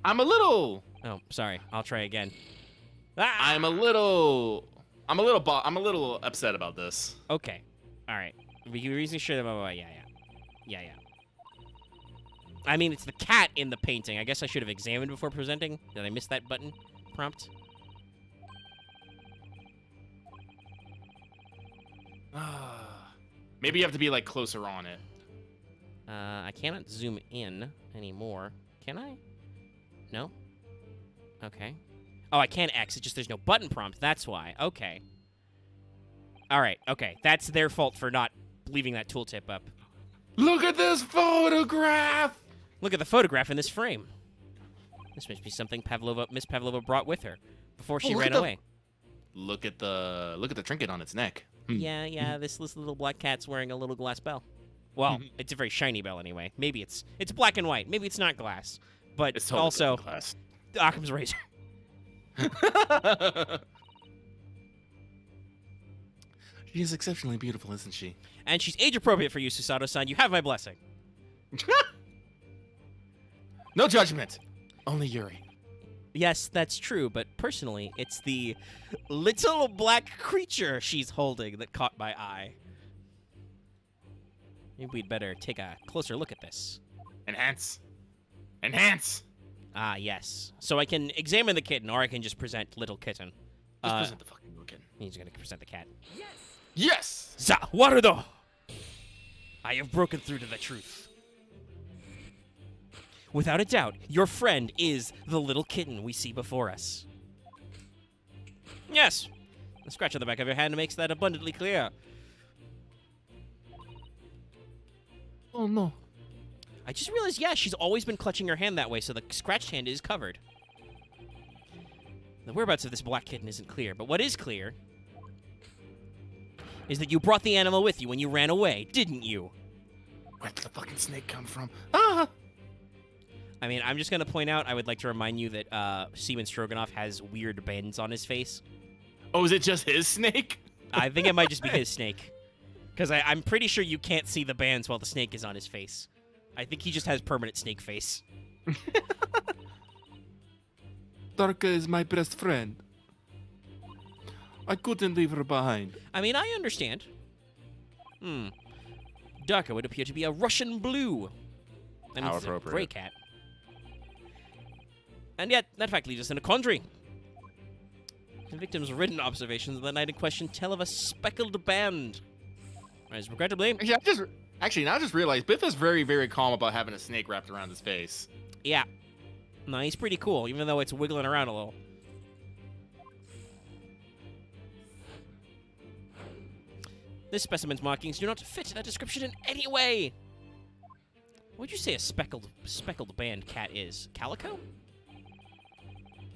I'm a little Oh, sorry. I'll try again. I'm a little upset about this. Okay. All right. You're reasonably sure that... Yeah. I mean, it's the cat in the painting. I guess I should have examined before presenting. Did I miss that button prompt? Maybe you have to be, like, closer on it. I cannot zoom in anymore. Can I? No? Okay. Oh, I can X. It's just there's no button prompt. That's why. Okay. All right. Okay. That's their fault for not leaving that tooltip up. Look at this photograph! Look at the photograph in this frame. This must be something Miss Pavlova brought with her before she ran away. Look at the trinket on its neck. Yeah. This little black cat's wearing a little glass bell. Well, it's a very shiny bell anyway. Maybe it's black and white. Maybe it's not glass. But It's totally also glass. Occam's razor. She is exceptionally beautiful, isn't she? And she's age appropriate for you, Susato-san. You have my blessing. No judgment. Only Yuri. Yes, that's true, but personally, it's the little black creature she's holding that caught my eye. Maybe we'd better take a closer look at this. Enhance. Enhance! Ah, yes. So I can examine the kitten, or I can just present little kitten. Just present the fucking little kitten. He's gonna present the cat. Yes! Za Warudo! I have broken through to the truth. Without a doubt, your friend is the little kitten we see before us. Yes! The scratch on the back of your hand makes that abundantly clear. Oh, no. I just realized, yeah, she's always been clutching her hand that way, so the scratched hand is covered. The whereabouts of this black kitten isn't clear, but what is clear is that you brought the animal with you when you ran away, didn't you? Where did the fucking snake come from? Ah! I mean, I'm just going to point out, I would like to remind you that Seaman Stroganoff has weird bends on his face. Oh, is it just his snake? I think it might just be his snake. Because I'm pretty sure you can't see the bands while the snake is on his face. I think he just has permanent snake face. Darka is my best friend. I couldn't leave her behind. I mean, I understand. Darka would appear to be a Russian blue. That means it's a gray cat. And yet, that fact leaves us in a quandary. The victim's written observations of the night in question tell of a speckled band. Whereas, regrettably... Actually, now I just realized Biff is very, very calm about having a snake wrapped around his face. Yeah. No, he's pretty cool, even though it's wiggling around a little. This specimen's markings do not fit that description in any way. What would you say a speckled band cat is? Calico?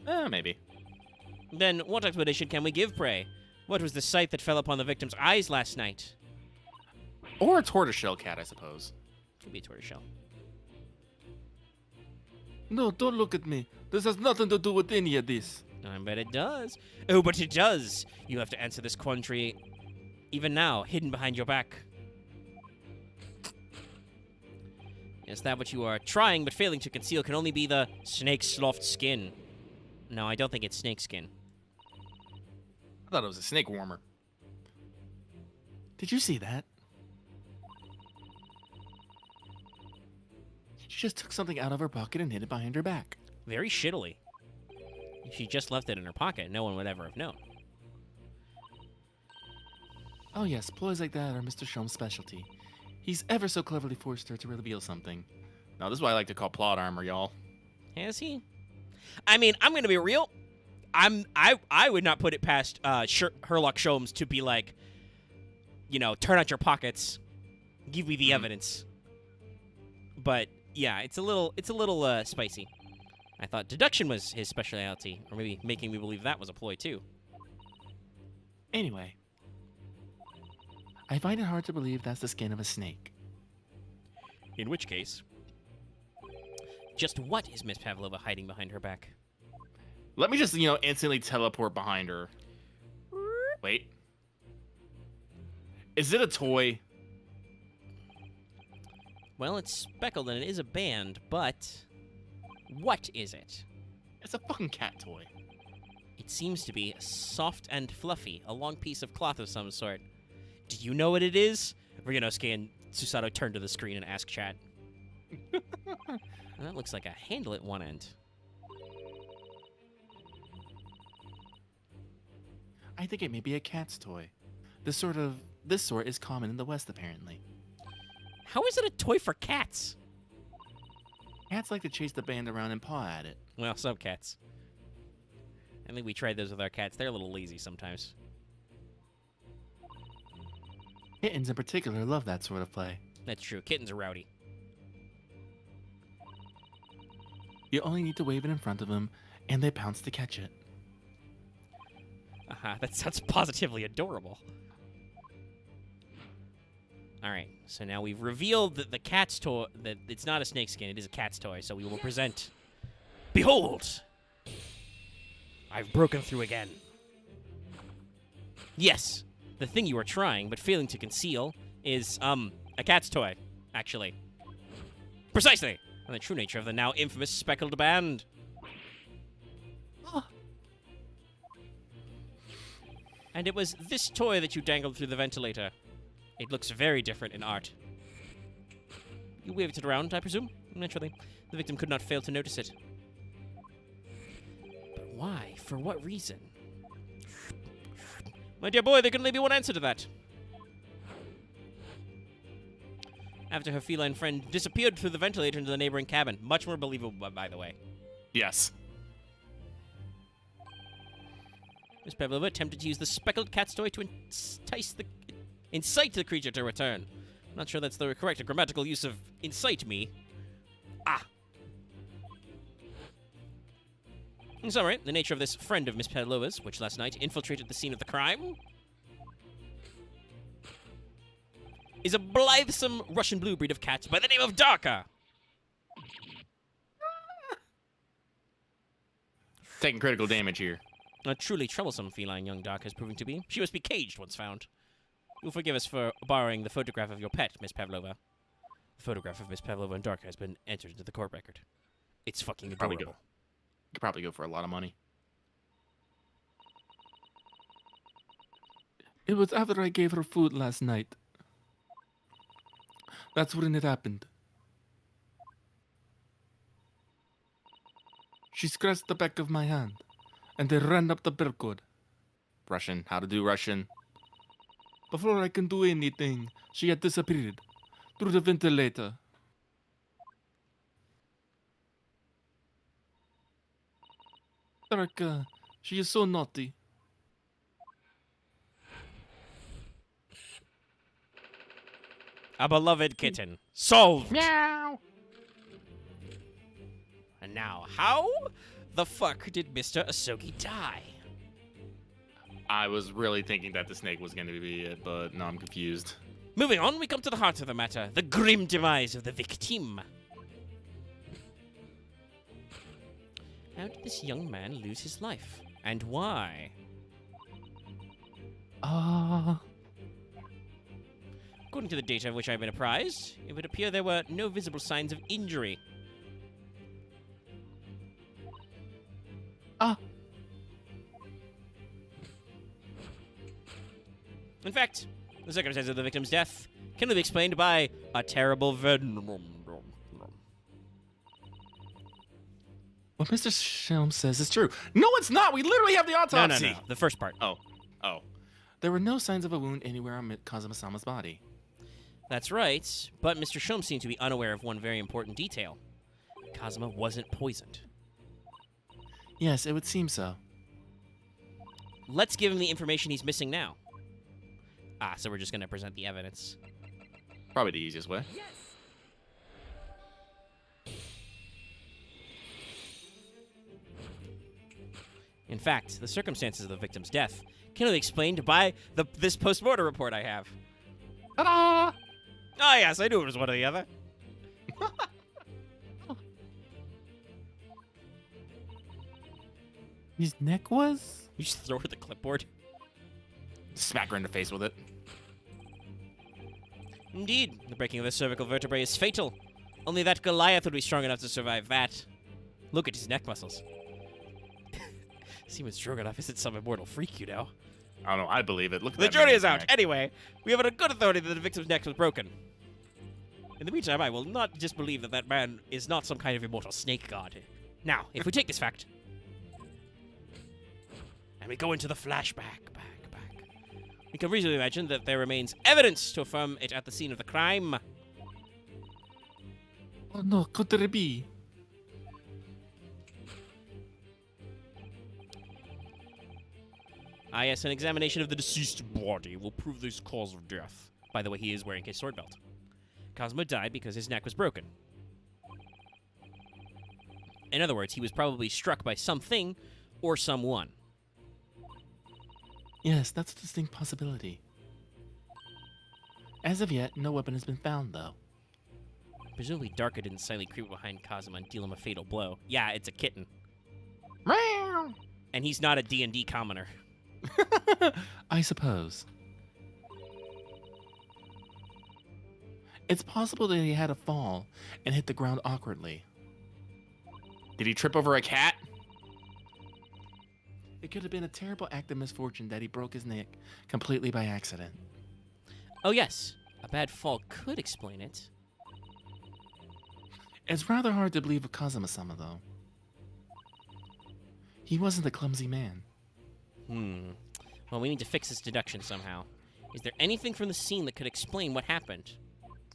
Maybe. Then what explanation can we give, pray? What was the sight that fell upon the victim's eyes last night? Or a tortoiseshell cat, I suppose. Could be a tortoiseshell. No, don't look at me. This has nothing to do with any of this. I bet it does. Oh, but it does. You have to answer this quandary even now, hidden behind your back. Is that what you are trying but failing to conceal can only be the snake sloughed skin? No, I don't think it's snake skin. I thought it was a snake warmer. Did you see that? She just took something out of her pocket and hid it behind her back. Very shittily. If she just left it in her pocket, no one would ever have known. Oh yes, ploys like that are Mr. Shom's specialty. He's ever so cleverly forced her to reveal something. Now, this is what I like to call plot armor, y'all. Has he? I mean, I'm gonna be real. I would not put it past Sherlock Sholmes to be like, you know, turn out your pockets, give me the evidence. But yeah, it's a little spicy. I thought deduction was his specialty, or maybe making me believe that was a ploy too. Anyway, I find it hard to believe that's the skin of a snake. In which case, just what is Miss Pavlova hiding behind her back? Let me just, instantly teleport behind her. Wait. Is it a toy? Well, it's speckled and it is a band, but what is it? It's a fucking cat toy. It seems to be soft and fluffy, a long piece of cloth of some sort. Do you know what it is? Ryunosuke and Susato turn to the screen and ask chat. That looks like a handle at one end. I think it may be a cat's toy. This sort is common in the West, apparently. How is it a toy for cats? Cats like to chase the band around and paw at it. Well, some cats. I think we tried those with our cats. They're a little lazy sometimes. Kittens in particular love that sort of play. That's true. Kittens are rowdy. You only need to wave it in front of them, and they pounce to catch it. That sounds positively adorable. Alright, so now we've revealed that the cat's toy, that it's not a snakeskin, it is a cat's toy, so we will present... Behold! I've broken through again. Yes, the thing you are trying, but failing to conceal, is, a cat's toy, actually. Precisely! And the true nature of the now infamous speckled band. And it was this toy that you dangled through the ventilator. It looks very different in art. You waved it around, I presume? Naturally. The victim could not fail to notice it. But why? For what reason? My dear boy, there can only be one answer to that. After her feline friend disappeared through the ventilator into the neighboring cabin. Much more believable, by the way. Yes. Miss Pavlova attempted to use the speckled cat's toy to incite the creature to return. I'm not sure that's the correct grammatical use of incite me. In summary, the nature of this friend of Miss Pavlova's, which last night infiltrated the scene of the crime, is a blithesome Russian blue breed of cat by the name of Darka. Taking critical damage here. A truly troublesome feline young Dark is proving to be. She must be caged once found. You'll forgive us for borrowing the photograph of your pet, Miss Pavlova. The photograph of Miss Pavlova and Dark has been entered into the court record. It's fucking adorable. Could probably go for a lot of money. It was after I gave her food last night. That's when it happened. She scratched the back of my hand, and they ran up the barcode. Russian. How to do Russian. Before I can do anything, she had disappeared through the ventilator. Darka, she is so naughty. A beloved kitten. Solved! Meow! And now, how the fuck did Mr. Asogi die? I was really thinking that the snake was going to be it, but no, I'm confused. Moving on, we come to the heart of the matter. The grim demise of the victim. How did this young man lose his life? And why? According to the data of which I've been apprised, it would appear there were no visible signs of injury. In fact, the circumstances of the victim's death can only be explained by a terrible venom. What Mr. Shelm says is true. No, it's not. We literally have the autopsy. No. The first part. Oh. There were no signs of a wound anywhere on Kazuma-sama's body. That's right, but Mr. Shum seemed to be unaware of one very important detail. Kazuma wasn't poisoned. Yes, it would seem so. Let's give him the information he's missing now. So we're just going to present the evidence. Probably the easiest way. In fact, the circumstances of the victim's death can only be explained by this post-mortem report I have. Ta-da! Oh, yes, I knew it was one or the other. His neck was? You just throw her the clipboard. Smack her in the face with it. Indeed, the breaking of the cervical vertebrae is fatal. Only that Goliath would be strong enough to survive that. Look at his neck muscles. Seeming strong enough isn't some immortal freak, you know. I don't know. I believe it. Look at The that jury man's is out. neck. Anyway, we have it on good authority that the victim's neck was broken. In the meantime, I will not disbelieve that that man is not some kind of immortal snake god. Now, if we take this fact, and we go into the flashback, we can reasonably imagine that there remains evidence to affirm it at the scene of the crime. Oh no, could there be? Yes, an examination of the deceased body will prove this cause of death. By the way, he is wearing his sword belt. Kazuma died because his neck was broken. In other words, he was probably struck by something or someone. Yes, that's a distinct possibility. As of yet, no weapon has been found, though. Presumably Darka didn't silently creep behind Kazuma and deal him a fatal blow. Yeah, it's a kitten. Meow. And he's not a D&D commoner. I suppose. It's possible that he had a fall and hit the ground awkwardly. Did he trip over a cat? It could have been a terrible act of misfortune that he broke his neck completely by accident. Oh yes, a bad fall could explain it. It's rather hard to believe of Kazuma-sama, though. He wasn't a clumsy man. Well, we need to fix this deduction somehow. Is there anything from the scene that could explain what happened?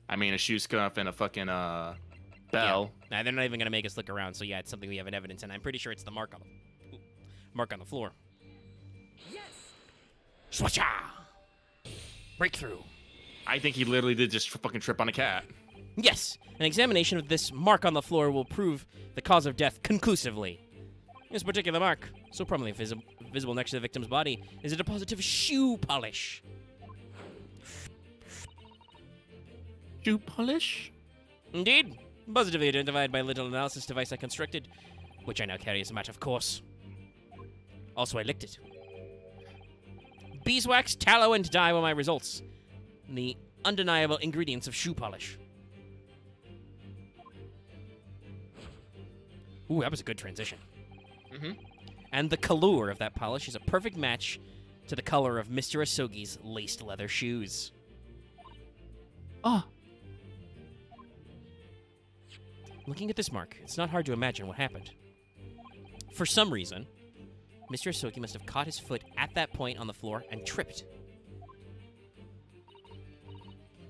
I mean, a shoe scuff and a fucking, bell. Yeah. Nah, they're not even gonna make us look around, so yeah, it's something we have in evidence, and I'm pretty sure it's the mark on the floor. Yes! Swatcha! Breakthrough. I think he literally did just fucking trip on a cat. Yes, an examination of this mark on the floor will prove the cause of death conclusively. This particular mark, so prominently visible next to the victim's body, is a deposit of shoe polish. Shoe polish? Indeed. Positively identified by a little analysis device I constructed, which I now carry as a matter of course. Also, I licked it. Beeswax, tallow, and dye were my results. The undeniable ingredients of shoe polish. Ooh, that was a good transition. And the color of that polish is a perfect match to the color of Mr. Asogi's laced leather shoes. Oh. Looking at this mark, it's not hard to imagine what happened. For some reason, Mr. Asogi must have caught his foot at that point on the floor and tripped.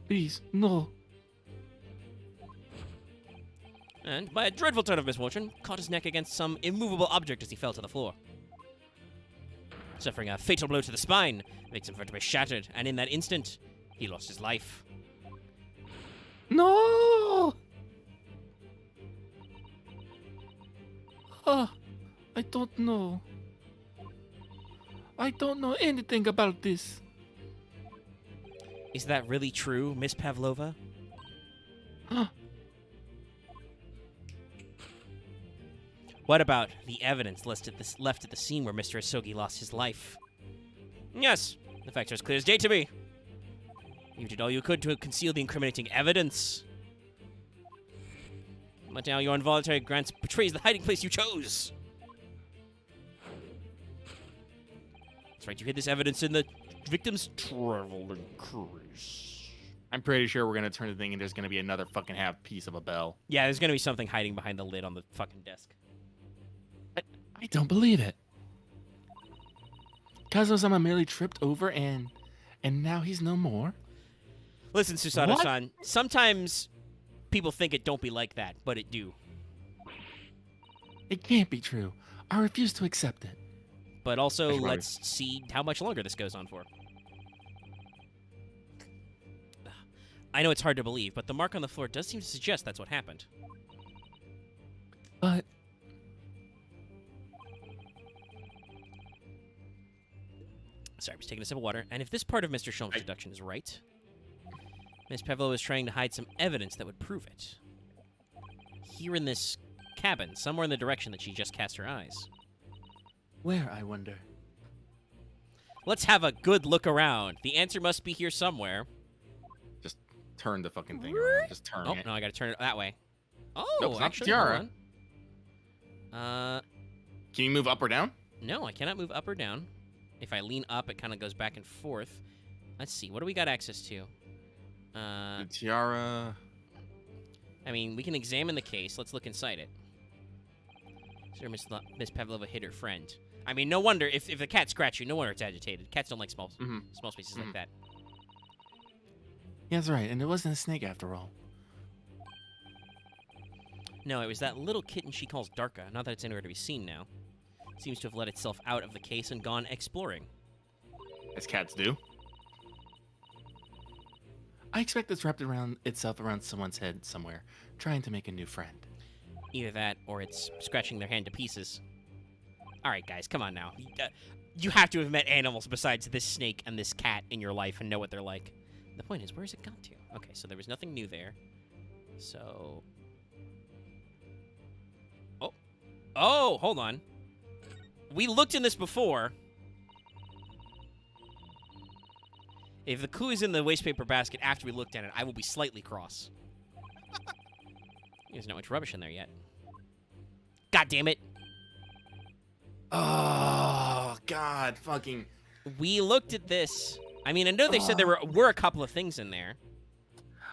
Please, no. And, by a dreadful turn of misfortune, caught his neck against some immovable object as he fell to the floor. Suffering a fatal blow to the spine, makes him vertebrae shattered, and in that instant, he lost his life. No! I don't know. I don't know anything about this. Is that really true, Miss Pavlova? What about the evidence left at the scene where Mr. Asogi lost his life? Yes, the facts are as clear as day to me. You did all you could to conceal the incriminating evidence. But now your involuntary glance betrays the hiding place you chose. That's right, you hid this evidence in the victim's traveling case. I'm pretty sure we're gonna turn the thing and there's gonna be another fucking half piece of a bell. Yeah, there's gonna be something hiding behind the lid on the fucking desk. I don't believe it. Kazuo-sama merely tripped over and now he's no more? Listen, Susato-san, sometimes people think it don't be like that, but it do. It can't be true. I refuse to accept it. But also, let's see how much longer this goes on for. I know it's hard to believe, but the mark on the floor does seem to suggest that's what happened. But... Sorry, I was taking a sip of water. And if this part of Mr. Shulman's deduction is right, Miss Pavlova is trying to hide some evidence that would prove it. Here in this cabin, somewhere in the direction that she just cast her eyes. Where, I wonder? Let's have a good look around. The answer must be here somewhere. Just turn the fucking thing around. Just turn it. No, I gotta turn it that way. Oh, nope, it's not actually, the tiara. hold on. Can you move up or down? No, I cannot move up or down. If I lean up, it kind of goes back and forth. Let's see, what do we got access to? The tiara. I mean, we can examine the case. Let's look inside it. Sir, Miss Pavlova hid her friend. I mean, no wonder, if the cat scratched you, no wonder it's agitated. Cats don't like small spaces like that. Yeah, that's right, and it wasn't a snake after all. No, it was that little kitten she calls Darka. Not that it's anywhere to be seen now. It seems to have let itself out of the case and gone exploring. As cats do. I expect it's wrapped itself around someone's head somewhere, trying to make a new friend. Either that, or it's scratching their hand to pieces. Alright, guys, come on now. You have to have met animals besides this snake and this cat in your life and know what they're like. The point is, where's it gone to? Okay, so there was nothing new there. So... Oh, hold on. We looked in this before. If the clue is in the wastepaper basket after we looked at it, I will be slightly cross. There's not much rubbish in there yet. God damn it. Oh, God, fucking... We looked at this. I mean, I know they said there were a couple of things in there.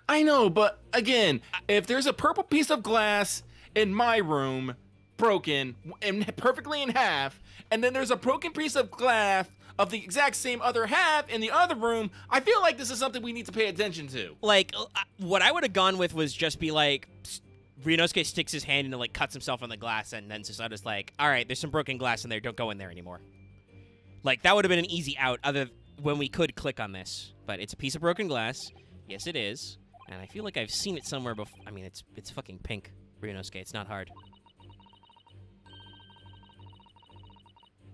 I know, but again, if there's a purple piece of glass in my room, broken, and perfectly in half, and then there's a broken piece of glass of the exact same other half in the other room, I feel like this is something we need to pay attention to. Like, what I would have gone with was just be like, Ryunosuke sticks his hand in and, like, cuts himself on the glass, and then Susato's like, alright, there's some broken glass in there, don't go in there anymore. Like, that would have been an easy out, when we could click on this. But it's a piece of broken glass. Yes, it is. And I feel like I've seen it somewhere before. I mean, it's fucking pink, Ryunosuke. It's not hard.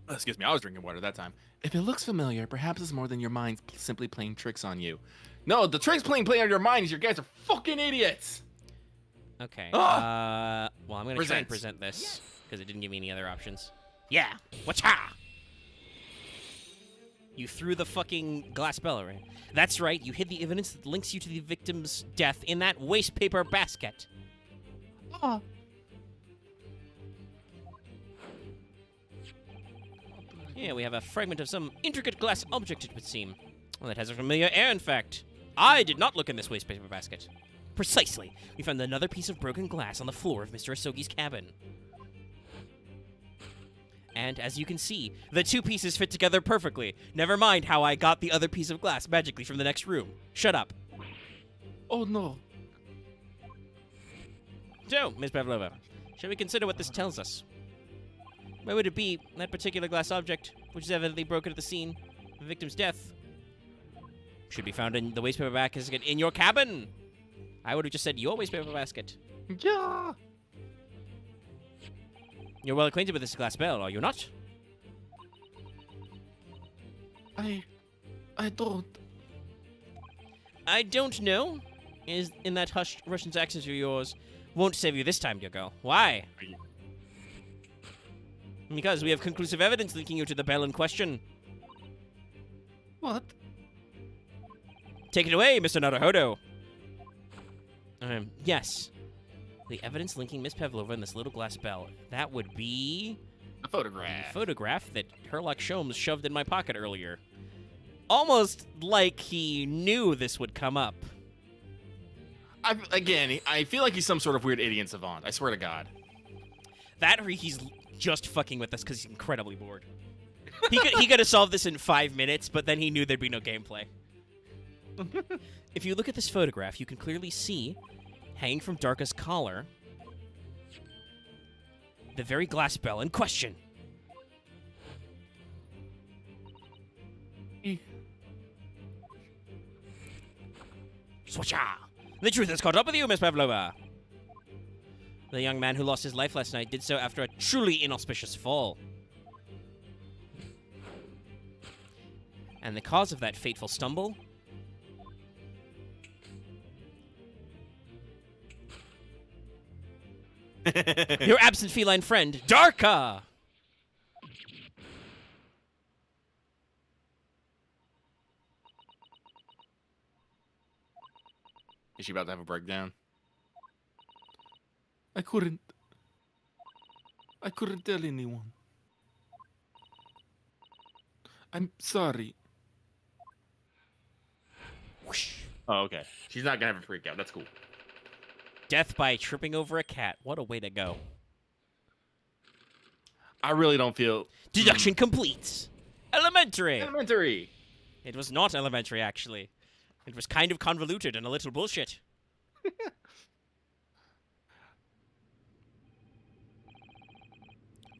Excuse me, I was drinking water that time. If it looks familiar, perhaps it's more than your mind's simply playing tricks on you. No, the tricks playing on your mind is your guys are fucking idiots! Okay. Well, I'm going to try and Present. present this, because it didn't give me any other options. Yeah! Wacha! You threw the fucking glass bell, right? That's right, you hid the evidence that links you to the victim's death in that wastepaper basket. Oh. Yeah, we have a fragment of some intricate glass object, it would seem. Well, that has a familiar air, in fact. I did not look in this wastepaper basket. Precisely. We found another piece of broken glass on the floor of Mr. Asogi's cabin. And, as you can see, the two pieces fit together perfectly. Never mind how I got the other piece of glass magically from the next room. Shut up. Oh, no. So, Ms. Pavlova, shall we consider what this tells us? Where would it be, that particular glass object, which is evidently broken at the scene of the victim's death? Should be found in the wastepaper basket in your cabin. I would have just said your wastepaper basket. Yeah. You're well acquainted with this glass bell, are you not? I don't. I don't know. Is in that hushed Russian accent of yours. Won't save you this time, dear girl. Why? Because we have conclusive evidence linking you to the bell in question. What? Take it away, Mr. Naruhodo. Yes. The evidence linking Miss Pavlova and this little glass bell. That would be... A photograph. The photograph that Herlock Sholmes shoved in my pocket earlier. Almost like he knew this would come up. I feel like he's some sort of weird idiot savant. I swear to God. That or he's just fucking with us because he's incredibly bored. He could have solved this in 5 minutes, but then he knew there'd be no gameplay. If you look at this photograph, you can clearly see, hanging from Darka's collar, the very glass bell in question. Swatcha! The truth has caught up with you, Miss Pavlova. The young man who lost his life last night did so after a truly inauspicious fall. And the cause of that fateful stumble? Your absent feline friend, Darka! Is she about to have a breakdown? I couldn't tell anyone. I'm sorry. Whoosh. Oh, okay. She's not gonna have a freak out. That's cool. Death by tripping over a cat. What a way to go. I really don't feel... Deduction complete. Elementary. Elementary. It was not elementary, actually. It was kind of convoluted and a little bullshit.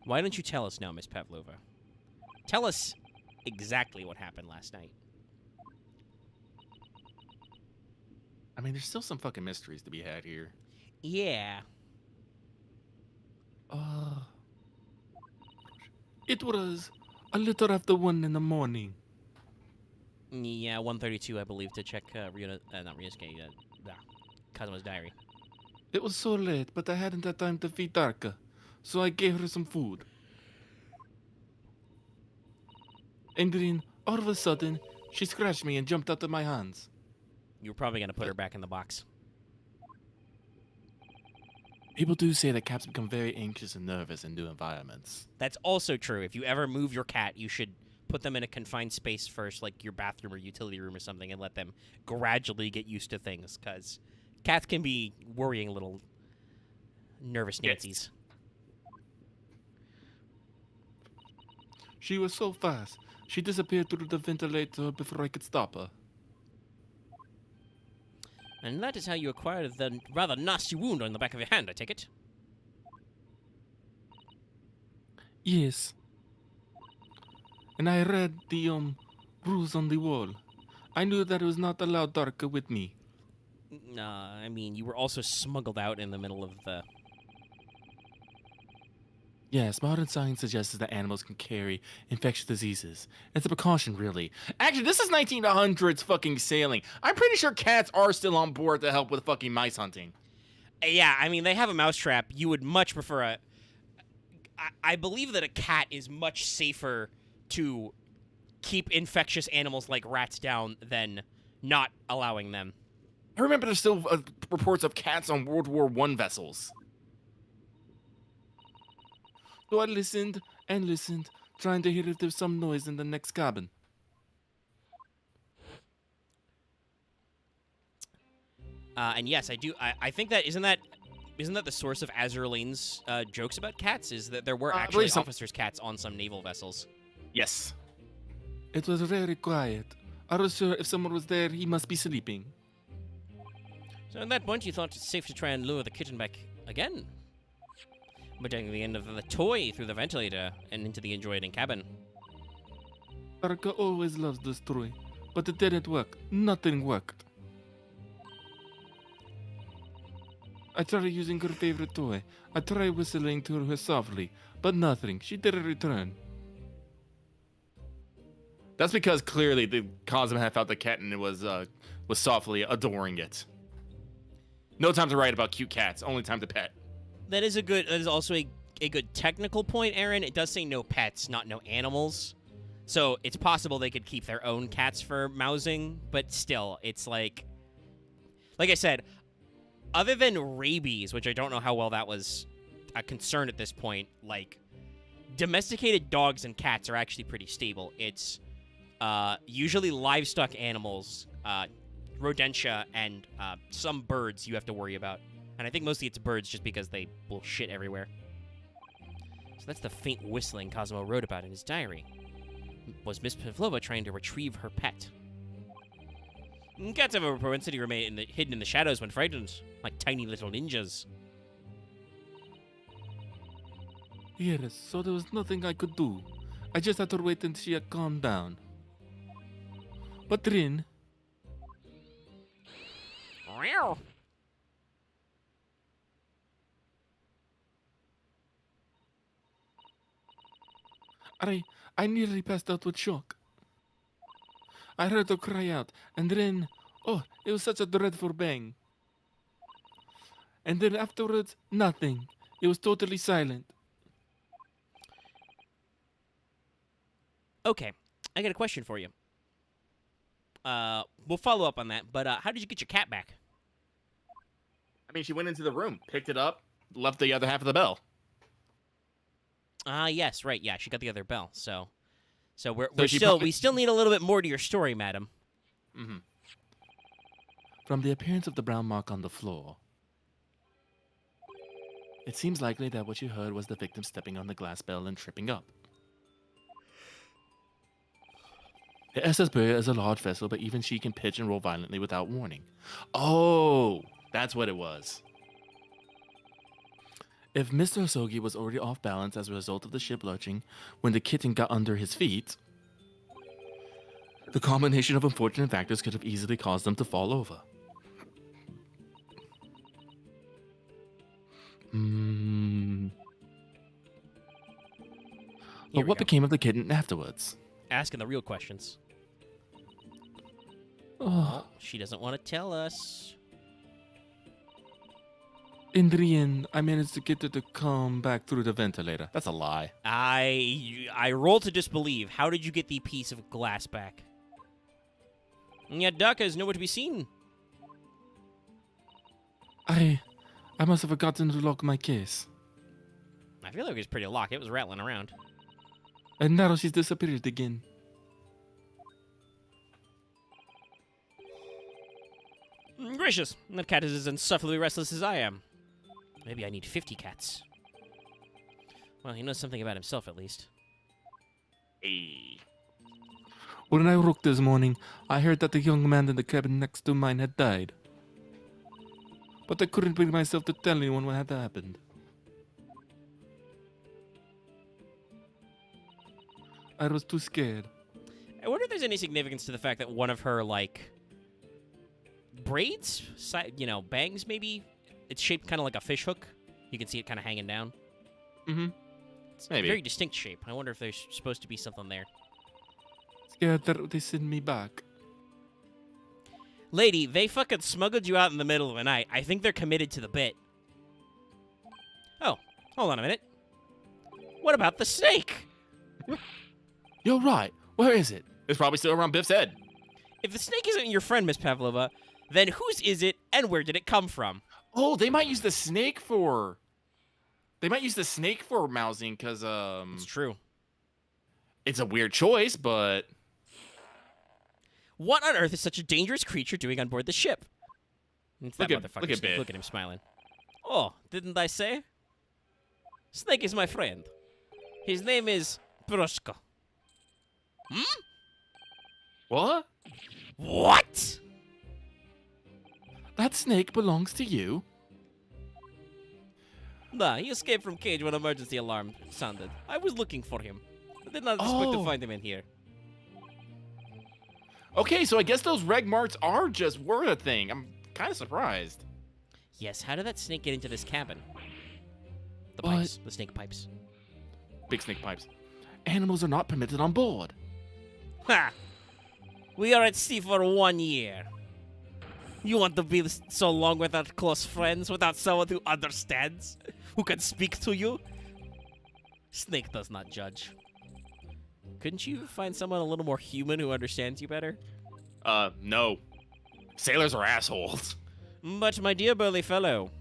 Why don't you tell us now, Miss Pavlova? Tell us exactly what happened last night. I mean, there's still some fucking mysteries to be had here. Yeah. It was a little after 1 in the morning. Yeah, 132, I believe, to check not Ryusuke, Kazuma's diary. It was so late, but I hadn't had time to feed Darka, so I gave her some food. And then, all of a sudden, she scratched me and jumped out of my hands. You were probably going to put her back in the box. People do say that cats become very anxious and nervous in new environments. That's also true. If you ever move your cat, you should put them in a confined space first, like your bathroom or utility room or something, and let them gradually get used to things, because cats can be worrying little nervous Nancy's. She was so fast. She disappeared through the ventilator before I could stop her. And that is how you acquired the rather nasty wound on the back of your hand, I take it? Yes. And I read the, rules on the wall. I knew that it was not allowed Darka with me. I mean, you were also smuggled out in the middle of the... Yes, modern science suggests that animals can carry infectious diseases. It's a precaution, really. Actually, this is 1900s fucking sailing. I'm pretty sure cats are still on board to help with fucking mice hunting. Yeah, I mean, they have a mousetrap. You would much prefer a... I believe that a cat is much safer to keep infectious animals like rats down than not allowing them. I remember there's still reports of cats on World War I vessels. So I listened and listened, trying to hear if there's some noise in the next cabin. And yes, I do. I think that isn't that the source of Azurlane's jokes about cats? Is that there were actually officers' cats on some naval vessels? Yes. It was very quiet. I was sure if someone was there, he must be sleeping. So at that point, you thought it's safe to try and lure the kitten back again? By taking the end of the toy through the ventilator and into the adjoining cabin. Darka always loves this toy, but it didn't work. Nothing worked. I tried using her favorite toy. I tried whistling to her softly, but nothing. She didn't return. That's because clearly the Cosmo had felt the kitten was softly adoring it. No time to write about cute cats. Only time to pet. That is also a good technical point, Aaron. It does say no pets, not no animals. So it's possible they could keep their own cats for mousing, but still, it's like I said, other than rabies, which I don't know how well that was a concern at this point, like, domesticated dogs and cats are actually pretty stable. It's usually livestock animals, rodentia, and some birds you have to worry about. And I think mostly it's birds just because they will shit everywhere. So that's the faint whistling Cosmo wrote about in his diary. Was Miss Pavlova trying to retrieve her pet? Cats have a propensity to remain hidden in the shadows when frightened, like tiny little ninjas. Yes, so there was nothing I could do. I just had to wait until she had calmed down. But Rin... I nearly passed out with shock. I heard her cry out, and then... Oh, it was such a dreadful bang. And then afterwards, nothing. It was totally silent. Okay, I got a question for you. We'll follow up on that, but how did you get your cat back? I mean, she went into the room, picked it up, left the other half of the bell. Yes, right, yeah, she got the other bell, so we still need a little bit more to your story, madam. Mm-hmm. From the appearance of the brown mark on the floor, it seems likely that what you heard was the victim stepping on the glass bell and tripping up. The SS Burger is a large vessel, but even she can pitch and roll violently without warning. Oh, that's what it was. If Mr. Hosogi was already off balance as a result of the ship lurching when the kitten got under his feet, the combination of unfortunate factors could have easily caused them to fall over. But what became of the kitten afterwards? Asking the real questions. Oh, She doesn't want to tell us. in the end, I managed to get her to come back through the ventilator. That's a lie. I roll to disbelieve. How did you get the piece of glass back? And yet Daka is nowhere to be seen. I must have forgotten to lock my case. I feel like it was pretty locked. It was rattling around. And now she's disappeared again. Gracious, that cat is as insufferably restless as I am. Maybe I need 50 cats. Well, he knows something about himself, at least. Hey. When I woke this morning, I heard that the young man in the cabin next to mine had died. But I couldn't bring myself to tell anyone what had happened. I was too scared. I wonder if there's any significance to the fact that one of her, like, braids, bangs maybe, it's shaped kind of like a fish hook. You can see it kind of hanging down. Mm-hmm. It's Maybe. a very distinct shape. I wonder if there's supposed to be something there. Scared that they send me back. Lady, they fucking smuggled you out in the middle of the night. I think they're committed to the bit. Oh, hold on a minute. What about the snake? You're right. Where is it? It's probably still around Biff's head. If the snake isn't your friend, Miss Pavlova, then whose is it and where did it come from? Oh, they might use the snake for... They might use the snake for mousing, because, It's true. it's a weird choice, but... What on earth is such a dangerous creature doing on board the ship? It's that Look at- motherfucker. look at Snake. Biff. Look at him smiling. Oh, didn't I say? Snake is my friend. His name is Proshka. What? What? That snake belongs to you? Nah, he escaped from cage when emergency alarm sounded. I was looking for him. I did not expect to Oh. find him in here. Okay, so I guess those reg marks were a thing. I'm kind of surprised. Yes, how did that snake get into this cabin? The What? pipes. The snake pipes. Big snake pipes. Animals are not permitted on board. Ha! We are at sea for 1 year. You want to be so long without close friends, without someone who understands, who can speak to you? Snake does not judge. Couldn't you find someone a little more human who understands you better? No. Sailors are assholes. But my dear burly fellow,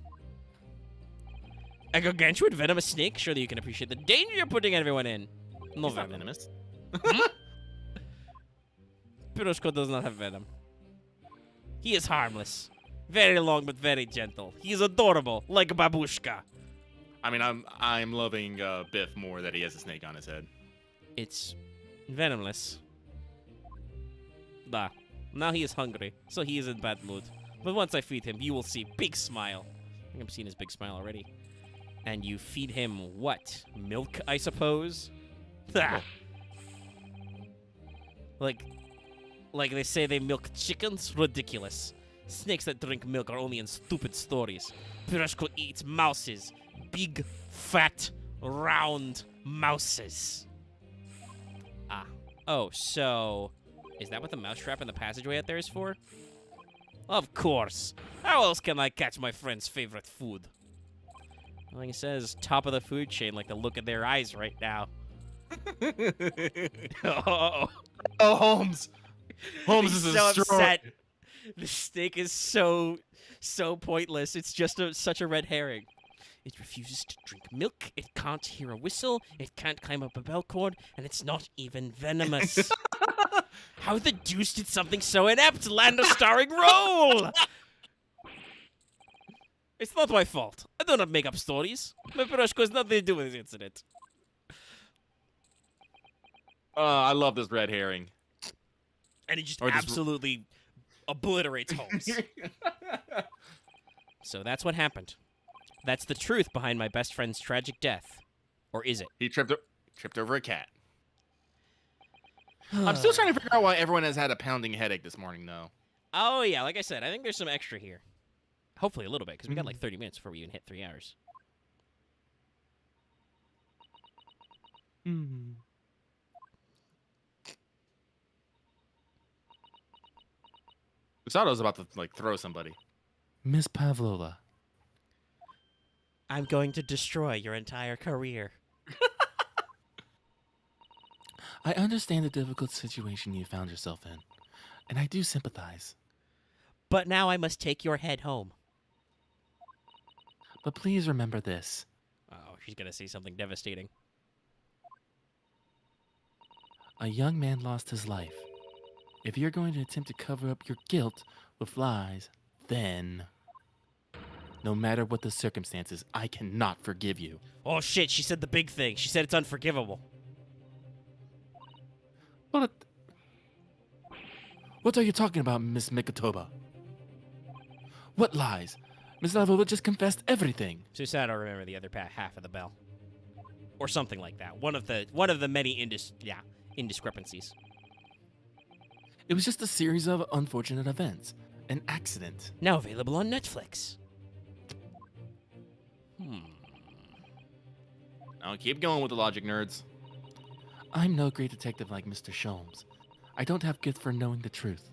a gargantuan venomous snake? Surely you can appreciate the danger you're putting everyone in. No He's not venom. venomous. Piroshko does not have venom. He is harmless. Very long but very gentle. He is adorable, like Babushka. I mean, I'm loving Biff more that he has a snake on his head. It's venomless. Bah. Now he is hungry, so he is in bad mood. But once I feed him, you will see big smile. I think I'm seeing his big smile already. And you feed him what? Milk, I suppose? Ah. Like they say they milk chickens? Ridiculous. Snakes that drink milk are only in stupid stories. Piroshko eats mouses. Big, fat, round mouses. Ah. Oh, so... is that what the mousetrap in the passageway out there is for? Of course. How else can I catch my friend's favorite food? Like it says, top of the food chain, like the look in their eyes right now. Oh, Holmes. Holmes he's is so destroyed. upset. The steak is so pointless. It's just such a red herring. It refuses to drink milk. It can't hear a whistle. It can't climb up a bell cord, and it's not even venomous. How the deuce did something so inept land a starring role? It's not my fault. I do not make up stories. My Piroshko has nothing to do with this incident. I love this red herring. And he just Or just- absolutely obliterates Holmes. So that's what happened. That's the truth behind my best friend's tragic death. Or is it? He tripped over a cat. I'm still trying to figure out why everyone has had a pounding headache this morning, though. Oh, yeah, like I said, I think there's some extra here. Hopefully a little bit, because we got like 30 minutes before we even hit 3 hours. Usato's about to, like, throw somebody. Miss Pavlova, I'm going to destroy your entire career. I understand the difficult situation you found yourself in, and I do sympathize. But now I must take your head home. But please remember this. Oh, she's going to say something devastating. A young man lost his life. If you're going to attempt to cover up your guilt with lies, then, no matter what the circumstances, I cannot forgive you. Oh, shit, she said the big thing. She said it's unforgivable. What are you talking about, Miss Mikotoba? What lies? Miss Pavlova just confessed everything. Susanna, I don't remember the other half of the bell. Or something like that. One of the many indiscrepancies. It was just a series of unfortunate events. An accident. Now available on Netflix. Now keep going with the logic, nerds. I'm no great detective like Mr. Sholmes. I don't have gift for knowing the truth.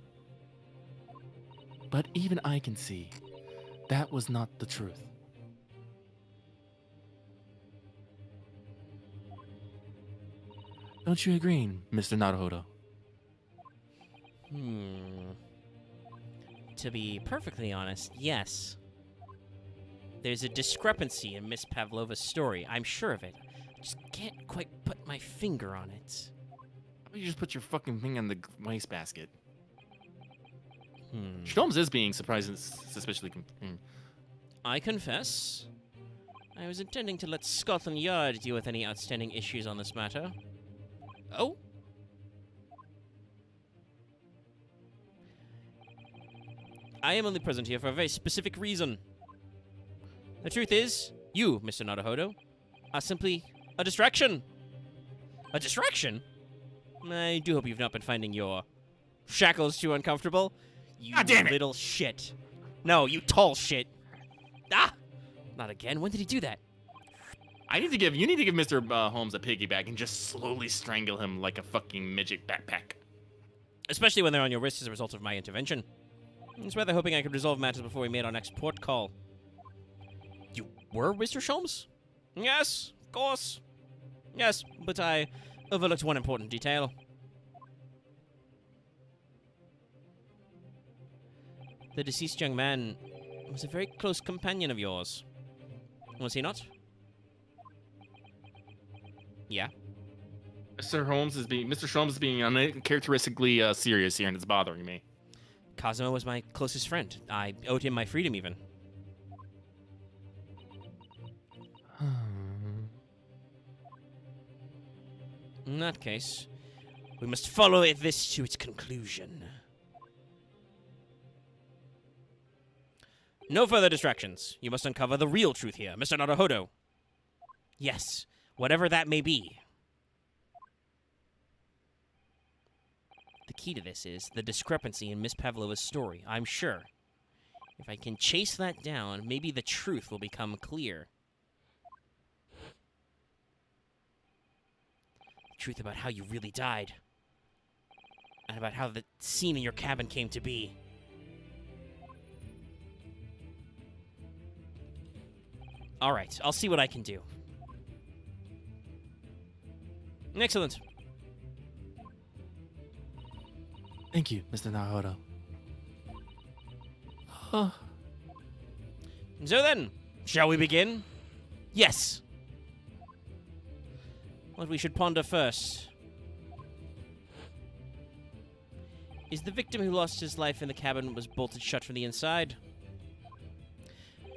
But even I can see that was not the truth. Don't you agree, Mr. Naruhodo? To be perfectly honest, yes. There's a discrepancy in Miss Pavlova's story. I'm sure of it. I just can't quite put my finger on it. How about you just put your fucking thing in the wastebasket? Hmm. Sholmes is being surprised and suspiciously. I confess, I was intending to let Scotland Yard deal with any outstanding issues on this matter. Oh? I am only present here for a very specific reason. The truth is, you, Mr. Naruhodo, are simply a distraction. A distraction? I do hope you've not been finding your shackles too uncomfortable. You God damn it. little shit. No, you tall shit. Ah! Not again. When did he do that? You need to give Mr. Holmes a piggyback and just slowly strangle him like a fucking midget backpack. Especially when they're on your wrist as a result of my intervention. I was rather hoping I could resolve matters before we made our next port call. You were Mr. Sholmes? Yes, of course. Yes, but I overlooked one important detail. The deceased young man was a very close companion of yours. Was he not? Yeah. Mr. Sholmes is being uncharacteristically serious here, and it's bothering me. Cosmo was my closest friend. I owed him my freedom, even. In that case, we must follow this to its conclusion. No further distractions. You must uncover the real truth here, Mr. Naruhodo. Yes, whatever that may be. The key to this is the discrepancy in Miss Pavlova's story, I'm sure. If I can chase that down, maybe the truth will become clear. The truth about how you really died. And about how the scene in your cabin came to be. Alright, I'll see what I can do. Excellent. Thank you, Mr. Naruhodo. So then, shall we begin? Yes. What we should ponder first is the victim who lost his life in the cabin was bolted shut from the inside.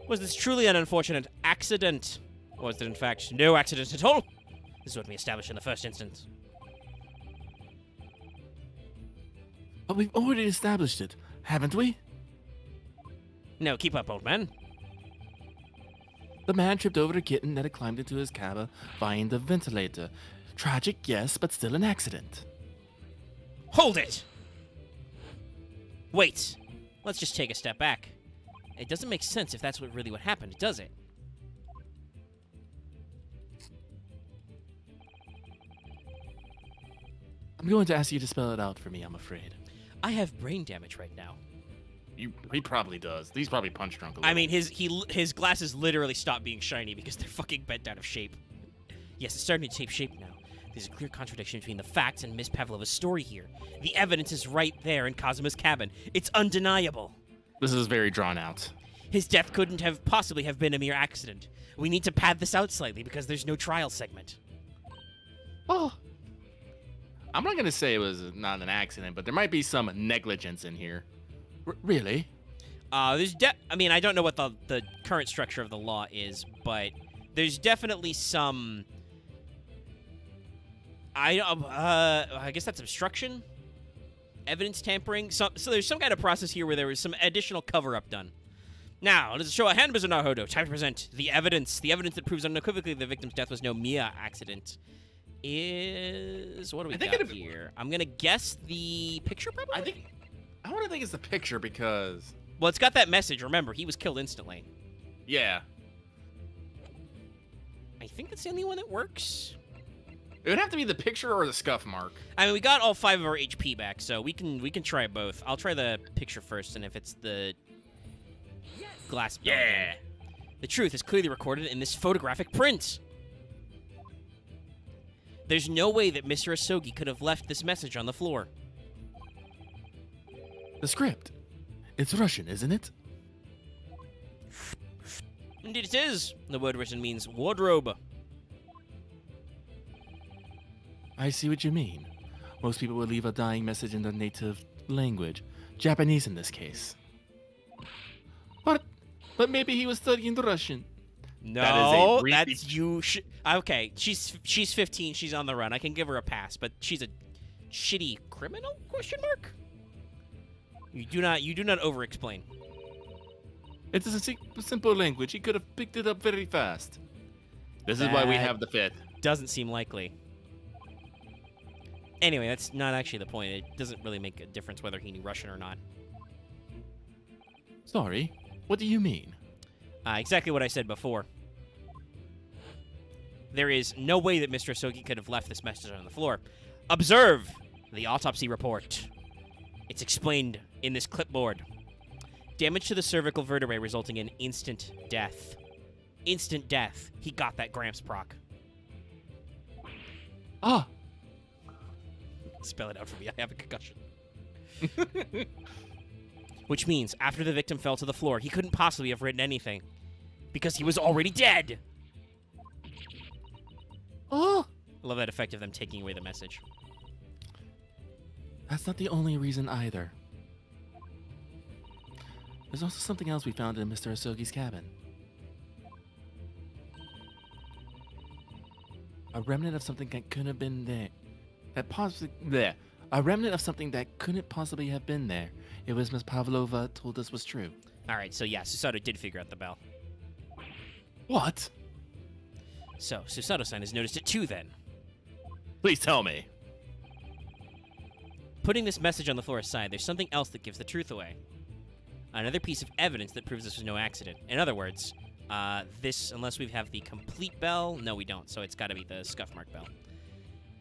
Was this truly an unfortunate accident? Or was it in fact no accident at all? This is what we established in the first instance. But we've already established it, haven't we? No, keep up, old man. The man tripped over a kitten that had climbed into his cabin via the ventilator. Tragic, yes, but still an accident. Hold it! Wait. Let's just take a step back. It doesn't make sense if that's really what happened, does it? I'm going to ask you to spell it out for me, I'm afraid. I have brain damage right now. He probably does. He's probably punch drunk a little. I mean, his glasses literally stopped being shiny because they're fucking bent out of shape. Yes, it's starting to take shape now. There's a clear contradiction between the facts and Miss Pavlova's story here. The evidence is right there in Cosimo's cabin. It's undeniable. This is very drawn out. His death couldn't have possibly have been a mere accident. We need to pad this out slightly because there's no trial segment. Oh, I'm not gonna say it was not an accident, but there might be some negligence in here. really? I mean, I don't know what the current structure of the law is, but there's definitely some. I guess that's obstruction, evidence tampering. So there's some kind of process here where there was some additional cover-up done. Now, let's show a hand, Mr. Naruhodo. Time to present the evidence. The evidence that proves unequivocally the victim's death was no mere accident. What do we got here? I'm gonna guess the picture, probably. I want to think it's the picture because. Well, it's got that message. Remember, he was killed instantly. Yeah. I think that's the only one that works. It would have to be the picture or the scuff mark. I mean, we got all 5 of our HP back, so we can try both. I'll try the picture first, and if it's the glass building. Yeah. The truth is clearly recorded in this photographic print. There's no way that Mr. Asogi could have left this message on the floor. The script. It's Russian, isn't it? Indeed it is. The word written means wardrobe. I see what you mean. Most people would leave a dying message in their native language. Japanese in this case. But maybe he was studying Russian. No, that's you. Okay, she's 15. She's on the run. I can give her a pass, but she's a shitty criminal? Question mark. You do not over-explain. It's a simple language. He could have picked it up very fast. This is why we have the 5th. Doesn't seem likely. Anyway, that's not actually the point. It doesn't really make a difference whether he knew Russian or not. Sorry, what do you mean? Exactly what I said before. There is no way that Mr. Asogi could have left this message on the floor. Observe the autopsy report. It's explained in this clipboard. Damage to the cervical vertebrae resulting in instant death. Instant death. He got that Gramps proc. Ah, Spell it out for me. I have a concussion. Which means after the victim fell to the floor, he couldn't possibly have written anything because he was already dead. oh. I love that effect of them taking away the message. That's not the only reason either. There's also something else we found in Mr. Asogi's cabin. A remnant of something that couldn't have been there. A remnant of something that couldn't possibly have been there. It was Miss Pavlova told us was true. All right, so yeah, Susato did figure out the bell. What? So Susato-san has noticed it too then. Please tell me. Putting this message on the floor aside, there's something else that gives the truth away. Another piece of evidence that proves this was no accident. In other words, this, unless we have the complete bell, no, we don't. So it's got to be the scuff mark bell.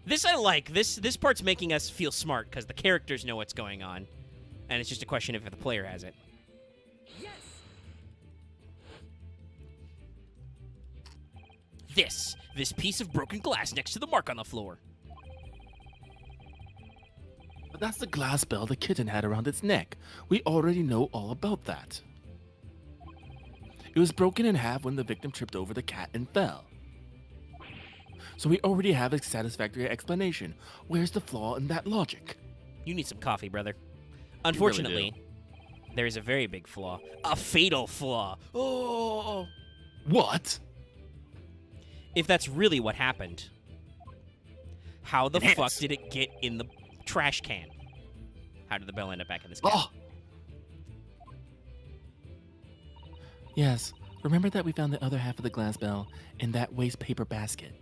This I like. This part's making us feel smart because the characters know what's going on, and it's just a question of if the player has it. Yes. This piece of broken glass next to the mark on the floor. But that's the glass bell the kitten had around its neck. We already know all about that. It was broken in half when the victim tripped over the cat and fell. So we already have a satisfactory explanation. Where's the flaw in that logic? You need some coffee, brother. Unfortunately, there is a very big flaw. A fatal flaw. Oh! What? If that's really what happened, how the Enhance. fuck did it get in the trash can? How did the bell end up back in this can? Oh! Yes, remember that we found the other half of the glass bell in that waste paper basket.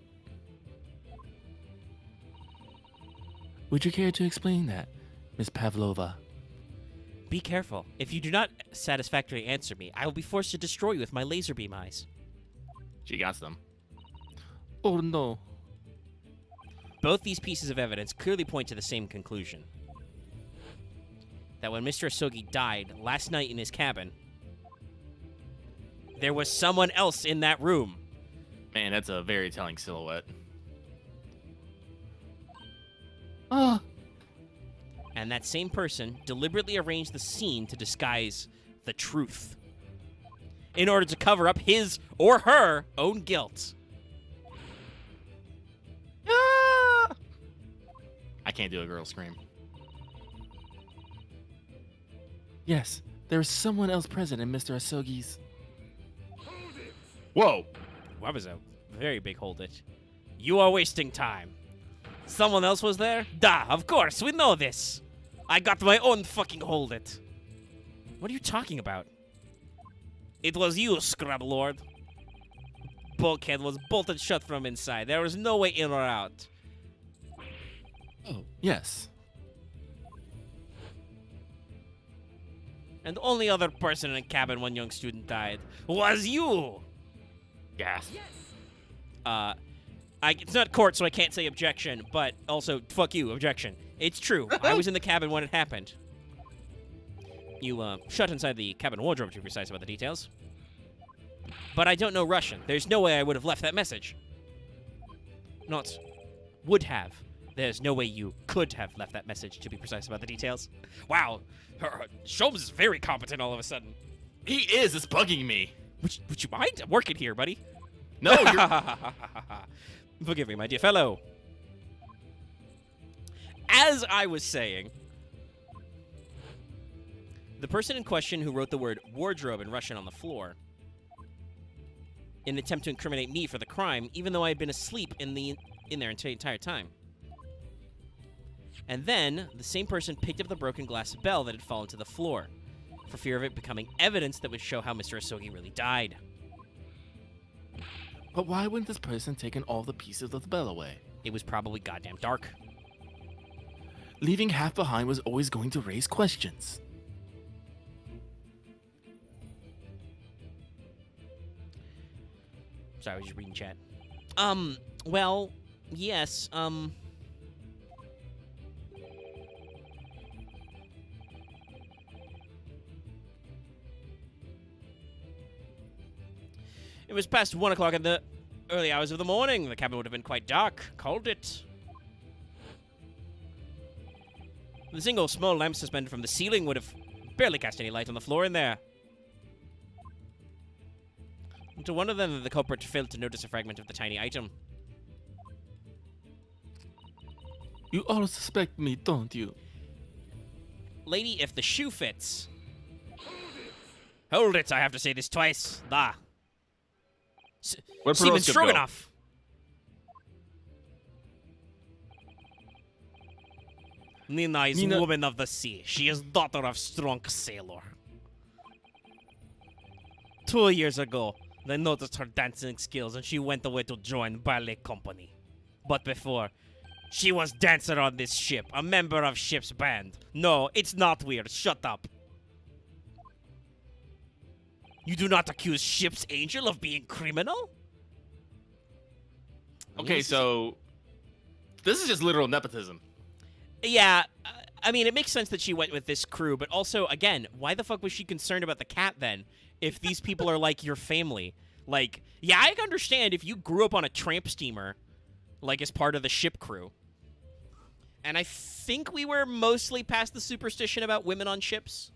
Would you care to explain that, Miss Pavlova? Be careful. If you do not satisfactorily answer me, I will be forced to destroy you with my laser beam eyes. She got them. Oh no. Both these pieces of evidence clearly point to the same conclusion. That when Mr. Asogi died last night in his cabin, there was someone else in that room. Man, that's a very telling silhouette. Ah, And that same person deliberately arranged the scene to disguise the truth in order to cover up his or her own guilt. Ah! I can't do a girl scream. yes, there is someone else present in Mr. Asogi's. Whoa! That was a very big hold it. You are wasting time. Someone else was there? Da, of course, we know this. I got my own fucking hold it. What are you talking about? It was you, Scrub Lord. Bulkhead was bolted shut from inside. There was no way in or out. Oh, yes. And the only other person in the cabin when young student died was you. Gas. It's not court, so I can't say objection, but also, fuck you, objection. It's true. I was in the cabin when it happened. You, shut inside the cabin wardrobe, to be precise about the details. But I don't know Russian. There's no way I would have left that message. Not would have. There's no way you could have left that message, to be precise about the details. Wow. Sholmes is very competent all of a sudden. He is. It's bugging me. Would you mind? I'm working here, buddy. No, you're... Forgive me, my dear fellow. As I was saying, the person in question who wrote the word wardrobe in Russian on the floor in an attempt to incriminate me for the crime, even though I had been asleep in there the entire time. And then, the same person picked up the broken glass bell that had fallen to the floor, for fear of it becoming evidence that would show how Mr. Asogi really died. But why wouldn't this person taken all the pieces of the bell away? It was probably goddamn dark. Leaving half behind was always going to raise questions. Sorry, I was just reading chat. Well, yes, It was past 1 o'clock in the early hours of the morning. The cabin would have been quite dark. Called it. The single small lamp suspended from the ceiling would have barely cast any light on the floor in there. To one of them, that the culprit failed to notice a fragment of the tiny item. You all suspect me, don't you? Lady, if the shoe fits. Hold it, I have to say this twice. Da. Where'd Seaman Perovskite go? Stroganoff. Nina is Nina- woman of the sea. She is daughter of strong sailor. 2 years ago, they noticed her dancing skills and she went away to join ballet company. But before, she was dancer on this ship, a member of ship's band. No, it's not weird. Shut up. You do not accuse ship's angel of being criminal? Okay, so this is just literal nepotism. Yeah, I mean, it makes sense that she went with this crew, but also, again, why the fuck was she concerned about the cat then, if these people are like your family? Like, yeah, I can understand if you grew up on a tramp steamer, like as part of the ship crew. And I think we were mostly past the superstition about women on ships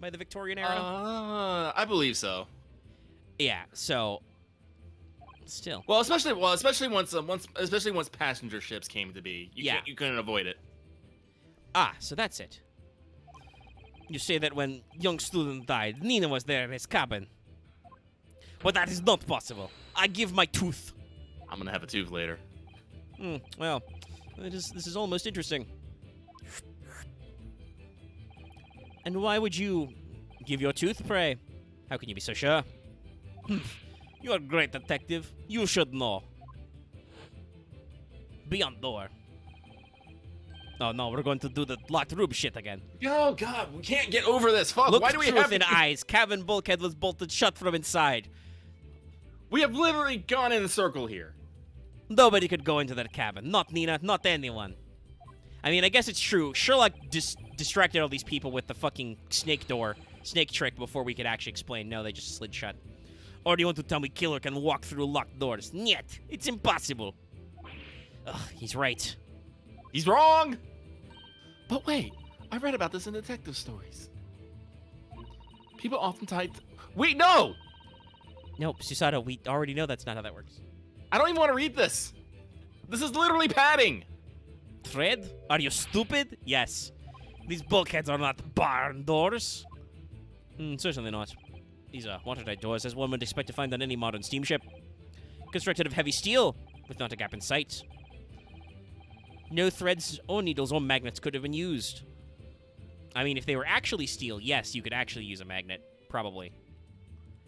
by the Victorian era. I believe so. Yeah, so still. Well, especially once passenger ships came to be, you couldn't avoid it. Ah, so that's it. You say that when young student died, Nina was there in his cabin. But that is not possible. I give my tooth. I'm gonna have a tooth later. Well, this is almost interesting. And why would you give your tooth, pray? How can you be so sure? You're a great detective. You should know. Be on door. Oh no, we're going to do the locked room shit again. Oh God, we can't get over this. Fuck. Look Why do we truth have in to? eyes. Cabin bulkhead was bolted shut from inside. We have literally gone in a circle here. Nobody could go into that cabin. Not Nina, not anyone. I mean, I guess it's true. Sherlock distracted all these people with the fucking snake trick before we could actually explain. No, they just slid shut. Or do you want to tell me killer can walk through locked doors? Niet. It's impossible. Ugh, he's right. He's wrong. But wait, I read about this in detective stories. People often type. Wait, no. Nope, Susato, we already know that's not how that works. I don't even want to read this. This is literally padding. Thread? Are you stupid? Yes. These bulkheads are not barn doors. Certainly not. These are watertight doors, as one would expect to find on any modern steamship. Constructed of heavy steel, with not a gap in sight. No threads or needles or magnets could have been used. I mean, if they were actually steel, yes, you could actually use a magnet. Probably.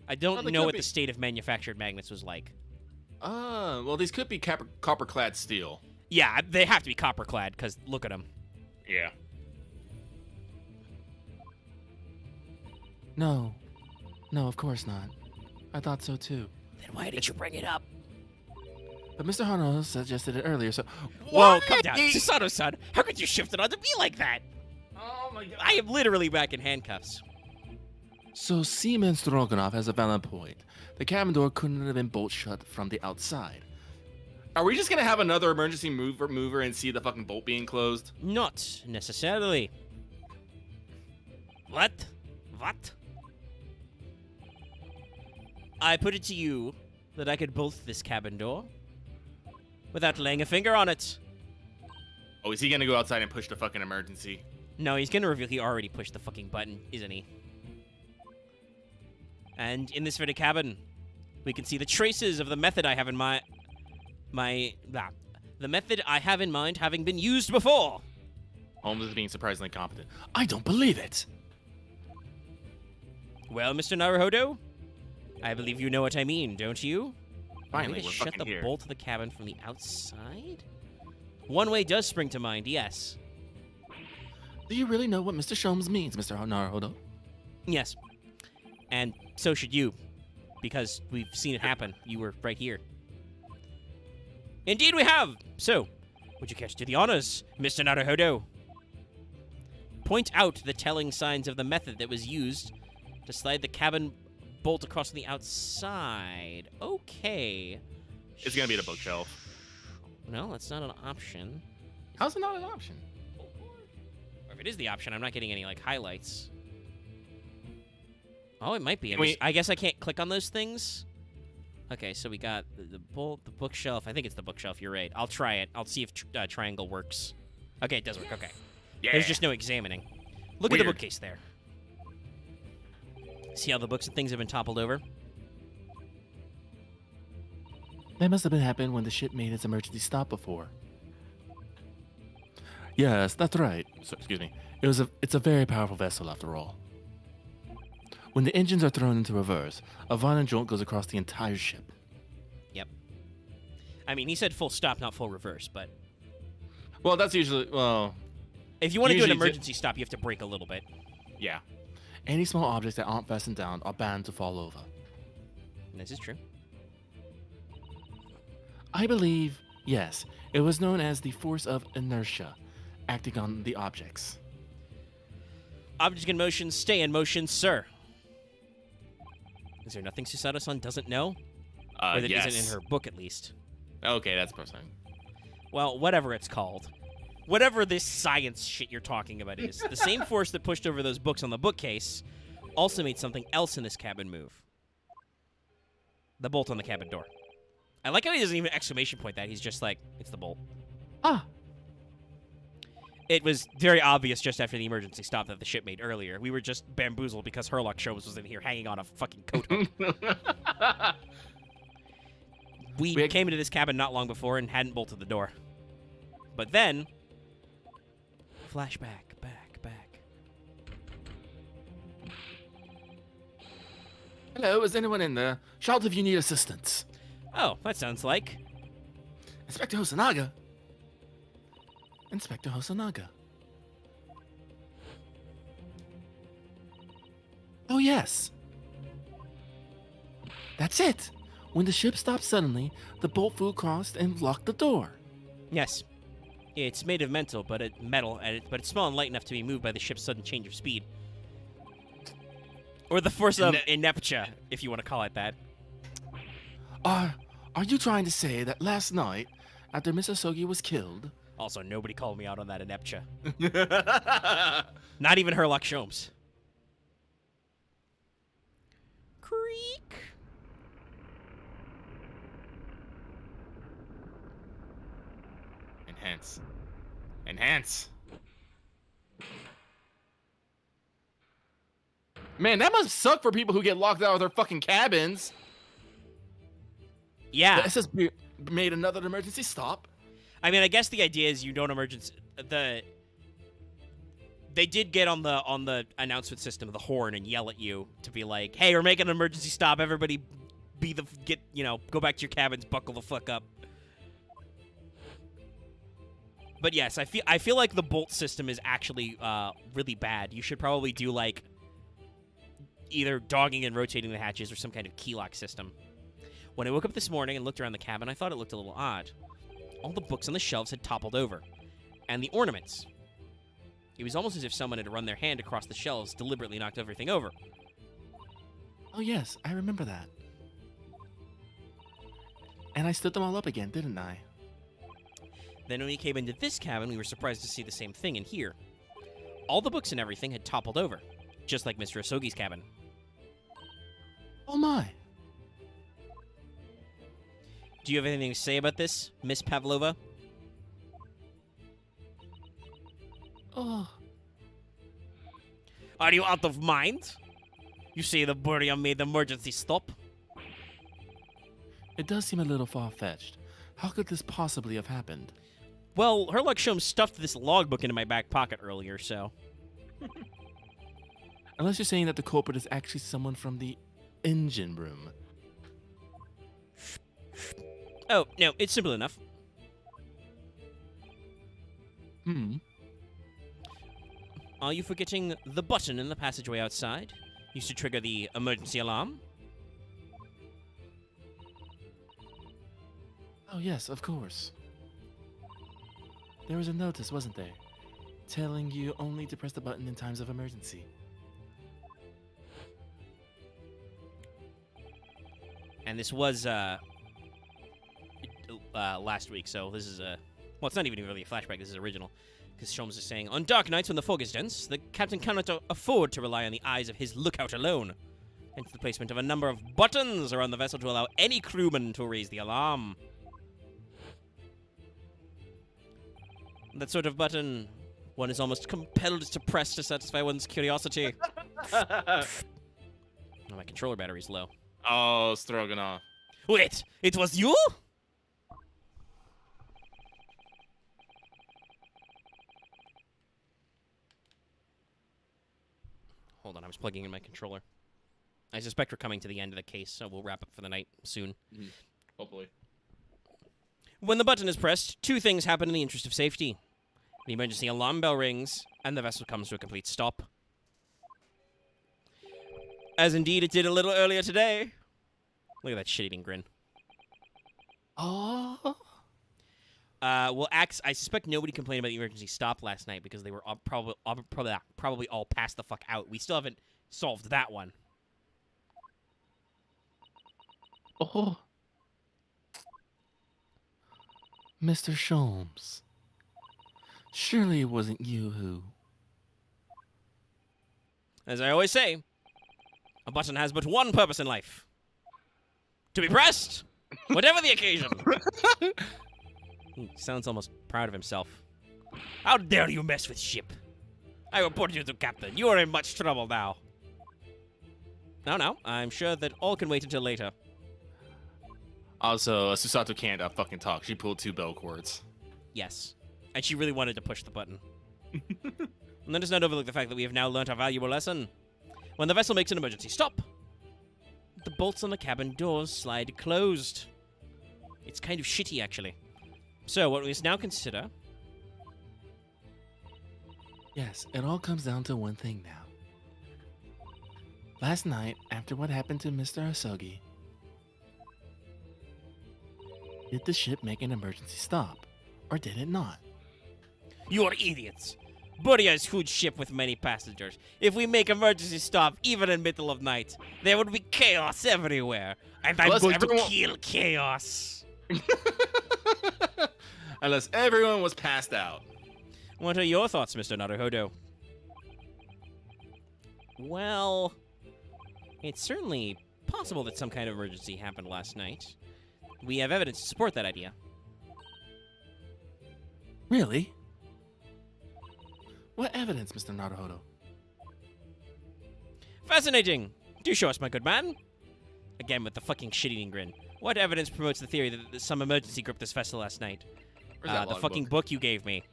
I don't know what the state of manufactured magnets was like. Well, these could be copper-clad steel. Yeah, they have to be copper-clad, because look at them. Yeah. No, of course not. I thought so too. Then why did you bring it up? But Mr. Hano suggested it earlier, so. Whoa, calm down. Susato-san, how could you shift it onto me like that? Oh my God. I am literally back in handcuffs. So Seaman Stroganoff has a valid point. The cabin door couldn't have been bolt shut from the outside. Are we just gonna have another emergency mover and see the fucking bolt being closed? Not necessarily. What? I put it to you that I could bolt this cabin door without laying a finger on it. Oh, is he gonna go outside and push the fucking emergency? No, he's gonna reveal he already pushed the fucking button, isn't he? And in this very cabin, we can see the traces of the method I have in the method I have in mind having been used before. Holmes is being surprisingly competent. I don't believe it. Well, Mr. Naruhodo, I believe you know what I mean, don't you? Finally, to we're shut fucking the here. bolt of the cabin from the outside? One way does spring to mind, yes. Do you really know what Mr. Sholmes means, Mr. Naruhodo? Yes. And so should you, because we've seen it happen. You were right here. Indeed we have! So, would you care to do the honors, Mr. Naruhodo? Point out the telling signs of the method that was used to slide the cabin bolt across the outside. Okay. It's gonna be the bookshelf. No, that's not an option. How's it not an option? it is the option, I'm not getting any, like, highlights. Oh, it might be. Wait. I guess I can't click on those things. Okay, so we got the bookshelf. I think it's the bookshelf. You're right. I'll try it. I'll see if triangle works. Okay, it does work. Okay. Yeah. There's just no examining. Look at the Weird. bookcase there. See how the books and things have been toppled over? That must have been happened when the ship made its emergency stop before. Yes, that's right. So, excuse me. It's a very powerful vessel after all. When the engines are thrown into reverse, a violent jolt goes across the entire ship. Yep. I mean, he said full stop, not full reverse, but Well, that's usually if you want to do an Usually emergency stop, you have to brake a little bit. yeah. Any small objects that aren't fastened down are bound to fall over. And this is true. I believe, yes, it was known as the force of inertia, acting on the objects. Object in motion, stay in motion, sir. Is there nothing Susato-san doesn't know? Or that Yes. isn't in her book, at least? Okay, that's person. Well, whatever it's called. Whatever this science shit you're talking about is. The same force that pushed over those books on the bookcase also made something else in this cabin move. The bolt on the cabin door. I like how he doesn't even exclamation point that. He's just like, it's the bolt. Ah, It was very obvious just after the emergency stop that the ship made earlier. We were just bamboozled because Herlock Sholmes was in here hanging on a fucking coat hook. We came into this cabin not long before and hadn't bolted the door. But then, flashback, back. hello, is anyone in there? Shout if you need assistance. Oh, that sounds like... Inspector Hosonaga. Inspector Hosonaga. Oh, yes. That's it. When the ship stopped suddenly, the bolt flew across and locked the door. Yes. It's made of metal, but it's small and light enough to be moved by the ship's sudden change of speed. Or the force of inertia, if you want to call it that. Are you trying to say that last night, after Mr. Sogi was killed... Also, nobody called me out on that inertia. Not even Herlock Sholmes. Creak. Enhance. Man, that must suck for people who get locked out of their fucking cabins. Yeah. The SSB made another emergency stop. I mean, I guess the idea is you don't emergency. They did get on the announcement system, the horn, and yell at you to be like, "Hey, we're making an emergency stop. Everybody, go back to your cabins, buckle the fuck up." But yes, I feel like the bolt system is actually really bad. You should probably do like either dogging and rotating the hatches or some kind of key lock system. When I woke up this morning and looked around the cabin, I thought it looked a little odd. All the books on the shelves had toppled over, and the ornaments. It was almost as if someone had run their hand across the shelves, deliberately knocked everything over. Oh, yes, I remember that. And I stood them all up again, didn't I? Then when we came into this cabin, we were surprised to see the same thing in here. All the books and everything had toppled over, just like Mr. Asogi's cabin. Oh, my. Do you have anything to say about this, Miss Pavlova? Oh, Are you out of mind? You say the Burya made the emergency stop? it does seem a little far-fetched. How could this possibly have happened? Well, Herlock Sholmes stuffed this logbook into my back pocket earlier, so... Unless you're saying that the culprit is actually someone from the engine room. Oh, no, it's simple enough. Are you forgetting the button in the passageway outside? Used to trigger the emergency alarm? Oh, yes, of course. There was a notice, wasn't there? Telling you only to press the button in times of emergency. And this was, last week, so this is well, it's not even really a flashback, this is original. Because Sholmes is saying, on dark nights when the fog is dense, the captain cannot afford to rely on the eyes of his lookout alone. Hence the placement of a number of buttons around the vessel to allow any crewman to raise the alarm. That sort of button one is almost compelled to press to satisfy one's curiosity. Oh, my controller battery's low. Oh, Stroganoff. Wait, it was you? Hold on, I was plugging in my controller. I suspect we're coming to the end of the case, so we'll wrap up for the night soon. Mm-hmm. Hopefully. When the button is pressed, two things happen in the interest of safety. The emergency alarm bell rings, and the vessel comes to a complete stop. As indeed it did a little earlier today. Look at that shit-eating grin. Oh. Well, Axe, I suspect nobody complained about the emergency stop last night because they were probably all passed the fuck out. We still haven't solved that one. Oh. Mr. Sholmes. Surely it wasn't you who... As I always say, a button has but one purpose in life. To be pressed, whatever the occasion. He sounds almost proud of himself. How dare you mess with ship? I report you to Captain. You are in much trouble now. No, I'm sure that all can wait until later. Also, Susato can't fucking talk. She pulled 2 bell cords. Yes. And she really wanted to push the button. And let us not overlook the fact that we have now learnt our valuable lesson. When the vessel makes an emergency stop, the bolts on the cabin doors slide closed. It's kind of shitty, actually. So, what we must now consider... Yes, it all comes down to one thing now. Last night, after what happened to Mr. Asogi, did the ship make an emergency stop, or did it not? You are idiots. Buria is huge ship with many passengers. If we make emergency stop, even in middle of night, there would be chaos everywhere. And I'm Plus going everyone- to kill chaos. Unless everyone was passed out. What are your thoughts, Mr. Naruhodo? Well, it's certainly possible that some kind of emergency happened last night. We have evidence to support that idea. Really? What evidence, Mr. Naruhodo? Fascinating! Do show us, my good man. Again with the fucking shit-eating grin. What evidence promotes the theory that some emergency gripped this vessel last night? Where's that The logbook? fucking book you gave me.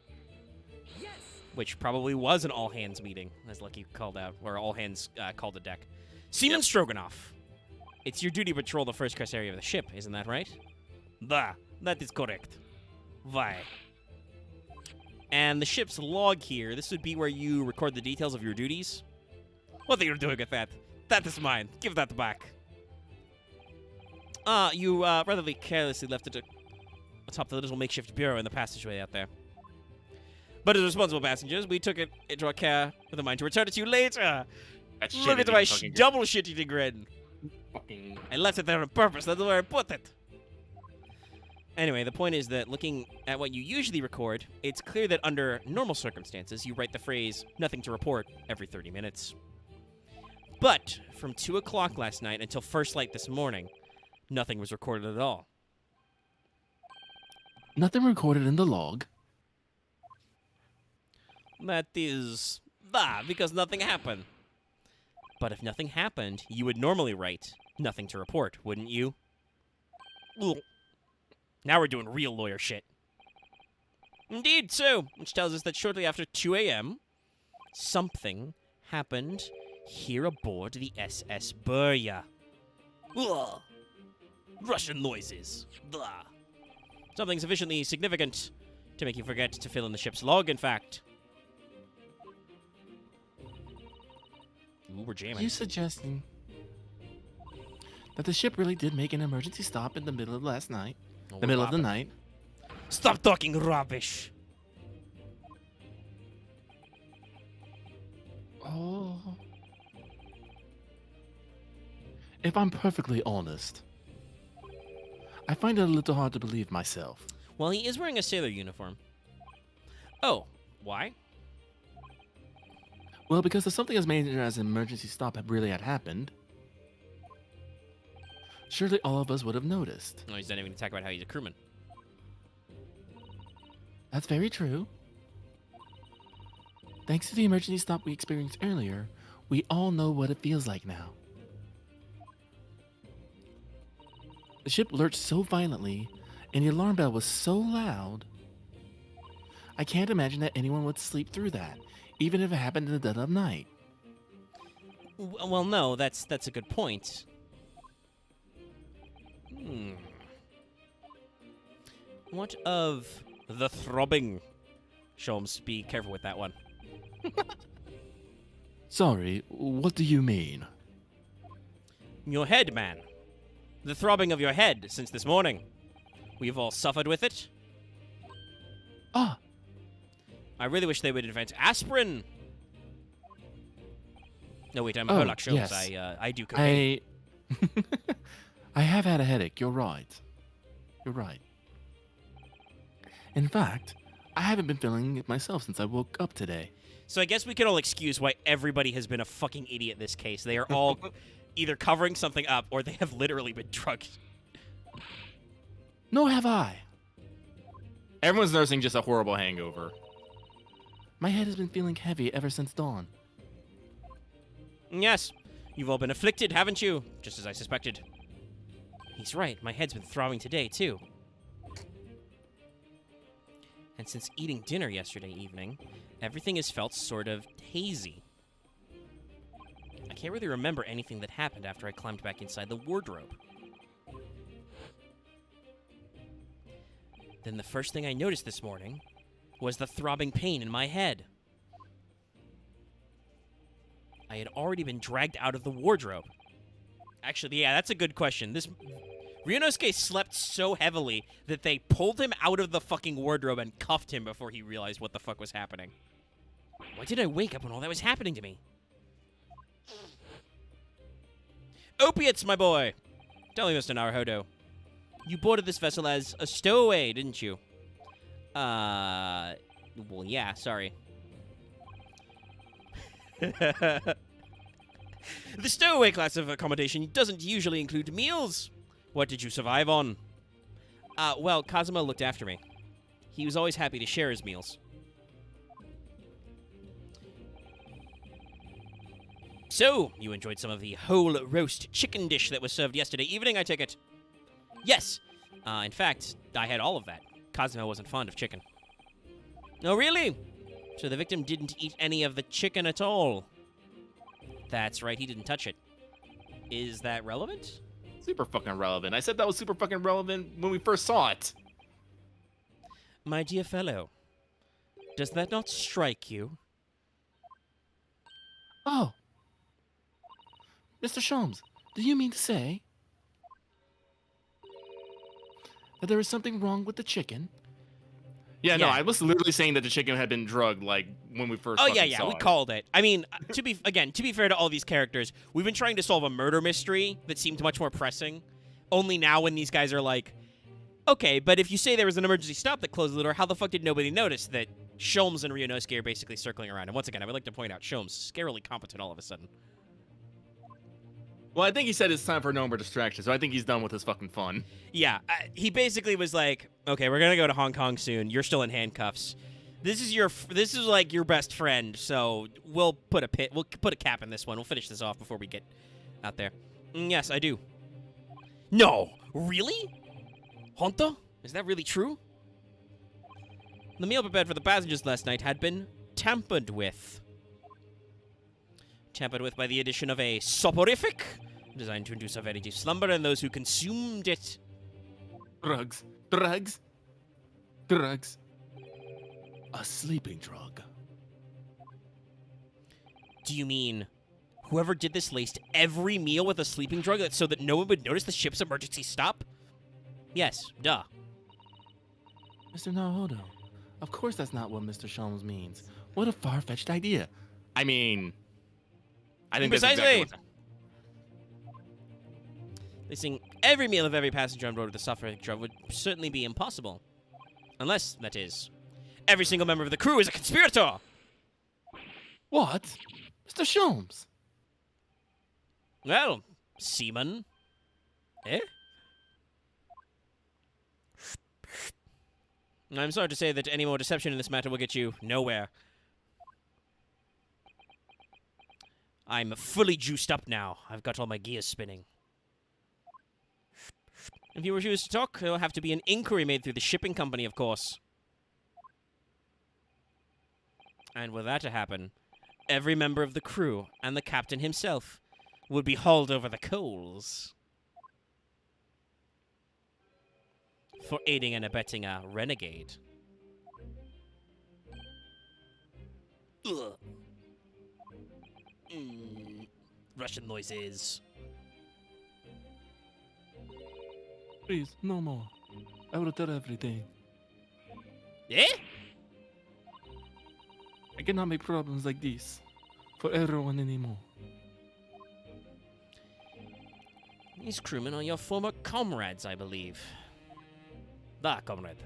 Which probably was an all-hands meeting, as Lucky called out, or all-hands called the deck. Seaman Yep. Stroganoff. It's your duty to patrol the first class area of the ship, isn't that right? That is correct. Why? And the ship's log here, this would be where you record the details of your duties. What are you doing with that? That is mine. Give that back. You rather carelessly left it atop the little makeshift bureau in the passageway out there. But as responsible passengers, we took it into our care with a mind to return it to you later. That Look at shit my is fucking double shit-eating grin. fucking... I left it there on purpose. That's where I put it. Anyway, the point is that looking at what you usually record, it's clear that under normal circumstances, you write the phrase, nothing to report, every 30 minutes. But from 2 o'clock last night until first light this morning, nothing was recorded at all. Nothing recorded in the log? That is... because nothing happened. But if nothing happened, you would normally write, nothing to report, wouldn't you? Ugh. Now we're doing real lawyer shit. Indeed, so, which tells us that shortly after 2 a.m., something happened here aboard the SS Burya. Ugh. Russian noises. Ugh. Something sufficiently significant to make you forget to fill in the ship's log, in fact. Ooh, we're Are jamming. you suggesting that the ship really did make an emergency stop in the middle of last night? Oh, The we're middle of the bopping. night? Stop talking rubbish. Oh. If I'm perfectly honest, I find it a little hard to believe myself. Well, he is wearing a sailor uniform. Oh, Why? Well, because if something as major as an emergency stop had happened, surely all of us would have noticed. Oh, he's not even going to talk about how he's a crewman. That's very true. Thanks to the emergency stop we experienced earlier, we all know what it feels like now. The ship lurched so violently, and the alarm bell was so loud. I can't imagine that anyone would sleep through that, even if it happened in the dead of night. Well, no, that's a good point. What of the throbbing? Sholmes, be careful with that one. Sorry, what do you mean? Your head, man. The throbbing of your head since this morning. We've all suffered with it. Ah, I really wish they would invent aspirin. No, wait, I'm a Oh, Herlock Sholmes. yes. I do cocaine. I have had a headache, you're right. You're right. In fact, I haven't been feeling it myself since I woke up today. So I guess we can all excuse why everybody has been a fucking idiot in this case. They are all either covering something up or they have literally been drugged. Nor have I. Everyone's nursing just a horrible hangover. My head has been feeling heavy ever since dawn. Yes, you've all been afflicted, haven't you? Just as I suspected. He's right, my head's been throbbing today, too. And since eating dinner yesterday evening, everything has felt sort of hazy. I can't really remember anything that happened after I climbed back inside the wardrobe. Then the first thing I noticed this morning was the throbbing pain in my head. I had already been dragged out of the wardrobe. Actually, yeah, that's a good question. Ryunosuke slept so heavily that they pulled him out of the fucking wardrobe and cuffed him before he realized what the fuck was happening. Why did I wake up when all that was happening to me? Opiates, my boy! Tell me, Mr. Naruhodo. You boarded this vessel as a stowaway, didn't you? Well, yeah, sorry. The stowaway class of accommodation doesn't usually include meals. What did you survive on? Well, Kazuma looked after me. He was always happy to share his meals. So, you enjoyed some of the whole roast chicken dish that was served yesterday evening, I take it? Yes. In fact, I had all of that. Kazuma wasn't fond of chicken. Oh, really? So the victim didn't eat any of the chicken at all? That's right, he didn't touch it. Is that relevant? Super fucking relevant. I said that was super fucking relevant when we first saw it. My dear fellow, does that not strike you? Oh. Mr. Sholmes, do you mean to say that there is something wrong with the chicken? Yeah, no, Yeah. I was literally saying that the chicken had been drugged, like, when we first Oh, fucking yeah, saw we it. called it. I mean, to be fair to all these characters, we've been trying to solve a murder mystery that seemed much more pressing. Only now when these guys are like, okay, but if you say there was an emergency stop that closed the door, how the fuck did nobody notice that Sholmes and Ryunosuke are basically circling around? And once again, I would like to point out, Sholmes, scarily competent all of a sudden. Well, I think he said it's time for no more distraction, so I think he's done with his fucking fun. Yeah, he basically was like, okay, we're gonna go to Hong Kong soon. You're still in handcuffs. This is like your best friend, so we'll put a cap in this one. We'll finish this off before we get out there. Yes, I do. No, really? Honto? Is that really true? The meal prepared for the passengers last night had been tampered with. Tampered with by the addition of a soporific, designed to induce a very deep slumber in those who consumed it. Drugs. Drugs. Drugs. A sleeping drug. Do you mean whoever did this laced every meal with a sleeping drug so that no one would notice the ship's emergency stop? Yes, duh. Mr. Naruhodo, of course that's not what Mr. Sholmes means. What a far-fetched idea. I mean, I think Precisely. that's exactly Lacing every meal of every passenger on board with the soporific drug would certainly be impossible. Unless, that is, Every single member of the crew is a conspirator. What? Mr. Sholmes? Well, seaman. Eh? I'm sorry to say that any more deception in this matter will get you nowhere. I'm fully juiced up now. I've got all my gears spinning. If you refuse to talk, there'll have to be an inquiry made through the shipping company, of course. And were that to happen, every member of the crew and the captain himself would be hauled over the coals for aiding and abetting a renegade. Ugh. Russian noises. Please, no more. I will tell everything. Eh? I cannot make problems like this for everyone anymore. These crewmen are your former comrades, I believe. Comrade.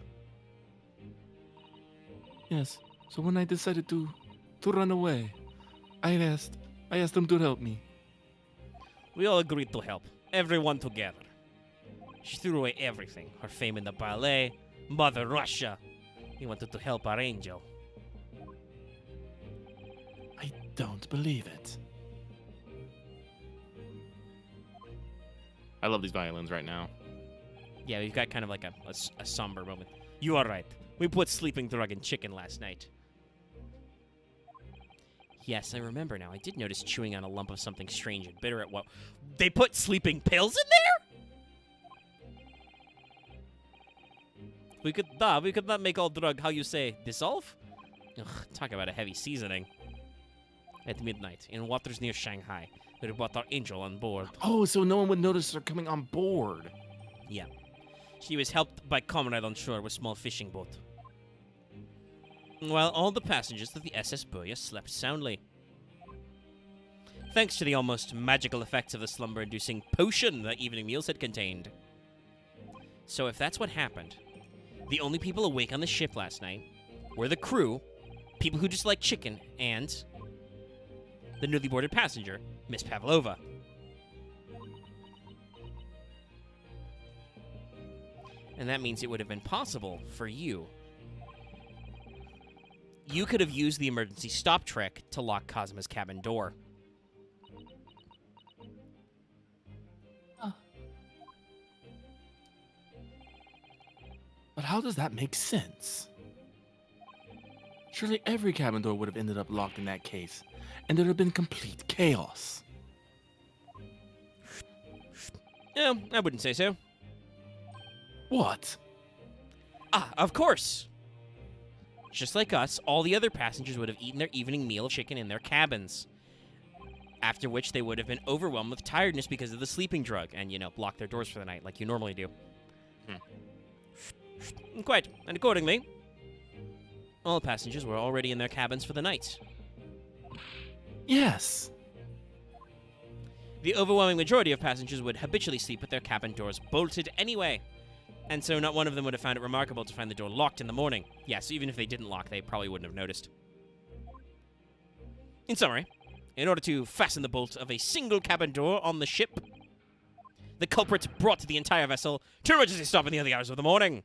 Yes. So when I decided to run away, I asked them to help me. We all agreed to help. Everyone together. She threw away everything. Her fame in the ballet, Mother Russia. We wanted to help our angel. I don't believe it. I love these violins right now. Yeah, we've got kind of like a somber moment. You are right. We put sleeping drug in chicken last night. Yes, I remember now. I did notice chewing on a lump of something strange and bitter at what... They put sleeping pills in there? We could not make all drug, how you say, dissolve? Ugh, talk about a heavy seasoning. At midnight, in waters near Shanghai, we brought our angel on board. Oh, so no one would notice her coming on board. Yeah. She was helped by comrade on shore with small fishing boat. While all the passengers of the SS Boya slept soundly. Thanks to the almost magical effects of the slumber-inducing potion that evening meals had contained. So if that's what happened, the only people awake on the ship last night were the crew, people who just like chicken, and the newly boarded passenger, Miss Pavlova. And that means it would have been possible for you. You could have used the emergency stop trick to lock Cosma's cabin door. But how does that make sense? Surely every cabin door would have ended up locked in that case, and there'd have been complete chaos. No, I wouldn't say so. What? Of course! Just like us, all the other passengers would have eaten their evening meal of chicken in their cabins. After which they would have been overwhelmed with tiredness because of the sleeping drug and, lock their doors for the night like you normally do. Quite. And accordingly, all passengers were already in their cabins for the night. Yes. The overwhelming majority of passengers would habitually sleep with their cabin doors bolted anyway. And so not one of them would have found it remarkable to find the door locked in the morning. Yes, even if they didn't lock, they probably wouldn't have noticed. In summary, in order to fasten the bolt of a single cabin door on the ship, the culprit brought the entire vessel to emergency stop in the early hours of the morning.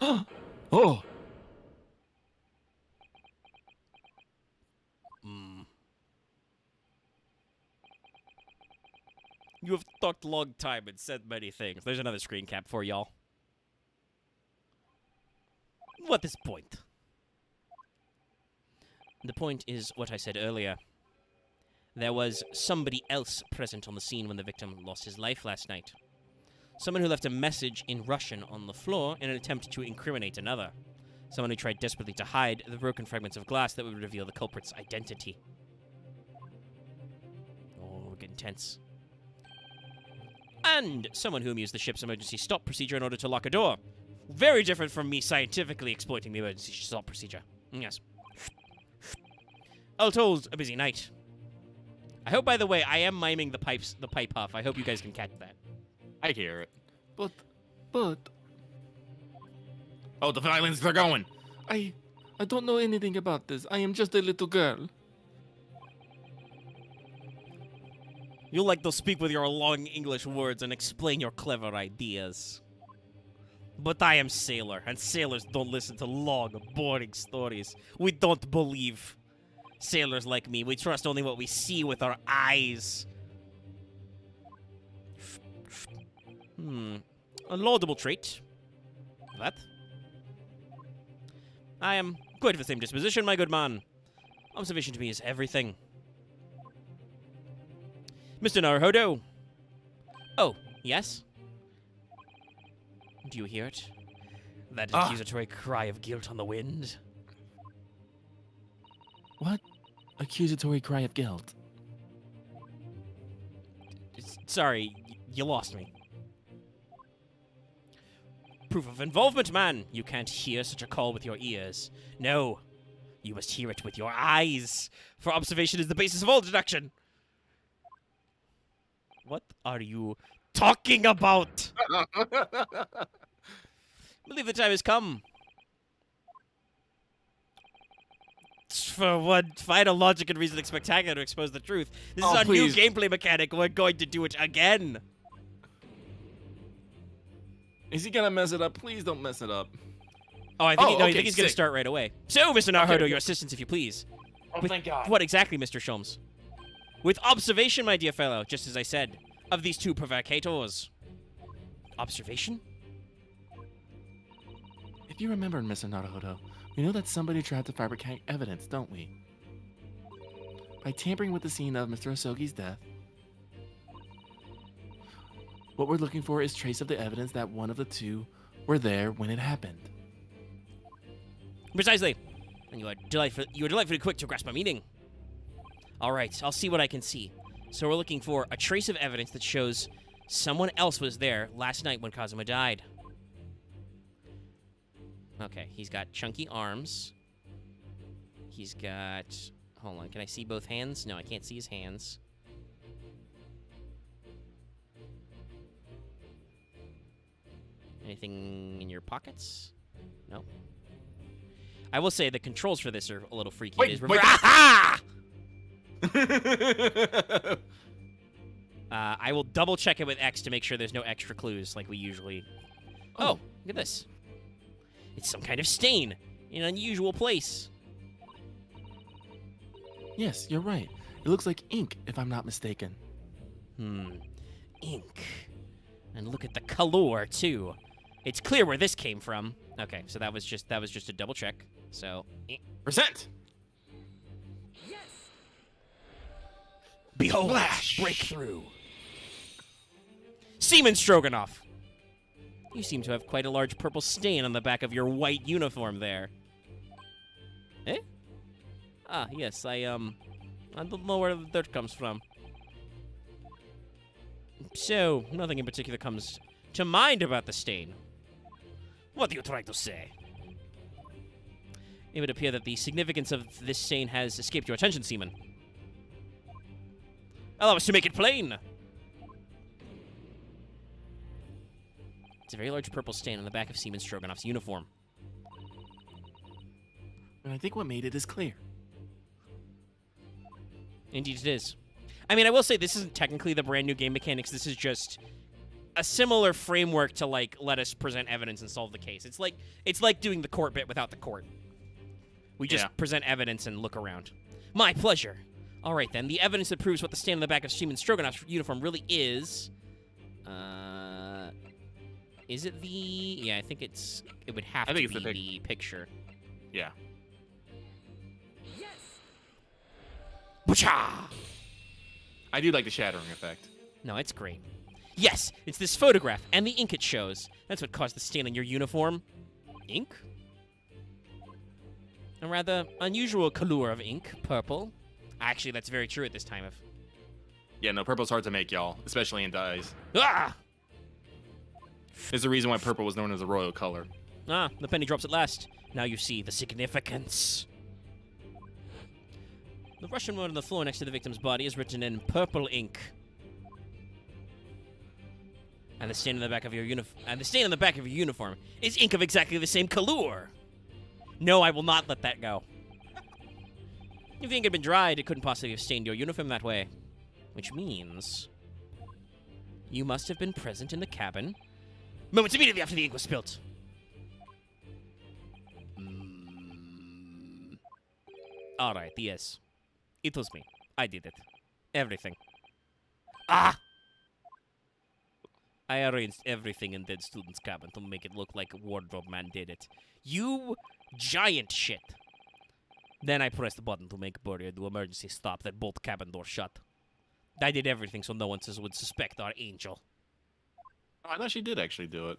Oh. You have talked a long time and said many things. There's another screen cap for y'all. What is the point? The point is what I said earlier. There was somebody else present on the scene when the victim lost his life last night. Someone who left a message in Russian on the floor in an attempt to incriminate another. Someone who tried desperately to hide the broken fragments of glass that would reveal the culprit's identity. Oh, we're getting tense. And someone who used the ship's emergency stop procedure in order to lock a door. Very different from me scientifically exploiting the emergency stop procedure. Yes. All told, a busy night. I hope, by the way, I am miming the pipe huff. I hope you guys can catch that. I hear it. But, Oh, the violins, they're going. I don't know anything about this. I am just a little girl. You like to speak with your long English words and explain your clever ideas. But I am sailor, and sailors don't listen to long, boring stories. We don't believe. Sailors like me, we trust only what we see with our eyes. A laudable trait. That. I am quite of the same disposition, my good man. Observation to me is everything. Mr. Naruhodo. Oh, yes? Do you hear it? That accusatory cry of guilt on the wind? What? Accusatory cry of guilt. Sorry, you lost me. Proof of involvement, man. You can't hear such a call with your ears. No, you must hear it with your eyes. For observation is the basis of all deduction. What are you talking about? I believe the time has come. For one final logic and reasoning spectacular to expose the truth. This is a new gameplay mechanic. We're going to do it again. Is he gonna mess it up? Please don't mess it up. Oh, I think, I think he's going to start right away. So, Mr. Naruhodo, Okay. your assistance, if you please. Oh, thank God. What exactly, Mr. Sholmes? With observation, my dear fellow, just as I said, of these two provocators. Observation? If you remember, Mr. Naruhodo, we know that somebody tried to fabricate evidence, don't we? By tampering with the scene of Mr. Asogi's death. What we're looking for is trace of the evidence that one of the two were there when it happened. Precisely. And you are delightfully quick to grasp my meaning. All right, I'll see what I can see. So we're looking for a trace of evidence that shows someone else was there last night when Kazuma died. Okay, he's got chunky arms. He's got... Hold on, can I see both hands? No, I can't see his hands. Anything in your pockets? No. I will say the controls for this are a little freaky. Wait, It is wait. Aha! I will double check it with X to make sure there's no extra clues like we usually... Oh, look at this. It's some kind of stain in an unusual place. Yes, you're right. It looks like ink, if I'm not mistaken. Ink. And look at the color, too. It's clear where this came from. Okay, so that was just a double check. So, Present. behold, breakthrough. Seaman Stroganoff. You seem to have quite a large purple stain on the back of your white uniform there. Eh? Ah, yes, I don't know where the dirt comes from. So, nothing in particular comes to mind about the stain. What are you trying to say? It would appear that the significance of this stain has escaped your attention, Seaman. Allow us to make it plain. It's a very large purple stain on the back of Seaman Stroganoff's uniform. And I think what made it is clear. Indeed it is. I mean, I will say this isn't technically the brand new game mechanics. This is just a similar framework to, like, let us present evidence and solve the case. It's like doing the court bit without the court. We just present evidence and look around. My pleasure. All right, then. The evidence that proves what the stain on the back of Seaman Stroganoff's uniform really is... Is it the... Yeah, I think it's... It would have to be the picture. Yeah. Boocha! I do like the shattering effect. No, it's great. Yes, it's this photograph and the ink it shows. That's what caused the stain on your uniform. Ink? A rather unusual color of ink, purple. Actually, that's very true at this time of... Yeah, no, purple's hard to make, y'all, especially in dyes. Ah! There's a reason why purple was known as a royal color. Ah, the penny drops at last. Now you see the significance. The Russian word on the floor next to the victim's body is written in purple ink. And the stain on the back of your uniform is ink of exactly the same color. No, I will not let that go. If the ink had been dried, it couldn't possibly have stained your uniform that way. Which means you must have been present in the cabin moments immediately after the ink was spilt. Alright, yes. It was me. I did it. Everything. Ah! I arranged everything in Dead Student's cabin to make it look like Wardrobe Man did it. You giant shit! Then I pressed the button to make Burrier do emergency stop that both cabin doors shut. I did everything so no one would suspect our angel. Oh, I thought she did actually do it.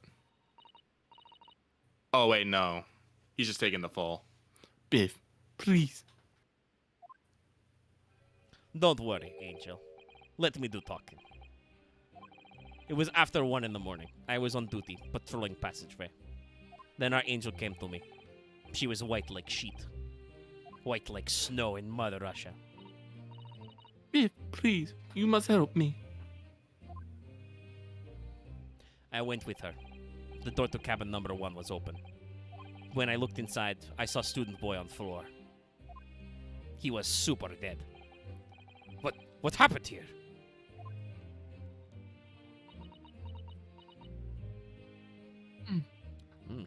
Oh, wait, no. He's just taking the fall. Biff, please. Don't worry, Angel. Let me do talking. It was after 1 in the morning. I was on duty, patrolling passageway. Then our angel came to me. She was white like sheet. White like snow in Mother Russia. Biff, please. You must help me. I went with her. The door to cabin number 1 was open. When I looked inside, I saw student boy on floor. He was super dead. What happened here?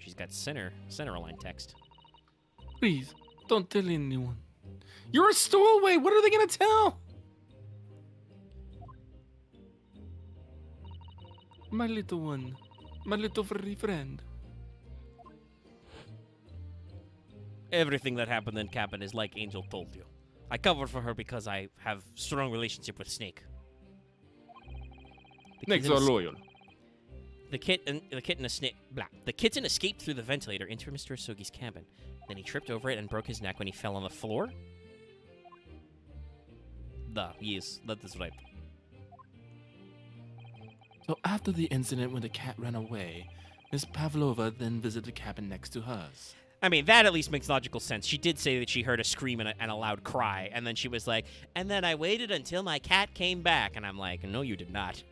She's got center line text. Please, don't tell anyone. You're a stowaway. What are they going to tell? My little one. My little furry friend. Everything that happened in cabin is like Angel told you. I covered for her because I have strong relationship with Snake. Snakes are loyal. The kitten escaped through the ventilator into Mr. Asogi's cabin. Then he tripped over it and broke his neck when he fell on the floor. Yes, that is right. So after the incident when the cat ran away, Miss Pavlova then visited the cabin next to hers. I mean, that at least makes logical sense. She did say that she heard a scream and a loud cry, and then she was like, and then I waited until my cat came back. And I'm like, no, you did not.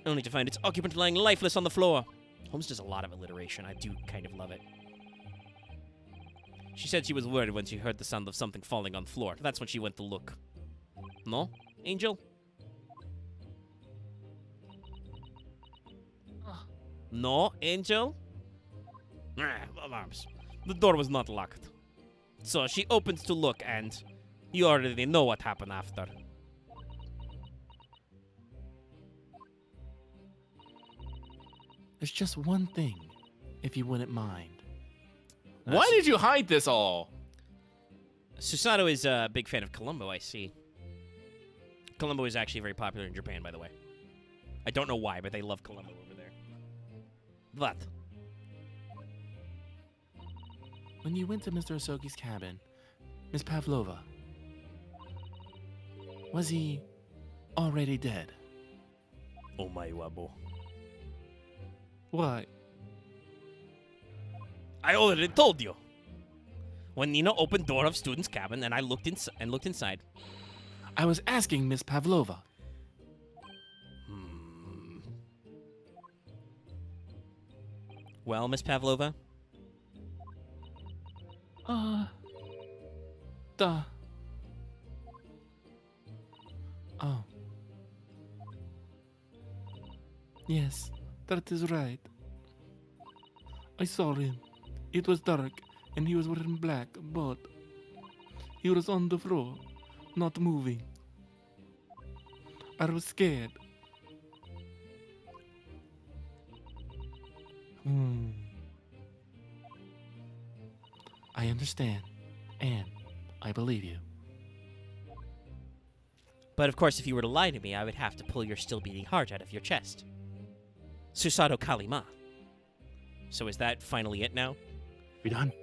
Only to find its occupant lying lifeless on the floor. Holmes does a lot of alliteration. I do kind of love it. She said she was worried when she heard the sound of something falling on the floor. That's when she went to look. No, Angel? No, Angel? Alarms. The door was not locked. So she opens to look, and you already know what happened after. There's just one thing, if you wouldn't mind. Why did you hide this all? Susato is a big fan of Columbo, I see. Columbo is actually very popular in Japan, by the way. I don't know why, but they love Columbo over there. What? When you went to Mr. Asogi's cabin, Miss Pavlova, was he already dead? Oh my wabo. Why? I already told you. When Nina opened door of student's cabin and I looked inside. I was asking Miss Pavlova. Well, Miss Pavlova? Oh. Yes, that is right. I saw him. It was dark, and he was wearing black, but he was on the floor, not moving. I was scared. I understand, and I believe you. But of course, if you were to lie to me, I would have to pull your still beating heart out of your chest. Susato Kalima. So is that finally it now? We done?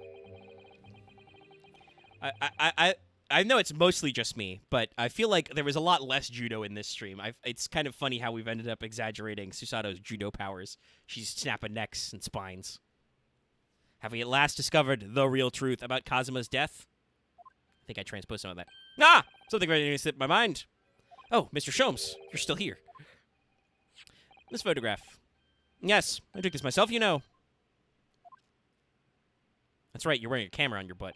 I know it's mostly just me, but I feel like there was a lot less judo in this stream. It's kind of funny how we've ended up exaggerating Susato's judo powers. She's snapping necks and spines. Have we at last discovered the real truth about Kazuma's death? I think I transposed some of that. Ah! Something ready to slip my mind. Oh, Mr. Sholmes, you're still here. This photograph. Yes, I took this myself, you know. That's right, you're wearing a camera on your butt.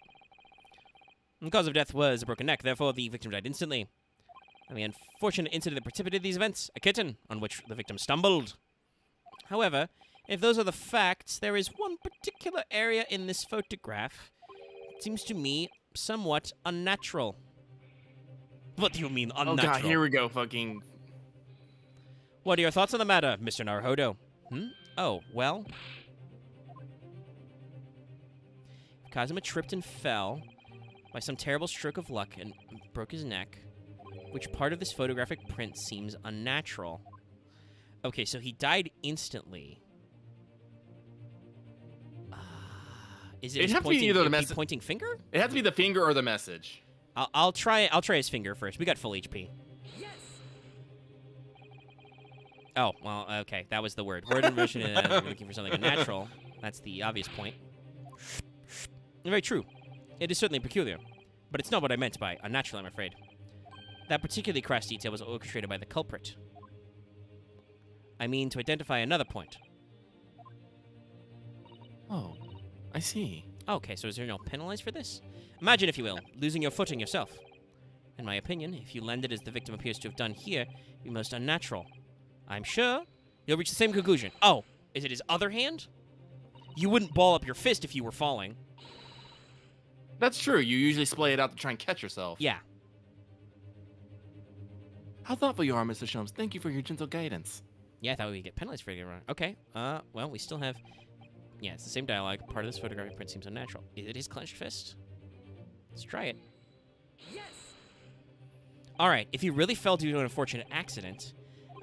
The cause of death was a broken neck, therefore the victim died instantly. And the unfortunate incident that precipitated these events, a kitten, on which the victim stumbled. However, if those are the facts, there is one particular area in this photograph that seems to me somewhat unnatural. What do you mean, unnatural? Oh god, here we go, fucking... What are your thoughts on the matter, Mr. Naruhodo? Oh, well... Kazuma tripped and fell by some terrible stroke of luck and broke his neck. Which part of this photographic print seems unnatural? Okay, so he died instantly. Is it his pointing finger? It has to be the finger or the message. I'll try his finger first. We got full HP. Yes. Oh, well, okay. That was the word. Word in motion is looking for something unnatural. That's the obvious point. Very true. It is certainly peculiar, but it's not what I meant by unnatural, I'm afraid. That particularly crass detail was orchestrated by the culprit. I mean to identify another point. Oh, I see. Okay, so is there no penalties for this? Imagine, if you will, losing your footing yourself. In my opinion, if you landed as the victim appears to have done here, it'd be most unnatural. I'm sure you'll reach the same conclusion. Oh, is it his other hand? You wouldn't ball up your fist if you were falling. That's true. You usually splay it out to try and catch yourself. Yeah. How thoughtful you are, Mr. Sholmes. Thank you for your gentle guidance. Yeah, I thought we'd get penalized for getting it wrong. Okay. Well, we still have... Yeah, it's the same dialogue. Part of this photographic print seems unnatural. Is it his clenched fist? Let's try it. Yes! Alright, if he really fell due to an unfortunate accident,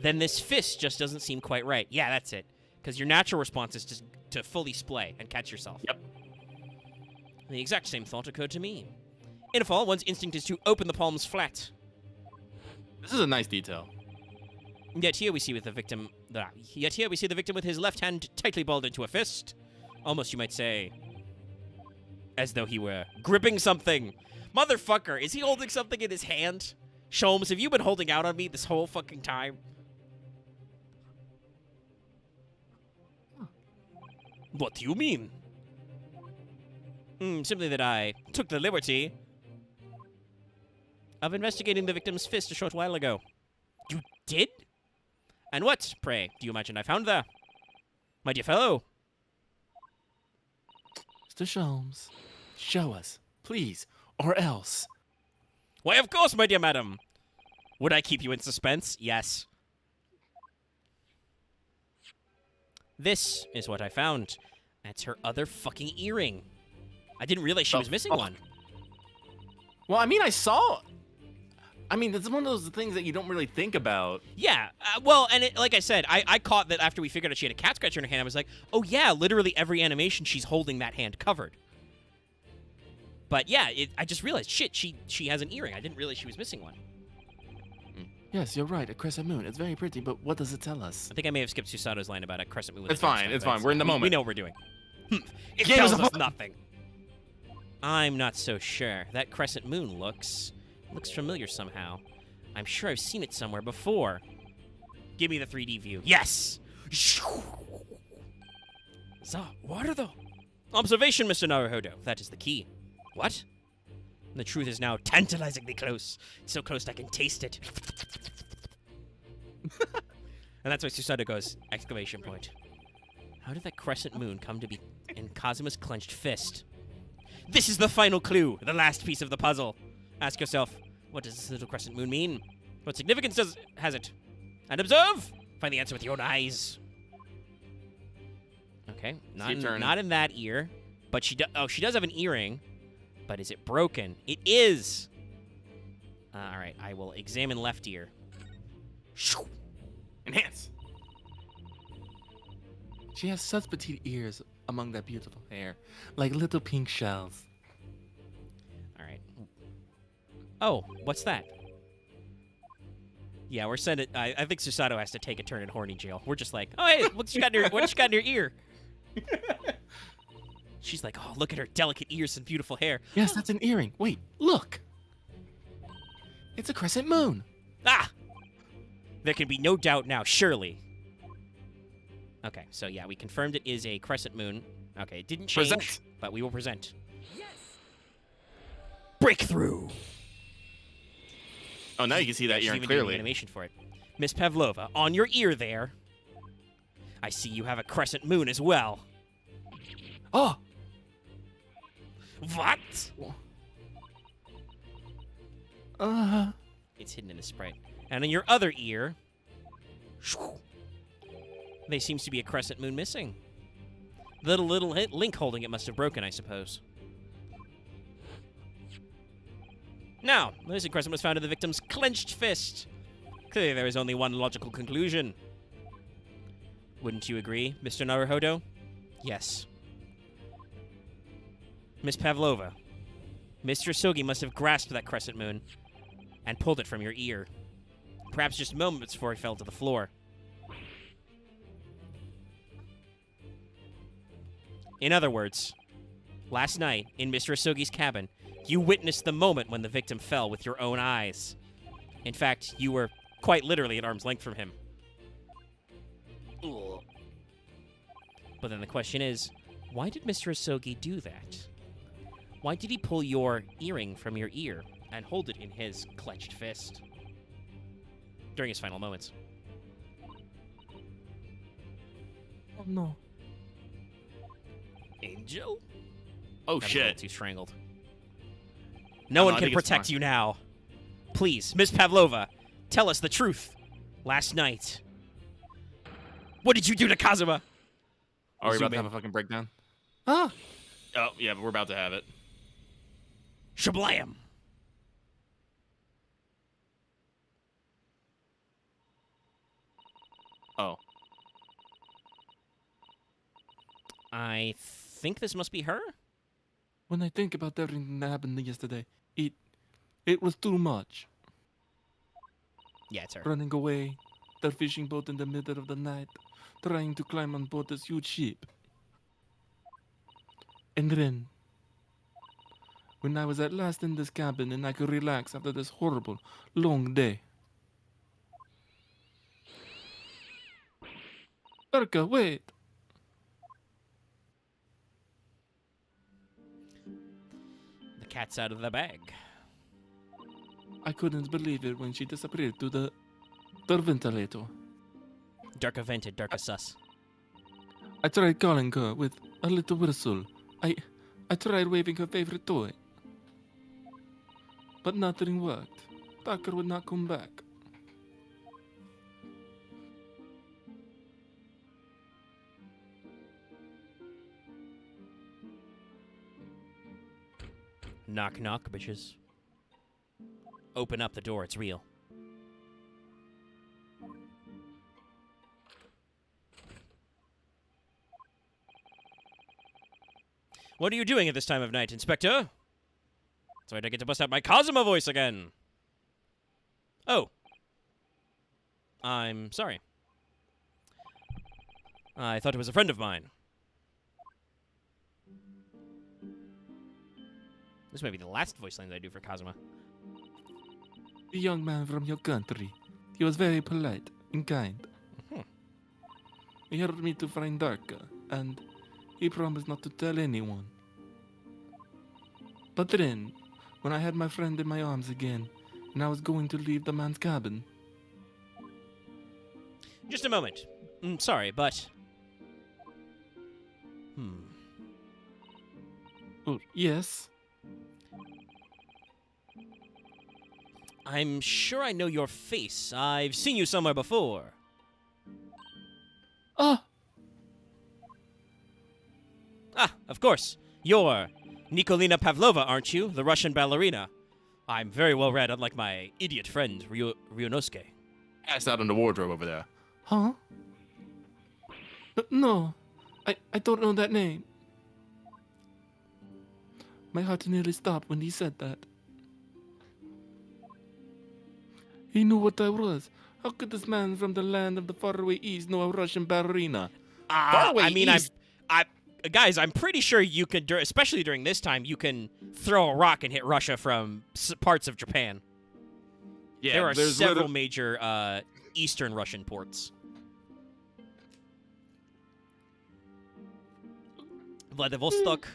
then this fist just doesn't seem quite right. Yeah, that's it. Because your natural response is just to fully splay and catch yourself. Yep. The exact same thought occurred to me. In a fall, one's instinct is to open the palms flat. This is a nice detail. Yet here we see the victim with his left hand tightly balled into a fist. Almost, you might say, as though he were gripping something. Motherfucker, is he holding something in his hand? Sholmes, have you been holding out on me this whole fucking time? What do you mean? Simply that I took the liberty of investigating the victim's fist a short while ago. You did? And what, pray, do you imagine I found there? My dear fellow? Mr. Sholmes, show us, please, or else. Why, of course, my dear madam. Would I keep you in suspense? Yes. This is what I found. That's her other fucking earring. I didn't realize she was missing one. Well, I mean, it's one of those things that you don't really think about. Yeah, well, and like I said, I caught that after we figured out she had a cat scratcher in her hand. I was like, oh yeah, literally every animation she's holding that hand covered. But yeah, I just realized, shit, she has an earring. I didn't realize she was missing one. Yes, you're right, a crescent moon. It's very pretty, but what does it tell us? I think I may have skipped Susato's line about a crescent moon. With it's fine, it's fine. We're in the moment. We know what we're doing. It tells us nothing. I'm not so sure. That crescent moon looks familiar somehow. I'm sure I've seen it somewhere before. Give me the 3D view. Yes! So, what are the... Observation, Mr. Naruhodo. That is the key. What? The truth is now tantalizingly close. It's so close I can taste it. And that's why Susato goes, exclamation point. How did that crescent moon come to be in Kazuma's clenched fist? This is the final clue, the last piece of the puzzle. Ask yourself, what does this little crescent moon mean? What significance has it? And observe! Find the answer with your own eyes. Okay, not in that ear, but she does have an earring, but is it broken? It is! All right, I will examine left ear. Enhance! She has such petite ears among that beautiful hair, like little pink shells. All right. Oh, what's that? Yeah, we're sending. I think Susato has to take a turn in horny jail. We're just like, oh hey, what you got in your ear? She's like, oh look at her delicate ears and beautiful hair. Yes, that's an earring. Wait, look. It's a crescent moon. Ah! There can be no doubt now, surely. Okay, so yeah, we confirmed it is a crescent moon. Okay, it didn't change, Present. but we will present. Breakthrough! Oh, now you can see that She's earring even doing the clearly. animation for it. Miss Pavlova, on your ear there. I see you have a crescent moon as well. Oh, What? It's hidden in the sprite. And in your other ear, there seems to be a crescent moon missing. The little link holding it must have broken, I suppose. Now, the missing crescent was found in the victim's clenched fist. Clearly, there is only one logical conclusion. Wouldn't you agree, Mr. Naruhodo? Yes. Miss Pavlova, Mr. Sogi must have grasped that crescent moon and pulled it from your ear. Perhaps just moments before he fell to the floor. In other words, last night in Mr. Asogi's cabin, you witnessed the moment when the victim fell with your own eyes. In fact, you were quite literally at arm's length from him. Ugh. But then the question is, why did Mr. Asogi do that? Why did he pull your earring from your ear and hold it in his clenched fist during his final moments? oh no. Angel? Oh, That was a shit. little too strangled. No one I can think it's protect fine. you now. Please, Miss Pavlova, tell us the truth. Last night, what did you do to Kazuma? Are we Zoom about to in. have a fucking breakdown? Ah, Oh, yeah, but we're about to have it. Shablam! Oh. I think this must be her? when I think about everything that happened yesterday, it was too much. Yeah, it's her. Running away, their fishing boat in the middle of the night, trying to climb on board this huge ship. And then, when I was at last in this cabin and I could relax after this horrible, long day. Urka, wait! The cat's out of the bag. I couldn't believe it when she disappeared to the ventilator. Darka vented, Darka sus. I tried calling her with a little whistle. I tried waving her favorite toy. But nothing worked. Tucker would not come back. Knock, knock, bitches. Open up the door, it's real. What are you doing at this time of night, Inspector? So I get to bust out my Kazuma voice again. Oh. I'm sorry. I thought it was a friend of mine. This may be the last voice line that I do for Kazuma. The young man from your country. He was very polite and kind. Mhm. He helped me to find Darka, and he promised not to tell anyone. But then, when I had my friend in my arms again, and I was going to leave the man's cabin, Just a moment. Sorry, but... oh, yes, I'm sure I know your face. I've seen you somewhere before. ah, Ah, of course. You're Nikolina Pavlova, aren't you? The Russian ballerina. I'm very well read, unlike my idiot friend, Ryunosuke. Passed out in the wardrobe over there. huh? No, I don't know that name. My heart nearly stopped when he said that. He knew what I was. How could this man from the land of the faraway east know a Russian ballerina? Faraway I mean, East. guys, I'm pretty sure you can, especially during this time, you can throw a rock and hit Russia from parts of Japan. Yeah, There are there's several literally- major Eastern Russian ports. Vladivostok,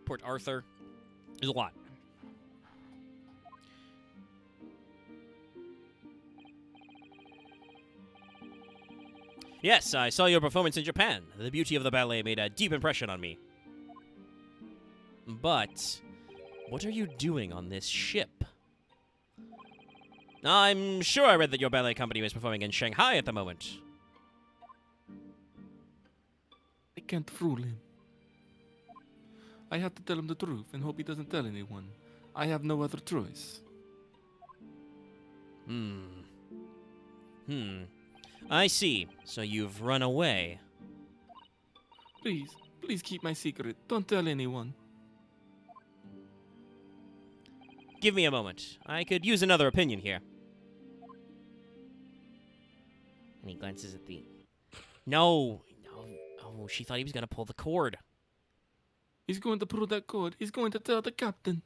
Port Arthur. There's a lot. Yes, I saw your performance in Japan. The beauty of the ballet made a deep impression on me. But what are you doing on this ship? I'm sure I read that your ballet company was performing in Shanghai at the moment. I can't fool him. I have to tell him the truth and hope he doesn't tell anyone. I have no other choice. I see. So you've run away. Please keep my secret. Don't tell anyone. Give me a moment. I could use another opinion here. And he glances at the... No. Oh, she thought he was going to pull the cord. He's going to pull that cord. He's going to tell the captain.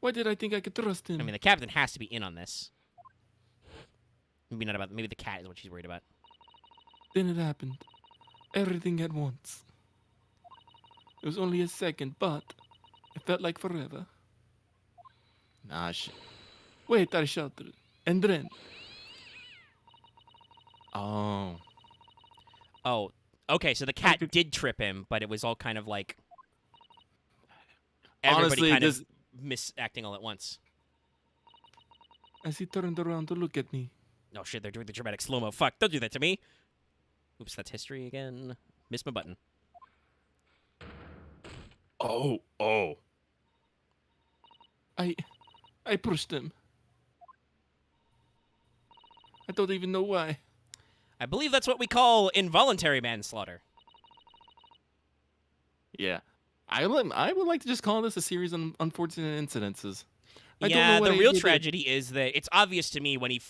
Why did I think I could trust him? I mean, the captain has to be in on this. Maybe not about... Maybe the cat is what she's worried about. Then it happened. Everything at once. It was only a second, but it felt like forever. Nah, Wait, I shouted. And then... Oh. Oh, okay, so the cat did trip him, but it was all kind of like... Everybody Honestly, kind of misacting all at once. As he turned around to look at me. Oh shit, they're doing the dramatic slow-mo. Fuck, don't do that to me. Oops, that's history again. Missed my button. Oh. I pushed him. I don't even know why. I believe that's what we call involuntary manslaughter. Yeah. I would like to just call this a series of unfortunate incidences. Yeah, the real tragedy is that it's obvious to me when he...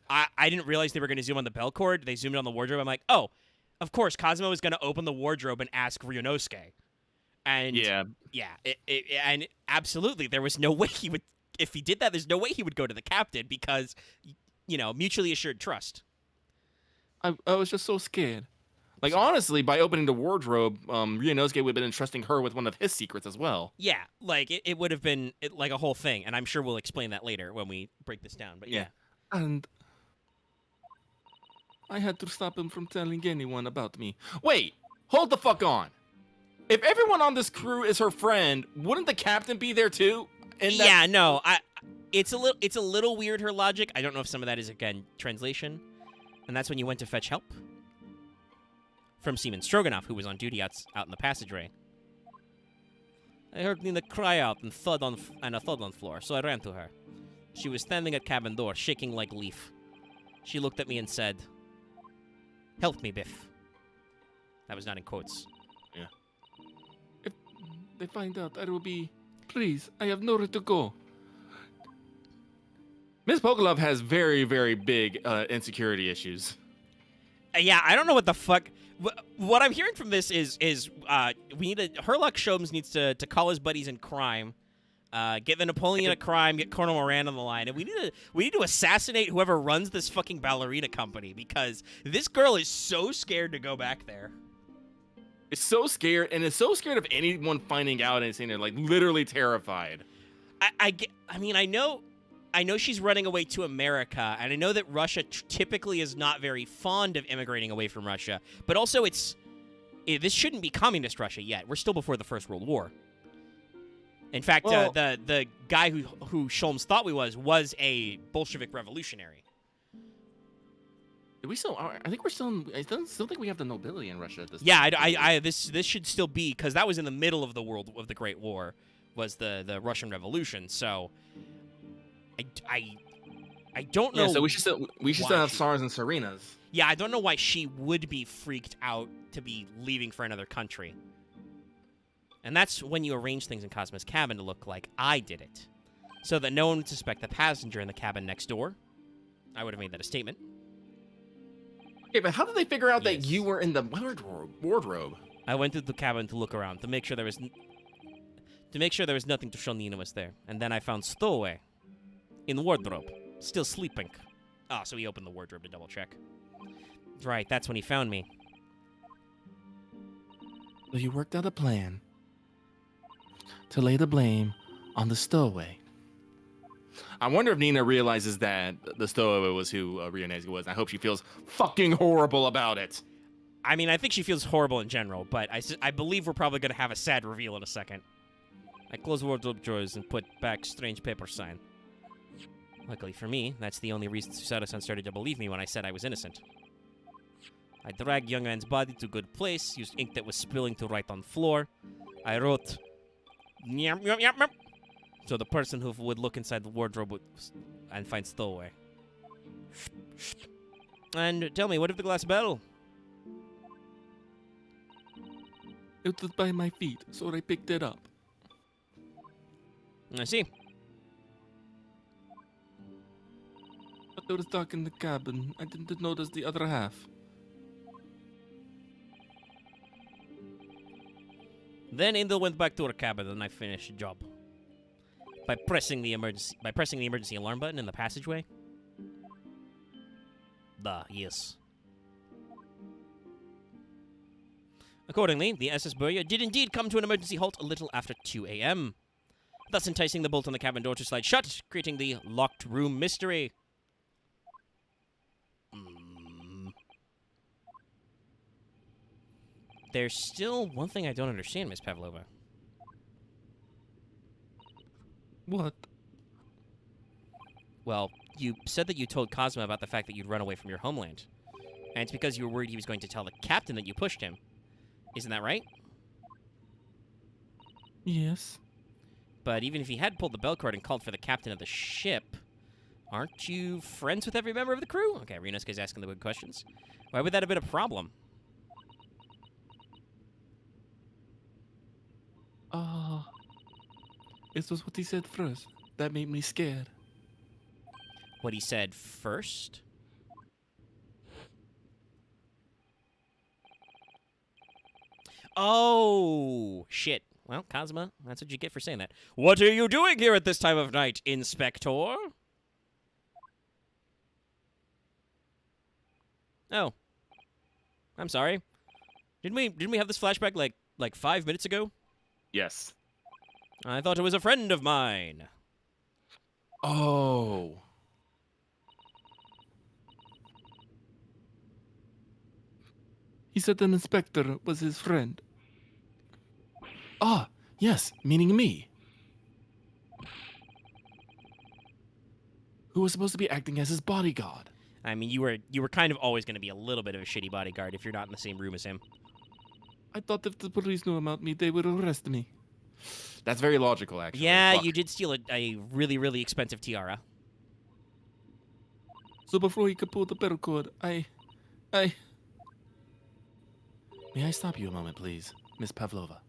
I didn't realize they were going to zoom on the bell cord. They zoomed on the wardrobe. I'm like, oh, of course, Cosmo is going to open the wardrobe and ask Ryunosuke. And and absolutely, there was no way he would... If he did that, there's no way he would go to the captain because, mutually assured trust. I was just so scared. Like, honestly, by opening the wardrobe, Ryunosuke would have been entrusting her with one of his secrets as well. Yeah, like, it would have been like a whole thing, and I'm sure we'll explain that later when we break this down, but yeah. And I had to stop him from telling anyone about me. Wait, hold the fuck on. If everyone on this crew is her friend, wouldn't the captain be there too? Yeah, no, it's a little weird, her logic. I don't know if some of that is, again, translation. And that's when you went to fetch help? From Seaman Stroganoff, who was on duty out in the passageway. I heard Nina cry out and a thud on the floor, so I ran to her. She was standing at cabin door, shaking like a leaf. She looked at me and said, "Help me, Biff." That was not in quotes. Yeah. If they find out, I will be... Please, I have nowhere to go. Miss Pokolov has very, very big insecurity issues. Yeah, I don't know what the fuck... What I'm hearing from this is we need Herlock Sholmes needs to call his buddies in crime, get the Napoleon of crime, get Colonel Moran on the line, and we need to assassinate whoever runs this fucking ballerina company because this girl is so scared to go back there. Is so scared, and is so scared of anyone finding out and saying they're like literally terrified. I know she's running away to America, and I know that Russia typically is not very fond of immigrating away from Russia, but also this shouldn't be communist Russia yet. We're still before the First World War. In fact, the guy who Sholmes thought was a Bolshevik revolutionary. I think we're still. I still think we have the nobility in Russia at this. Yeah, point. this should still be because that was in the middle of the Great War, was the Russian Revolution. So, I don't know. Yeah, so we should still have Tsars and Tsarinas. Yeah, I don't know why she would be freaked out to be leaving for another country. And that's when you arrange things in Cosmo's cabin to look like I did it, so that no one would suspect the passenger in the cabin next door. I would have made that a statement. Okay, but how did they figure out that you were in the wardrobe? I went to the cabin to look around to make sure there was nothing to show Nina was there, and then I found Stowaway in the wardrobe, still sleeping. Oh, so he opened the wardrobe to double check. Right, that's when he found me. So you worked out a plan to lay the blame on the stowaway. I wonder if Nina realizes that the stowaway was who Ryonezi was. I hope she feels fucking horrible about it. I mean, I think she feels horrible in general, but I believe we're probably going to have a sad reveal in a second. I close wardrobe drawers and put back strange paper sign. Luckily for me, that's the only reason Susada-san started to believe me when I said I was innocent. I dragged young man's body to a good place, used ink that was spilling to write on floor. I wrote... Nyam, nyam, nyam, nyam, so the person who would look inside the wardrobe and find stowaway. And tell me, what of the glass bottle? It was by my feet, so I picked it up. I see. But there was dark in the cabin. I didn't notice the other half. Then Indel went back to her cabin and I finished the job. By pressing the emergency alarm button in the passageway. Yes. Accordingly, the SS Burya did indeed come to an emergency halt a little after 2 a.m., thus enticing the bolt on the cabin door to slide shut, creating the locked room mystery. There's still one thing I don't understand, Miss Pavlova. What? Well, you said that you told Cosmo about the fact that you'd run away from your homeland. And it's because you were worried he was going to tell the captain that you pushed him. Isn't that right? Yes. But even if he had pulled the bell cord and called for the captain of the ship, aren't you friends with every member of the crew? Okay, Ryunosuke's asking the good questions. Why would that have been a problem? It was what he said first. That made me scared. What he said first? Oh, shit. Well, Cosmo, that's what you get for saying that. What are you doing here at this time of night, Inspector? Oh. I'm sorry. Didn't we have this flashback like 5 minutes ago? Yes. I thought it was a friend of mine. Oh. He said an inspector was his friend. Ah, yes, meaning me. Who was supposed to be acting as his bodyguard. I mean, you were kind of always going to be a little bit of a shitty bodyguard if you're not in the same room as him. I thought if the police knew about me, they would arrest me. That's very logical, actually. Yeah, Fuck. you did steal a really, really expensive tiara. So before he could pull the bell cord, I... May I stop you a moment, please, Miss Pavlova?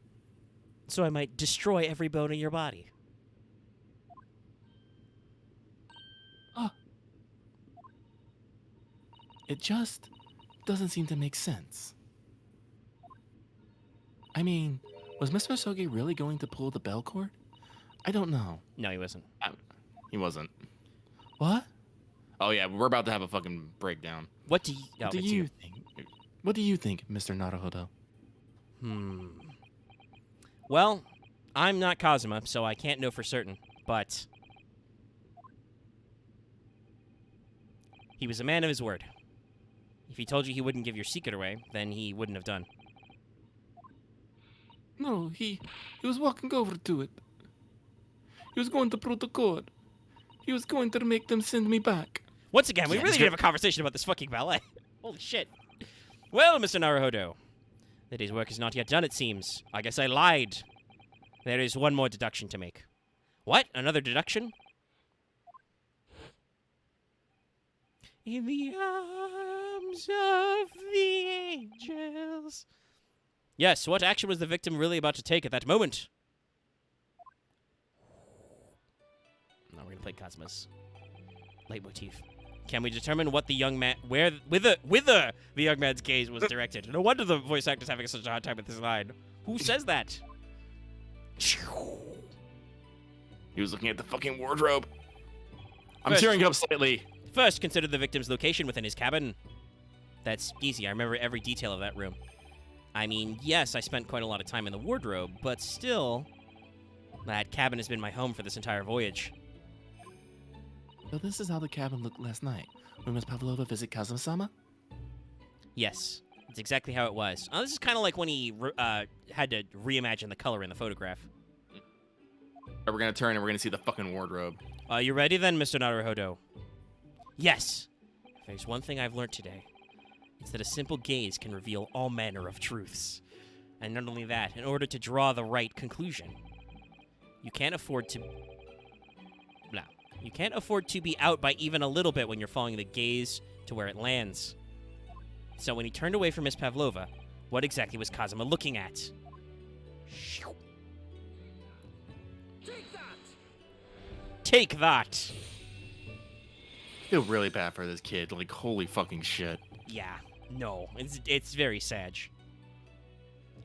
So I might destroy every bone in your body. It just doesn't seem to make sense. I mean, was Mr. Soge really going to pull the bell cord? I don't know. No, he wasn't. He wasn't. What? Oh, yeah, we're about to have a fucking breakdown. What do you... Oh, What do it's you think? What do you think, Mr. Naruhodo? Well, I'm not Kazuma, so I can't know for certain, but... he was a man of his word. If he told you he wouldn't give your secret away, then he wouldn't have done. No, he was walking over to it. He was going to pull the cord. He was going to make them send me back. Once again, we Yeah, really this need to guy- have a conversation about this fucking ballet. Holy shit. Well, Mr. Naruhodo, the day's work is not yet done, it seems. I guess I lied. There is one more deduction to make. What? Another deduction? In the arms of the angels. Yes, what action was the victim really about to take at that moment? Now we're gonna play Cosmos. Leitmotif. Can we determine what the young man, whither the young man's gaze was directed? No wonder the voice actor's having such a hard time with this line. Who says that? He was looking at the fucking wardrobe. I'm First- tearing up slightly. First, consider the victim's location within his cabin. That's easy. I remember every detail of that room. I mean, yes, I spent quite a lot of time in the wardrobe, but still, that cabin has been my home for this entire voyage. So this is how the cabin looked last night, when Miss Pavlova visited Kazuma-sama? Yes, it's exactly how it was. This is kind of like when he had to reimagine the color in the photograph. We're gonna turn and we're gonna see the fucking wardrobe. You ready then, Mr. Naruhodo? Yes. If there's one thing I've learned today, it's that a simple gaze can reveal all manner of truths. And not only that, in order to draw the right conclusion, you can't afford to... No. You can't afford to be out by even a little bit when you're following the gaze to where it lands. So when he turned away from Miss Pavlova, what exactly was Kazuma looking at? Take that! I feel really bad for this kid. Like, holy fucking shit. Yeah, no, it's very sad.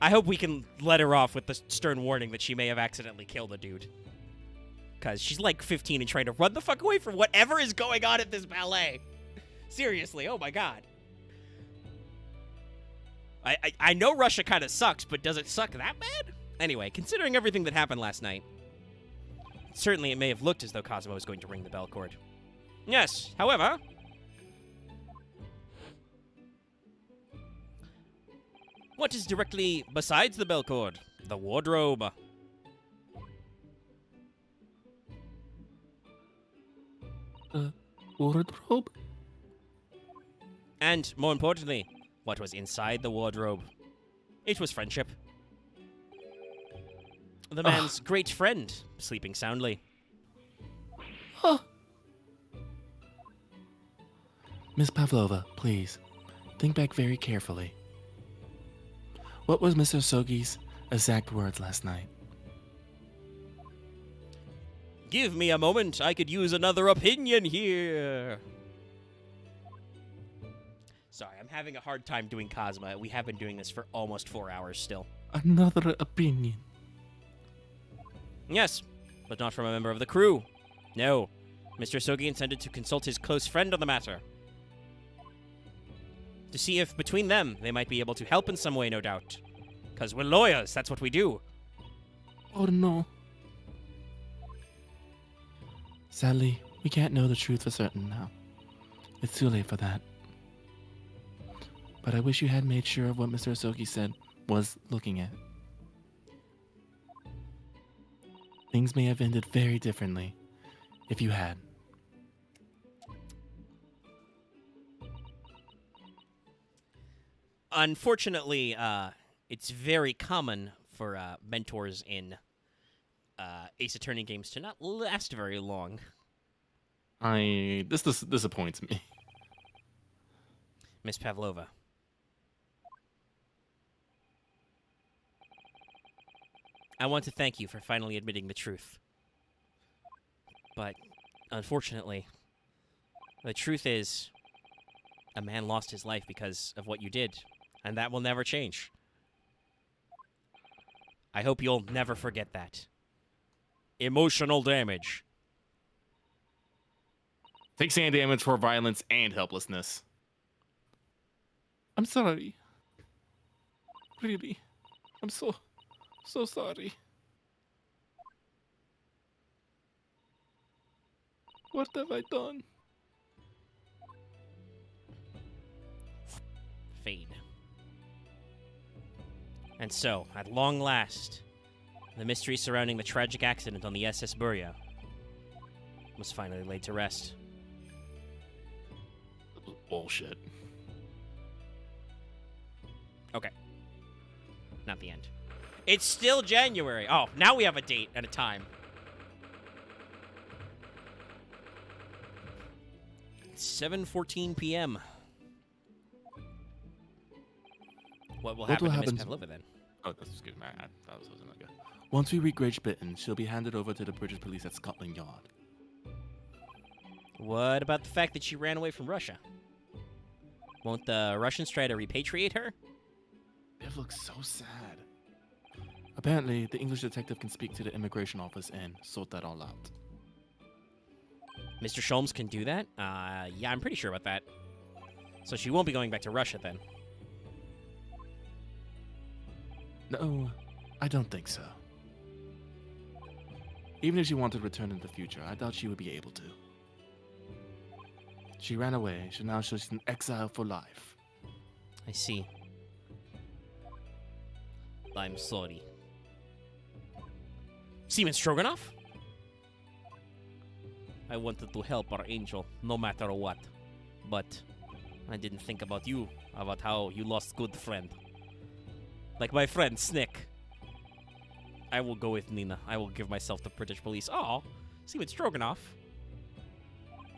I hope we can let her off with the stern warning that she may have accidentally killed a dude. Because she's like 15 and trying to run the fuck away from whatever is going on at this ballet. Seriously, oh my god. I know Russia kind of sucks, but does it suck that bad? Anyway, considering everything that happened last night, certainly it may have looked as though Kazuma was going to ring the bell cord. Yes, however... what is directly besides the bell cord? The wardrobe. Wardrobe? And, more importantly, what was inside the wardrobe? It was friendship. The man's great friend, sleeping soundly. Huh. Miss Pavlova, please, think back very carefully. What was Mr. Sogi's exact words last night? Give me a moment, I could use another opinion here. Sorry, I'm having a hard time doing Kazuma. We have been doing this for almost 4 hours still. Another opinion. Yes, but not from a member of the crew. No, Mr. Sogi intended to consult his close friend on the matter. To see if, between them, they might be able to help in some way, no doubt. Because we're lawyers, that's what we do. Oh no. Sadly, we can't know the truth for certain now. It's too late for that. But I wish you had made sure of what Mr. Asogi said was looking at. Things may have ended very differently if you had. Unfortunately, it's very common for mentors in Ace Attorney games to not last very long. This disappoints me. Miss Pavlova. I want to thank you for finally admitting the truth. But, unfortunately, the truth is, a man lost his life because of what you did, and that will never change. I hope you'll never forget that. Emotional damage. Take sand damage for violence and helplessness. I'm sorry. Really. I'm so sorry. What have I done? Fade. And so, at long last, the mystery surrounding the tragic accident on the SS Burya was finally laid to rest. That was bullshit. Okay. Not the end. It's still January. Oh, now we have a date and a time. It's 7:14 p.m. What will happen to Miss Pavlova then? Oh, that's excuse me. That was not good. Once we reach Britain, she'll be handed over to the British police at Scotland Yard. What about the fact that she ran away from Russia? Won't the Russians try to repatriate her? It looks so sad. Apparently, the English detective can speak to the immigration office and sort that all out. Mr. Sholmes can do that? Yeah, I'm pretty sure about that. So she won't be going back to Russia then. No, I don't think so. Even if she wanted to return in the future, I doubt she would be able to. She ran away, so now she's in exile for life. I see. I'm sorry. Seaman Stroganoff? I wanted to help our angel, no matter what. But I didn't think about you, about how you lost good friend. Like my friend, Snick. I will go with Nina. I will give myself to British police. Oh, Seaman Stroganoff.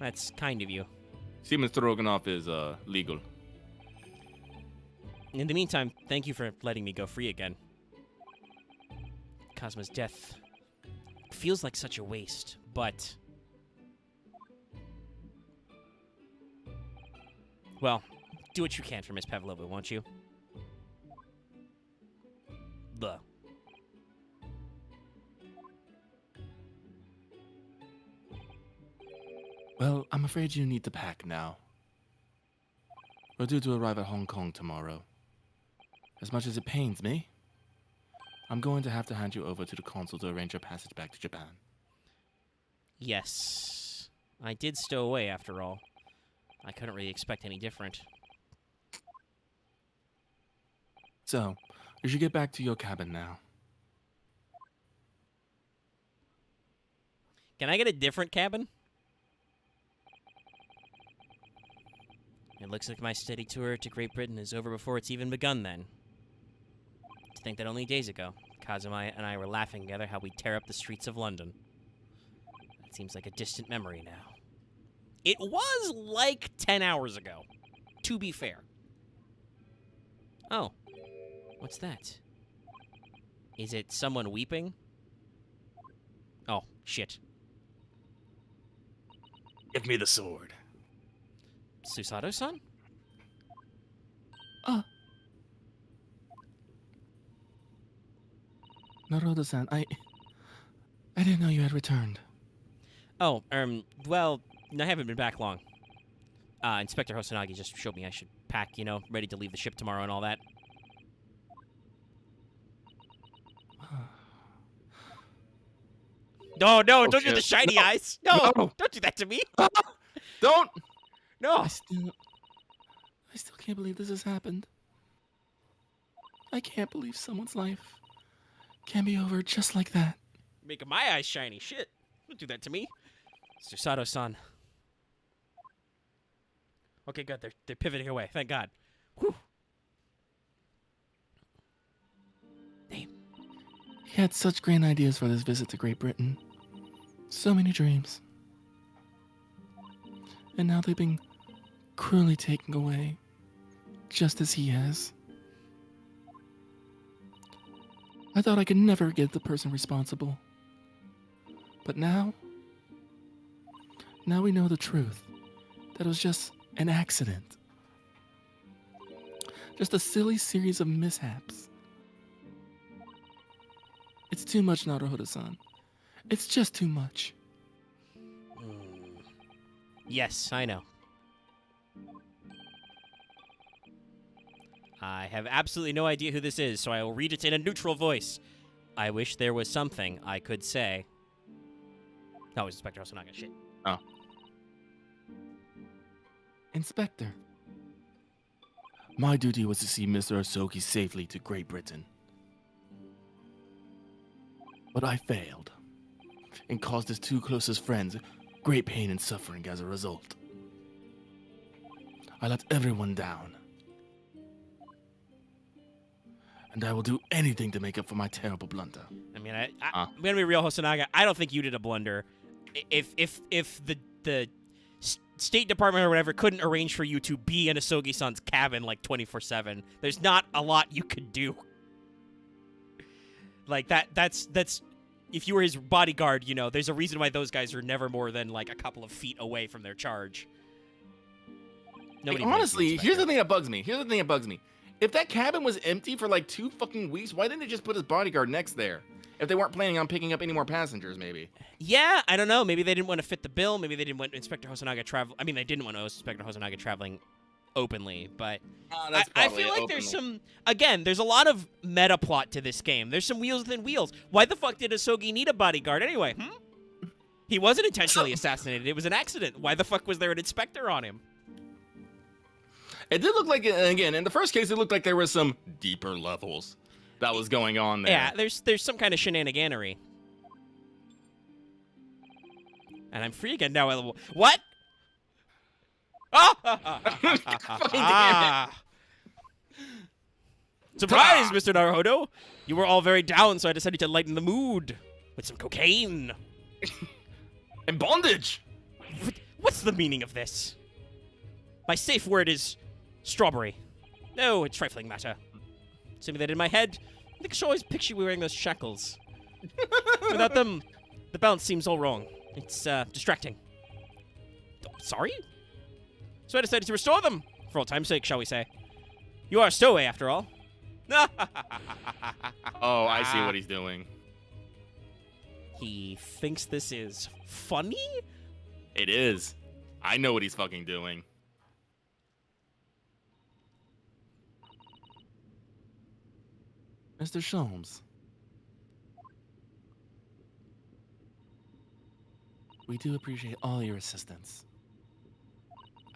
That's kind of you. Seaman Stroganoff is legal. In the meantime, thank you for letting me go free again. Cosmo's death feels like such a waste, but... Well, do what you can for Miss Pavlova, won't you? Duh. Well, I'm afraid you need to pack now. We're due to arrive at Hong Kong tomorrow. As much as it pains me, I'm going to have to hand you over to the consul to arrange your passage back to Japan. Yes. I did stow away, after all. I couldn't really expect any different. So, you should get back to your cabin now. Can I get a different cabin? It looks like my steady tour to Great Britain is over before it's even begun, then. To think that only days ago, Kazuma and I were laughing together how we tear up the streets of London. That seems like a distant memory now. It was like 10 hours ago, to be fair. Oh, what's that? Is it someone weeping? Oh, shit. Give me the sword. Susato-san? Naruto-san, I didn't know you had returned. Oh, well, I haven't been back long. Inspector Hosanagi just showed me I should pack, you know, ready to leave the ship tomorrow and all that. No, don't do the shiny eyes. No, don't do that to me. Don't! No. I still can't believe this has happened. I can't believe someone's life can be over just like that. Making my eyes shiny. Shit. Don't do that to me. Susato-san. Okay, good. They're pivoting away. Thank God. Whew. Damn. He had such grand ideas for this visit to Great Britain. So many dreams. And now they've been cruelly taken away, just as he has. I thought I could never get the person responsible. But now we know the truth. That it was just an accident. Just a silly series of mishaps. It's too much, Naruto-san. It's just too much. Yes, I know. I have absolutely no idea who this is, so I will read it in a neutral voice. I wish there was something I could say. No, it's Inspector Hosonaga. Shit. Oh. Inspector. My duty was to see Mr. Asogi safely to Great Britain. But I failed, and caused his two closest friends great pain and suffering as a result. I let everyone down. And I will do anything to make up for my terrible blunder. I mean, I'm gonna be real, Hosonaga. I don't think you did a blunder. If the State Department or whatever couldn't arrange for you to be in Asogi-san's cabin like 24/7, there's not a lot you could do. Like that's if you were his bodyguard, you know, there's a reason why those guys are never more than like a couple of feet away from their charge. Nobody honestly, here's the thing that bugs me. If that cabin was empty for like 2 fucking weeks, why didn't they just put his bodyguard next there? If they weren't planning on picking up any more passengers, maybe. Yeah, I don't know. Maybe they didn't want to fit the bill. Maybe they didn't want Inspector Hosonaga travel. I mean, they didn't want Inspector Hosonaga traveling openly, but That's I probably feel like there's openly. some. Again, there's a lot of meta plot to this game. There's some wheels within wheels. Why the fuck did Asogi need a bodyguard anyway? He wasn't intentionally assassinated. It was an accident. Why the fuck was there an inspector on him? It did look like, again, in the first case, it looked like there was some deeper levels that was going on there. Yeah, there's some kind of shenaniganery. And I'm free again now. What? Ah! Surprise, Mr. Naruhodo! You were all very down, so I decided to lighten the mood with some cocaine. And bondage! What's the meaning of this? My safe word is strawberry. No, a trifling matter. Assuming that in my head, I think I should always picture you wearing those shackles. Without them, the balance seems all wrong. It's distracting. Oh, sorry? So I decided to restore them, for old time's sake, shall we say. You are a stowaway, after all. Oh, I see what he's doing. He thinks this is funny? It is. I know what he's fucking doing. Mr. Sholmes. We do appreciate all your assistance.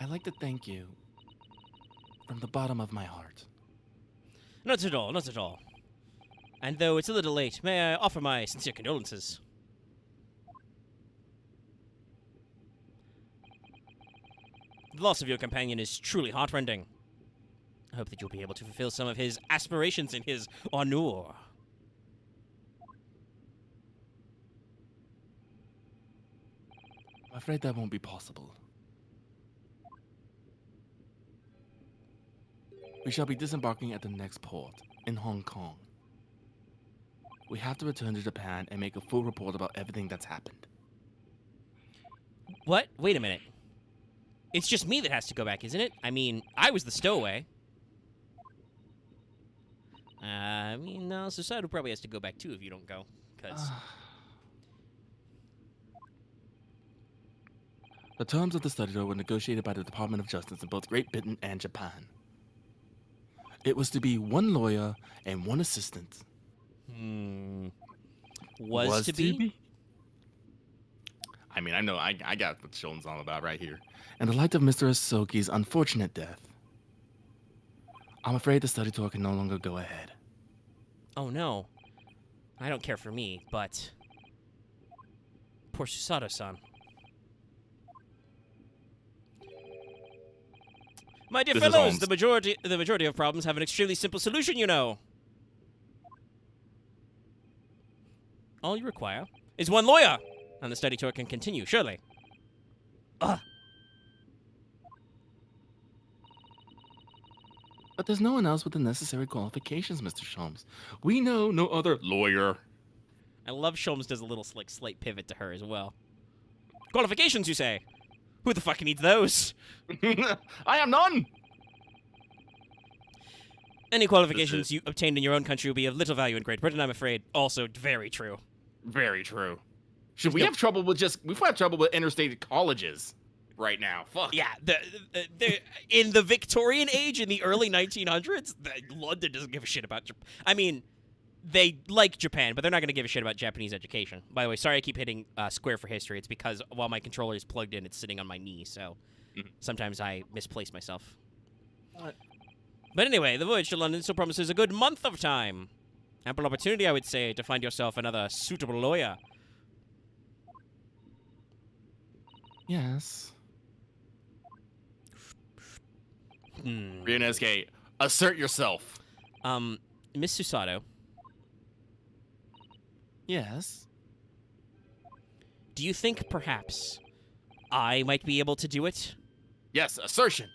I'd like to thank you from the bottom of my heart. Not at all, not at all. And though it's a little late, may I offer my sincere condolences? The loss of your companion is truly heartrending. I hope that you'll be able to fulfill some of his aspirations in his honor. I'm afraid that won't be possible. We shall be disembarking at the next port, in Hong Kong. We have to return to Japan and make a full report about everything that's happened. What? Wait a minute. It's just me that has to go back, isn't it? I mean, I was the stowaway. I mean, no, Susato probably has to go back too if you don't go, because... The terms of the study tour were negotiated by the Department of Justice in both Great Britain and Japan. It was to be one lawyer and one assistant. Was to be? I mean, I know, I got what Sheldon's all about right here. In the light of Mr. Asoki's unfortunate death, I'm afraid the study tour can no longer go ahead. Oh no. I don't care for me, but... Poor Susato-san. My dear This is fellows, Holmes. the majority of problems have an extremely simple solution, you know. All you require is one lawyer, and the study tour can continue, surely. Ugh. But there's no one else with the necessary qualifications, Mr. Sholmes. We know no other Lawyer. I love Sholmes does a little like slight pivot to her as well. Qualifications, you say? Who the fuck needs those? I have none! Any qualifications you obtained in your own country will be of little value in Great Britain, I'm afraid. Also, very true. Very true. Should we have trouble with we have trouble with interstate colleges right now. Fuck. Yeah, in the Victorian age, in the early 1900s, London doesn't give a shit about Japan. I mean, they like Japan, but they're not going to give a shit about Japanese education. By the way, sorry I keep hitting square for history. It's because while my controller is plugged in, it's sitting on my knee, so sometimes I misplace myself. What? But anyway, the voyage to London still promises a good month of time. Ample opportunity, I would say, to find yourself another suitable lawyer. Yes. Ryunosuke, assert yourself. Miss Susato, Yes. do you think perhaps I might be able to do it? Yes, assertion.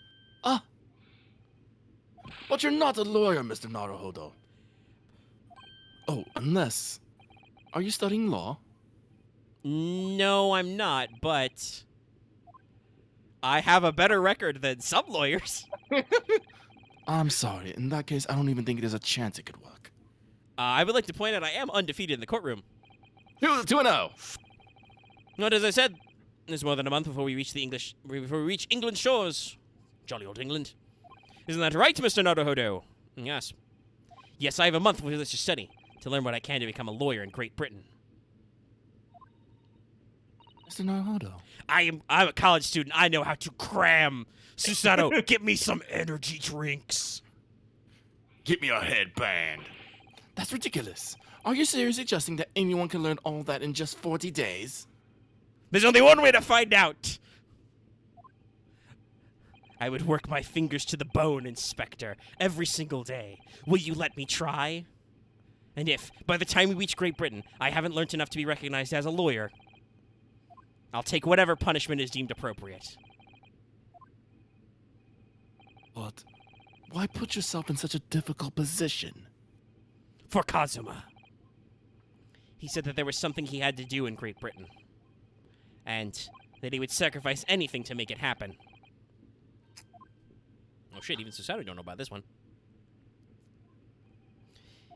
But you're not a lawyer, Mr. Naruhodo. Oh, unless... Are you studying law? No, I'm not, but I have a better record than some lawyers. I'm sorry. In that case, I don't even think there's a chance it could work. I would like to point out I am undefeated in the courtroom. 2-0. But as I said, it's more than a month before we reach England's shores. Jolly old England. Isn't that right, Mr. Naruhodo? Yes. Yes, I have a month with this to study, to learn what I can to become a lawyer in Great Britain. Mr. Naruhodo. I'm a college student. I know how to cram. Susato, get me some energy drinks. Get me a headband. That's ridiculous. Are you seriously suggesting that anyone can learn all that in just 40 days? There's only one way to find out. I would work my fingers to the bone, Inspector, every single day. Will you let me try? And if, by the time we reach Great Britain, I haven't learned enough to be recognized as a lawyer, I'll take whatever punishment is deemed appropriate. But why put yourself in such a difficult position? For Kazuma. He said that there was something he had to do in Great Britain. And that he would sacrifice anything to make it happen. Oh shit, even Susato don't know about this one.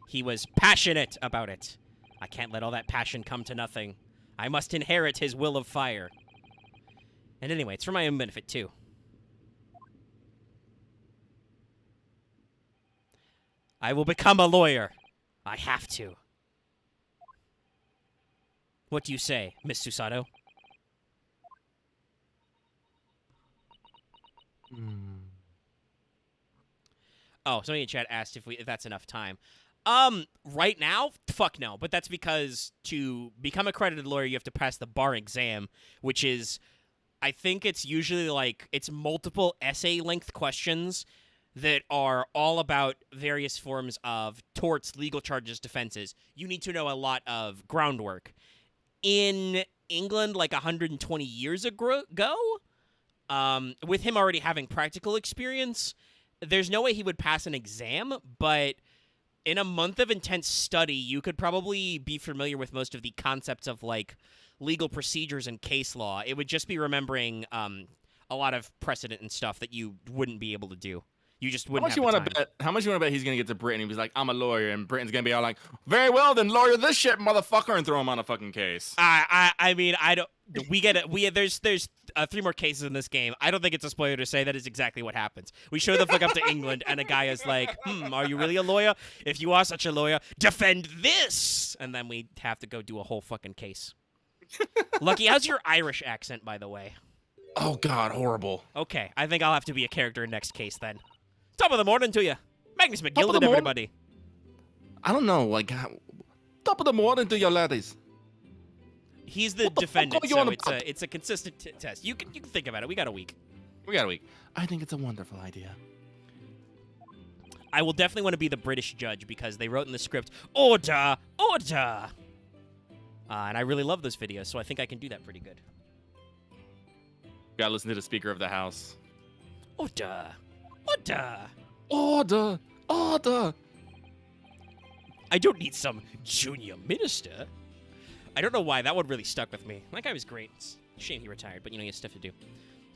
He was passionate about it. I can't let all that passion come to nothing. I must inherit his will of fire. And anyway, it's for my own benefit, too. I will become a lawyer. I have to. What do you say, Miss Susato? Oh, somebody in chat asked if that's enough time. Right now, fuck no. But that's because to become a accredited lawyer, you have to pass the bar exam, which is, I think it's usually like, it's multiple essay-length questions that are all about various forms of torts, legal charges, defenses. You need to know a lot of groundwork. In England, like 120 years ago, with him already having practical experience, there's no way he would pass an exam, but in a month of intense study, you could probably be familiar with most of the concepts of, like, legal procedures and case law. It would just be remembering a lot of precedent and stuff that you wouldn't be able to do. You just wouldn't have the time. How much you want to bet he's going to get to Britain? He's like, I'm a lawyer, and Britain's going to be all like, very well, then lawyer this shit, motherfucker, and throw him on a fucking case. I mean, I don't... We get it. There's 3 more cases in this game. I don't think it's a spoiler to say that is exactly what happens. We show the fuck up to England, and a guy is like, are you really a lawyer? If you are such a lawyer, defend this! And then we have to go do a whole fucking case. Lucky, how's your Irish accent, by the way? Oh, God, horrible. Okay, I think I'll have to be a character in next case, then. Top of the morning to you. Magnus McGill, everybody. I don't know, like, top of the morning to you, ladies. He's the defendant, so it's a consistent test. You can think about it. We got a week. I think it's a wonderful idea. I will definitely want to be the British judge because they wrote in the script, order, order. And I really love those videos, so I think I can do that pretty good. Gotta listen to the Speaker of the House. Order, order. Order, order. I don't need some junior minister. I don't know why. That one really stuck with me. That guy was great. It's a shame he retired, but, you know, he has stuff to do.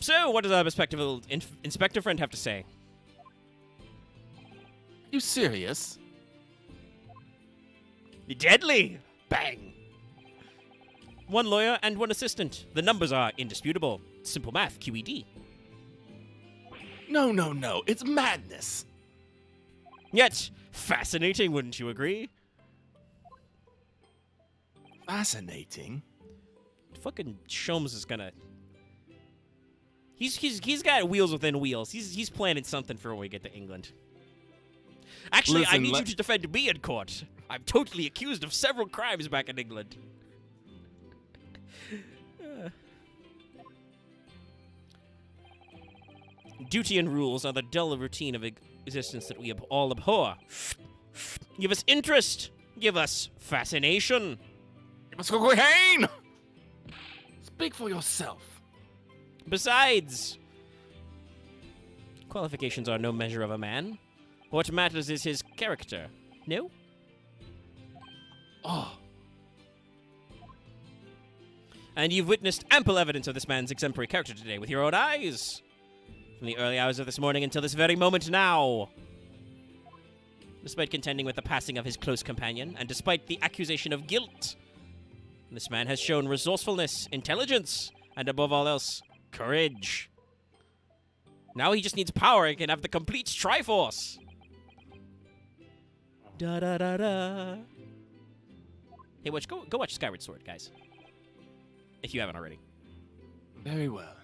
So, what does our respectable inspector friend have to say? You serious? Deadly! Bang! 1 lawyer and 1 assistant. The numbers are indisputable. Simple math, QED. No. It's madness. Yet, fascinating, wouldn't you agree? Fascinating. Fucking Sholmes is gonna... He's got wheels within wheels. He's planning something for when we get to England. Actually, I need you to defend me in court. I'm totally accused of several crimes back in England. Duty and rules are the dull routine of existence that we all abhor. Give us interest. Give us fascination. Let's go, Hain! Speak for yourself. Besides, qualifications are no measure of a man. What matters is his character. No? Oh. And you've witnessed ample evidence of this man's exemplary character today with your own eyes. From the early hours of this morning until this very moment now. Despite contending with the passing of his close companion, and despite the accusation of guilt, this man has shown resourcefulness, intelligence, and above all else, courage. Now he just needs power and can have the complete Triforce. Da da da da. Hey, go watch Skyward Sword, guys. If you haven't already. Very well.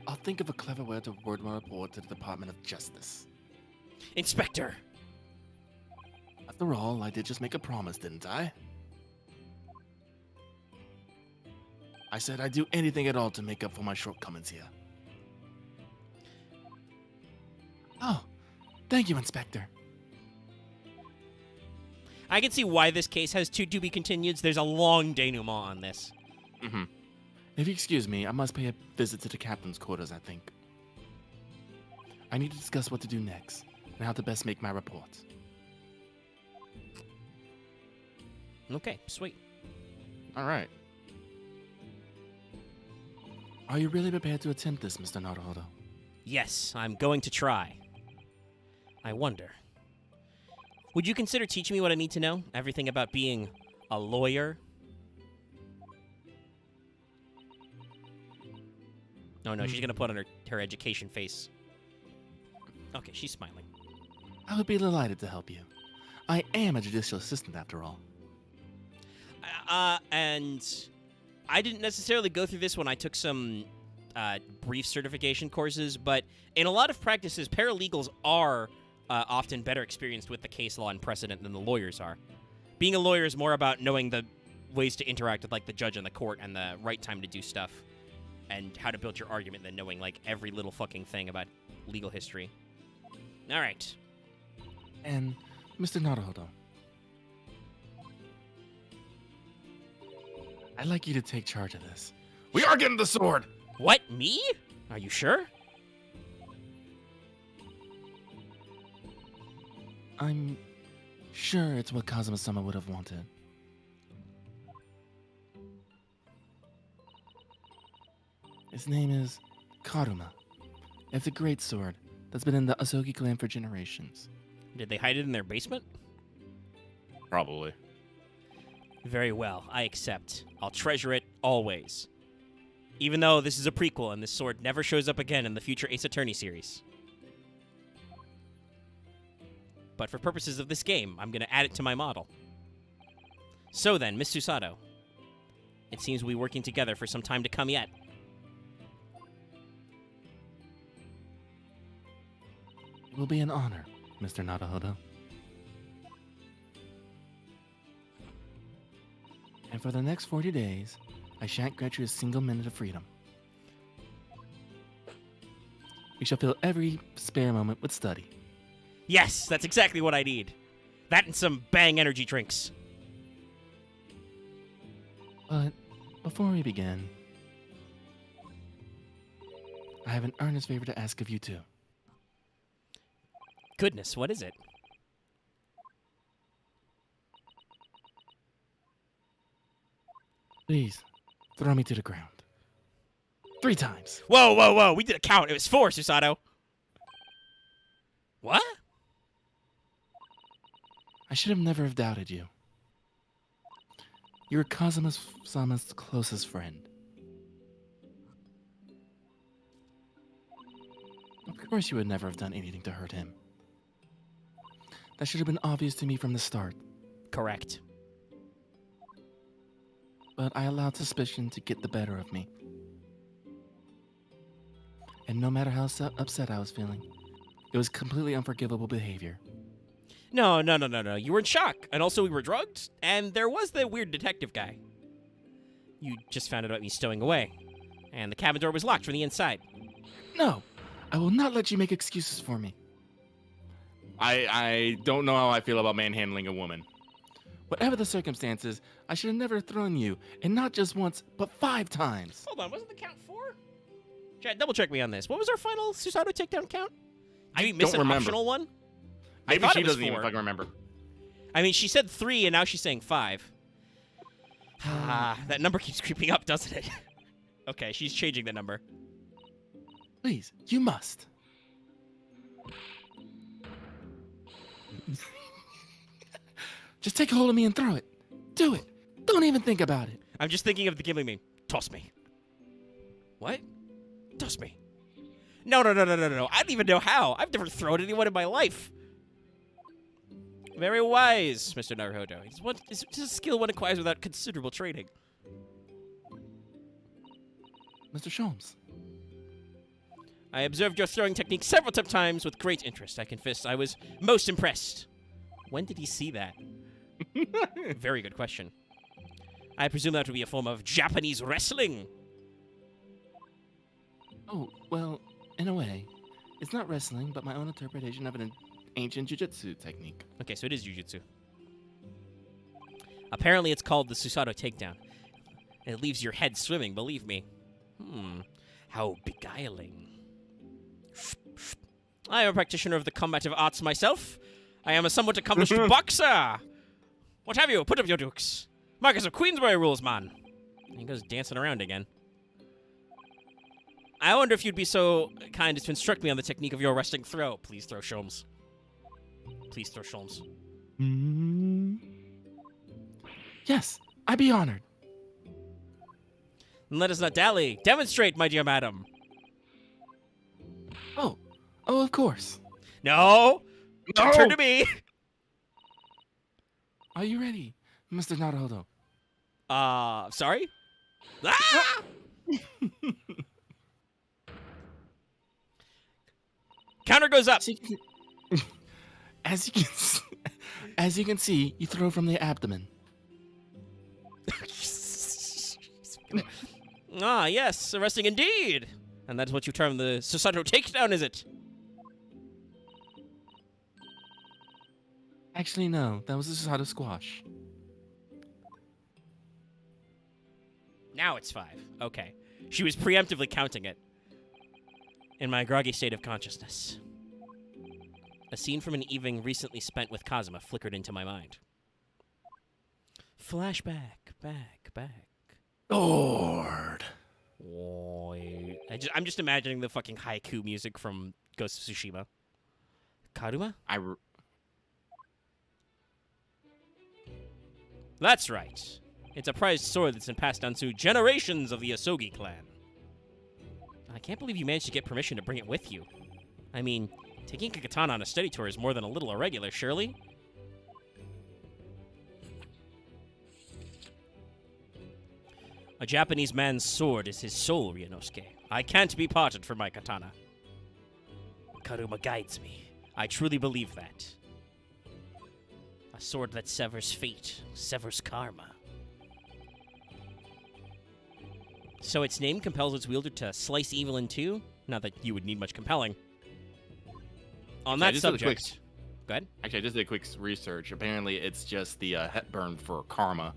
I'll think of a clever way to word my report to the Department of Justice. Inspector! After all, I did just make a promise, didn't I? I said I'd do anything at all to make up for my shortcomings here. Oh, thank you, Inspector. I can see why this case has two to be continued. There's a long denouement on this. Mm-hmm. If you excuse me, I must pay a visit to the captain's quarters, I think. I need to discuss what to do next, and how to best make my report. Okay, sweet. All right. Are you really prepared to attempt this, Mr. Naruhodo? Yes, I'm going to try. I wonder. Would you consider teaching me what I need to know? Everything about being a lawyer? Oh no, she's gonna put on her education face. Okay, she's smiling. I would be delighted to help you. I am a judicial assistant, after all. And I didn't necessarily go through this when I took some brief certification courses, but in a lot of practices, paralegals are often better experienced with the case law and precedent than the lawyers are. Being a lawyer is more about knowing the ways to interact with, like, the judge and the court and the right time to do stuff and how to build your argument than knowing, like, every little fucking thing about legal history. All right. And, Mr. Naruhodo, I'd like you to take charge of this. We are getting the sword! What, me? Are you sure? I'm sure it's what Kazuma-sama would have wanted. His name is Karuma. It's a great sword that's been in the Asogi clan for generations. Did they hide it in their basement? Probably. Very well, I accept. I'll treasure it always. Even though this is a prequel and this sword never shows up again in the future Ace Attorney series. But for purposes of this game, I'm going to add it to my model. So then, Miss Susato, it seems we'll be working together for some time to come yet. It will be an honor, Mr. Naruhodo. And for the next 40 days, I shan't grant you a single minute of freedom. We shall fill every spare moment with study. Yes, that's exactly what I need. That and some bang energy drinks. But before we begin, I have an earnest favor to ask of you too. Goodness, what is it? Please, throw me to the ground. 3 times. Whoa, whoa, whoa, we did a count. It was 4, Susato. What? I should have never have doubted you. You're Kazuma-sama's closest friend. Of course you would never have done anything to hurt him. That should have been obvious to me from the start. Correct. But I allowed suspicion to get the better of me. And no matter how upset I was feeling, it was completely unforgivable behavior. No. You were in shock. And also we were drugged. And there was the weird detective guy. You just found out about me stowing away. And the cabin door was locked from the inside. No! I will not let you make excuses for me. I don't know how I feel about manhandling a woman. Whatever the circumstances, I should have never thrown you, and not just once, but 5 times. Hold on, wasn't the count 4? Chad, double check me on this. What was our final Susato takedown count? Did we miss don't an remember. optional one? Maybe I thought she it was doesn't even 4. fucking remember. I mean, she said 3, and now she's saying 5. That number keeps creeping up, doesn't it? Okay, she's changing the number. Please, you must. Just take a hold of me and throw it. Do it. Don't even think about it. I'm just thinking of the Ghibli meme. Toss me. What? Toss me. No. I don't even know how. I've never thrown anyone in my life. Very wise, Mr. Naruhodo. It's a skill one acquires without considerable training. Mr. Sholmes. I observed your throwing technique several times with great interest. I confess I was most impressed. When did he see that? Very good question. I presume that would be a form of Japanese wrestling. Oh, well, in a way. It's not wrestling, but my own interpretation of an ancient jiu-jitsu technique. Okay, so it is jujitsu. Apparently it's called the Susato takedown. It leaves your head swimming, believe me. How beguiling. I am a practitioner of the combative arts myself. I am a somewhat accomplished boxer. What have you? Put up your dukes. Marcus of Queensbury rules, man. He goes dancing around again. I wonder if you'd be so kind as to instruct me on the technique of your wrestling throw. Please throw Sholmes. Please throw Sholmes. Yes, I'd be honored. Then let us not dally. Demonstrate, my dear madam. Oh, of course. No. No! Turn to me. Are you ready, Mr. Naruhodo? Sorry? Ah! Counter goes up. As you can see, you throw from the abdomen. Ah, yes, arresting indeed. And that's what you term the Susato takedown, is it? Actually, no. That was a Susato squash. Now it's 5. Okay. She was preemptively counting it. In my groggy state of consciousness. A scene from an evening recently spent with Kazuma flickered into my mind. Flashback, back. Lord. Oi. I'm just imagining the fucking haiku music from Ghost of Tsushima. Karuma? That's right. It's a prized sword that's been passed down through generations of the Asogi clan. I can't believe you managed to get permission to bring it with you. I mean, taking a katana on a study tour is more than a little irregular, surely? A Japanese man's sword is his soul, Ryunosuke. I can't be parted from my katana. Karuma guides me. I truly believe that. A sword that severs fate, severs karma. So its name compels its wielder to slice evil in two? Not that you would need much compelling. On that subject... Go ahead. Actually, I just did a quick research. Apparently, it's just the Hepburn for karma.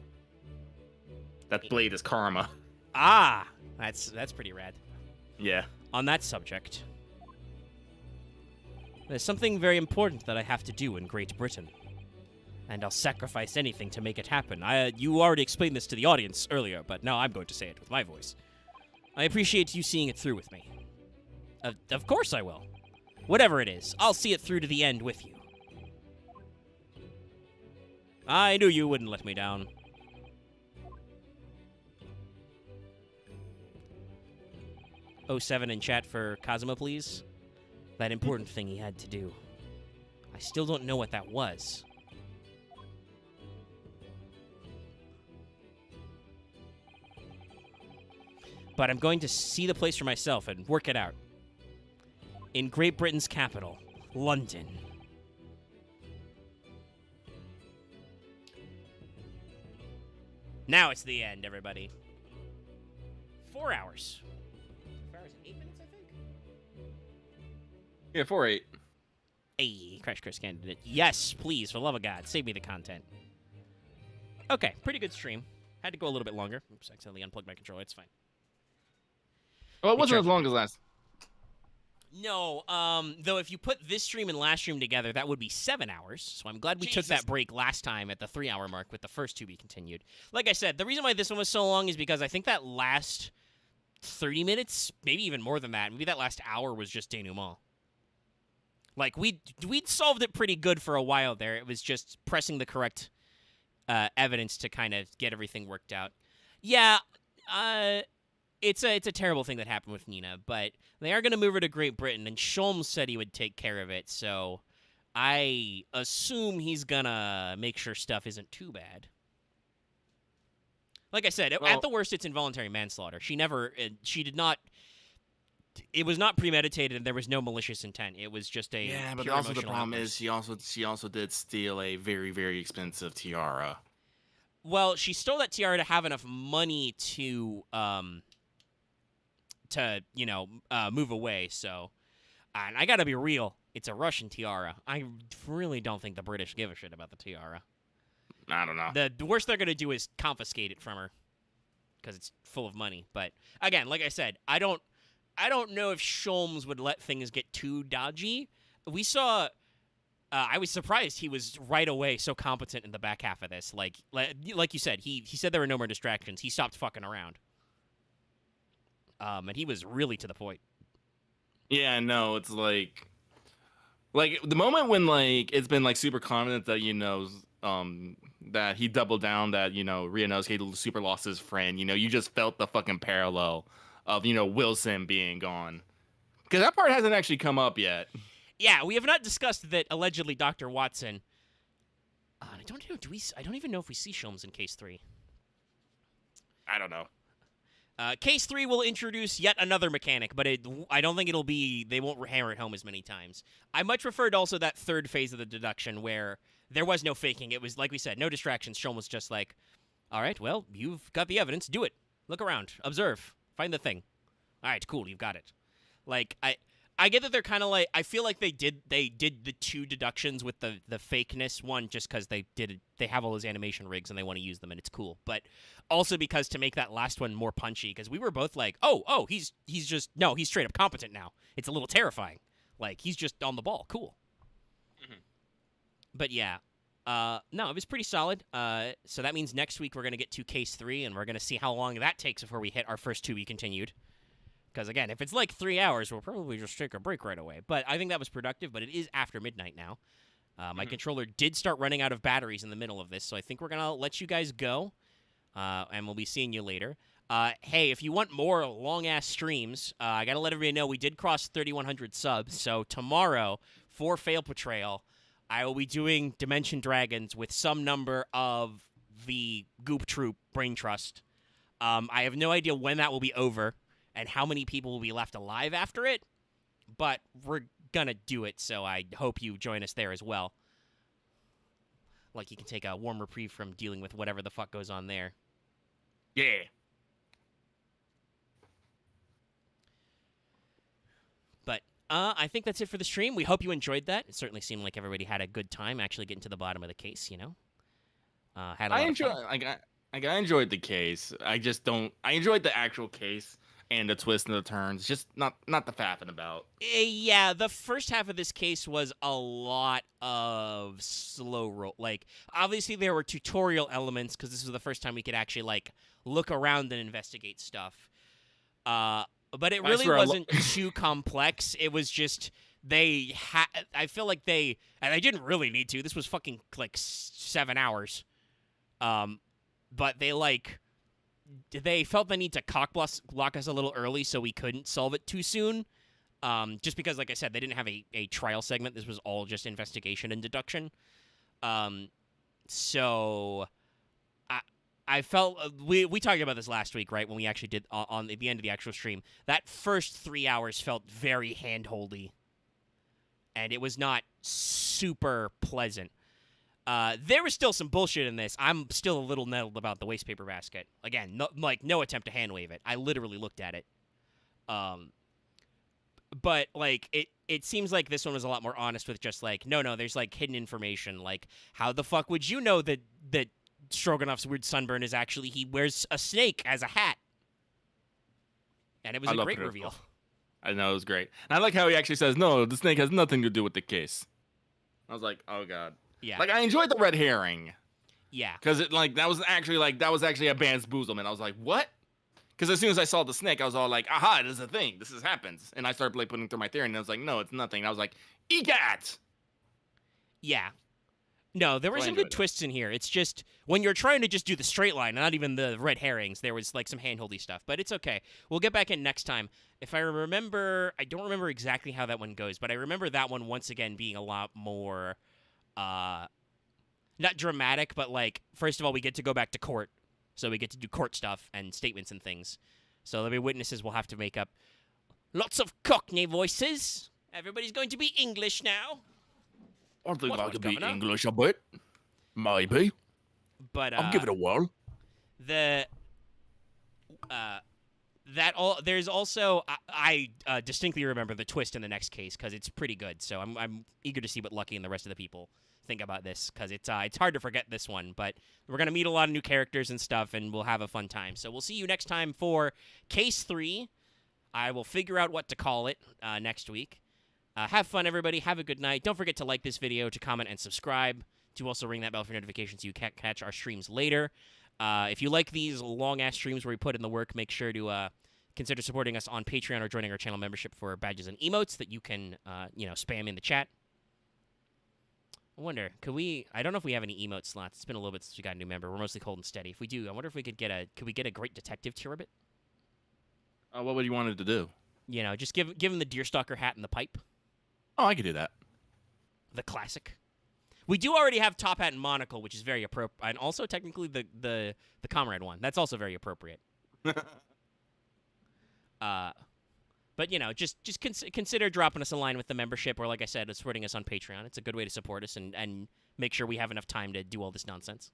That blade is karma. Ah! That's pretty rad. Yeah. On that subject... There's something very important that I have to do in Great Britain. And I'll sacrifice anything to make it happen. You already explained this to the audience earlier, but now I'm going to say it with my voice. I appreciate you seeing it through with me. Of course I will. Whatever it is, I'll see it through to the end with you. I knew you wouldn't let me down. '07 in chat for Kazuma, please. That important thing he had to do. I still don't know what that was. But I'm going to see the place for myself and work it out. In Great Britain's capital, London. Now it's the end, everybody. 4 hours. 4 hours and 8 minutes, I think? Yeah, 4-8. Hey, Crash Course candidate. Yes, please, for love of God, save me the content. Okay, pretty good stream. Had to go a little bit longer. Oops, I accidentally unplugged my controller. It's fine. Well, it wasn't as long as last. No, though if you put this stream and last stream together, that would be 7 hours. So I'm glad we took that break last time at the 3-hour mark with the first two be continued. Like I said, the reason why this one was so long is because I think that last 30 minutes, maybe even more than that, maybe that last hour was just denouement. Like, we'd solved it pretty good for a while there. It was just pressing the correct evidence to kind of get everything worked out. Yeah, it's a terrible thing that happened with Nina, but they are going to move her to Great Britain, and Sholmes said he would take care of it, so I assume he's gonna make sure stuff isn't too bad. Like I said, at Well, the worst, it's involuntary manslaughter. She did not. It was not premeditated, and there was no malicious intent. It was just a yeah, but pure also the emotional problem outburst. is she also did steal a very, very expensive tiara. Well, she stole that tiara to have enough money to move away. So, and I gotta be real, it's a Russian tiara. I really don't think the British give a shit about the tiara. I don't know. The worst they're gonna do is confiscate it from her because it's full of money. But again, like I said, I don't know if Sholmes would let things get too dodgy. We saw. I was surprised he was right away so competent in the back half of this. Like you said, he said there were no more distractions. He stopped fucking around. And he was really to the point. Yeah, no, it's like the moment when like it's been like super confident that that he doubled down that Ryunosuke super lost his friend. You just felt the fucking parallel of Wilson being gone, because that part hasn't actually come up yet. Yeah, we have not discussed that allegedly Dr. Watson. I don't know. I don't even know if we see Sholmes in Case 3. I don't know. Case 3 will introduce yet another mechanic, but I don't think it'll be. They won't hammer it home as many times. I much preferred also that third phase of the deduction where there was no faking. It was like we said, no distractions. Sholmes was just like, "All right, well, you've got the evidence. Do it. Look around. Observe. Find the thing. All right, cool. You've got it." Like I get that they're kind of like, I feel like they did the two deductions with the fakeness one just because they have all those animation rigs and they want to use them and it's cool, but also because to make that last one more punchy, because we were both like, oh he's straight up competent now. It's a little terrifying, like he's just on the ball, cool. Mm-hmm. But yeah, no, it was pretty solid. So that means next week we're gonna get to Case 3 and we're gonna see how long that takes before we hit our first to be continued. Because, again, if it's like 3 hours, we'll probably just take a break right away. But I think that was productive, but it is after midnight now. My controller did start running out of batteries in the middle of this, so I think we're going to let you guys go, and we'll be seeing you later. Hey, if you want more long-ass streams, I got to let everybody know we did cross 3,100 subs, so tomorrow, for Fail Portrayal, I will be doing Dimension Dragons with some number of the Goop Troop Brain Trust. I have no idea when that will be over and how many people will be left alive after it, but we're gonna do it, so I hope you join us there as well. Like, you can take a warm reprieve from dealing with whatever the fuck goes on there. Yeah. But I think that's it for the stream. We hope you enjoyed that. It certainly seemed like everybody had a good time actually getting to the bottom of the case, Had a lot of fun. I enjoyed the case. I enjoyed the actual case and the twists and the turns, just not the faffing about. Yeah, the first half of this case was a lot of slow roll. Like, obviously there were tutorial elements because this was the first time we could actually like look around and investigate stuff. But it really wasn't too complex. It was just I feel like and I didn't really need to. This was fucking like 7 hours. But they felt the need to block us a little early so we couldn't solve it too soon. Just because, like I said, they didn't have a trial segment. This was all just investigation and deduction. So I felt we talked about this last week, right? When we actually did on the end of the actual stream. That first 3 hours felt very handholdy. And it was not super pleasant. There was still some bullshit in this. I'm still a little nettled about the waste paper basket. Again, no attempt to hand wave it. I literally looked at it. But like it seems like this one was a lot more honest with just like, no, there's like hidden information. Like, how the fuck would you know that Stroganoff's weird sunburn is actually he wears a snake as a hat? And it was a great reveal. I know, it was great. And I like how he actually says, no, the snake has nothing to do with the case. I was like, oh god. Yeah. Like, I enjoyed the red herring. Yeah. Because that was actually a bamboozlement. I was like, what? Because as soon as I saw the snake, I was all like, aha, this is a thing. This happens. And I started putting through my theory, and I was like, no, it's nothing. And I was like, EGAT! Yeah. No, there were I some enjoyed good it. twists in here. It's just when you're trying to just do the straight line, not even the red herrings, there was like some handholdy stuff. But it's okay. We'll get back in next time. If I remember, I don't remember exactly how that one goes, but I remember that one once again being a lot more, not dramatic, but like first of all, we get to go back to court, so we get to do court stuff and statements and things. So there'll be witnesses. We'll have to make up lots of Cockney voices. Everybody's going to be English now. I think What I was, could be Governor? English a bit. Maybe. But I'll give it a whirl. the there's also I distinctly remember the twist in the next case because it's pretty good. So I'm eager to see what Lucky and the rest of the people think about this because it's hard to forget this one. But we're gonna meet a lot of new characters and stuff, and we'll have a fun time. So we'll see you next time for case 3. I will figure out what to call it next week. Have fun, everybody. Have a good night. Don't forget to like this video, to comment, and subscribe. To also ring that bell for notifications so you can catch our streams later. If you like these long-ass streams where we put in the work, make sure to consider supporting us on Patreon or joining our channel membership for badges and emotes that you can, spam in the chat. I wonder, could we... I don't know if we have any emote slots. It's been a little bit since we got a new member. We're mostly cold and steady. If we do, I wonder if we could get a... Could we get a great detective Tirabit? What would you want it to do? You know, just give him the deerstalker hat and the pipe. Oh, I could do that. The classic. We do already have top hat and monocle, which is very appropriate, and also technically the comrade one. That's also very appropriate. But just consider dropping us a line with the membership, or like I said, supporting us on Patreon. It's a good way to support us and make sure we have enough time to do all this nonsense.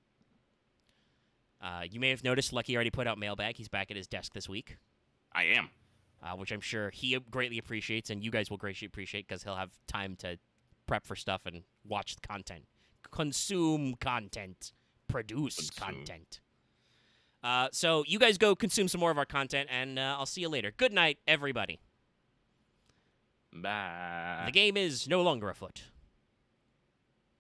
You may have noticed Lucky already put out mailbag. He's back at his desk this week. I am. Which I'm sure he greatly appreciates, and you guys will greatly appreciate because he'll have time to prep for stuff and watch the content, consume content, produce content. So you guys go consume some more of our content, and I'll see you later. Good night, everybody. Bye. The game is no longer afoot.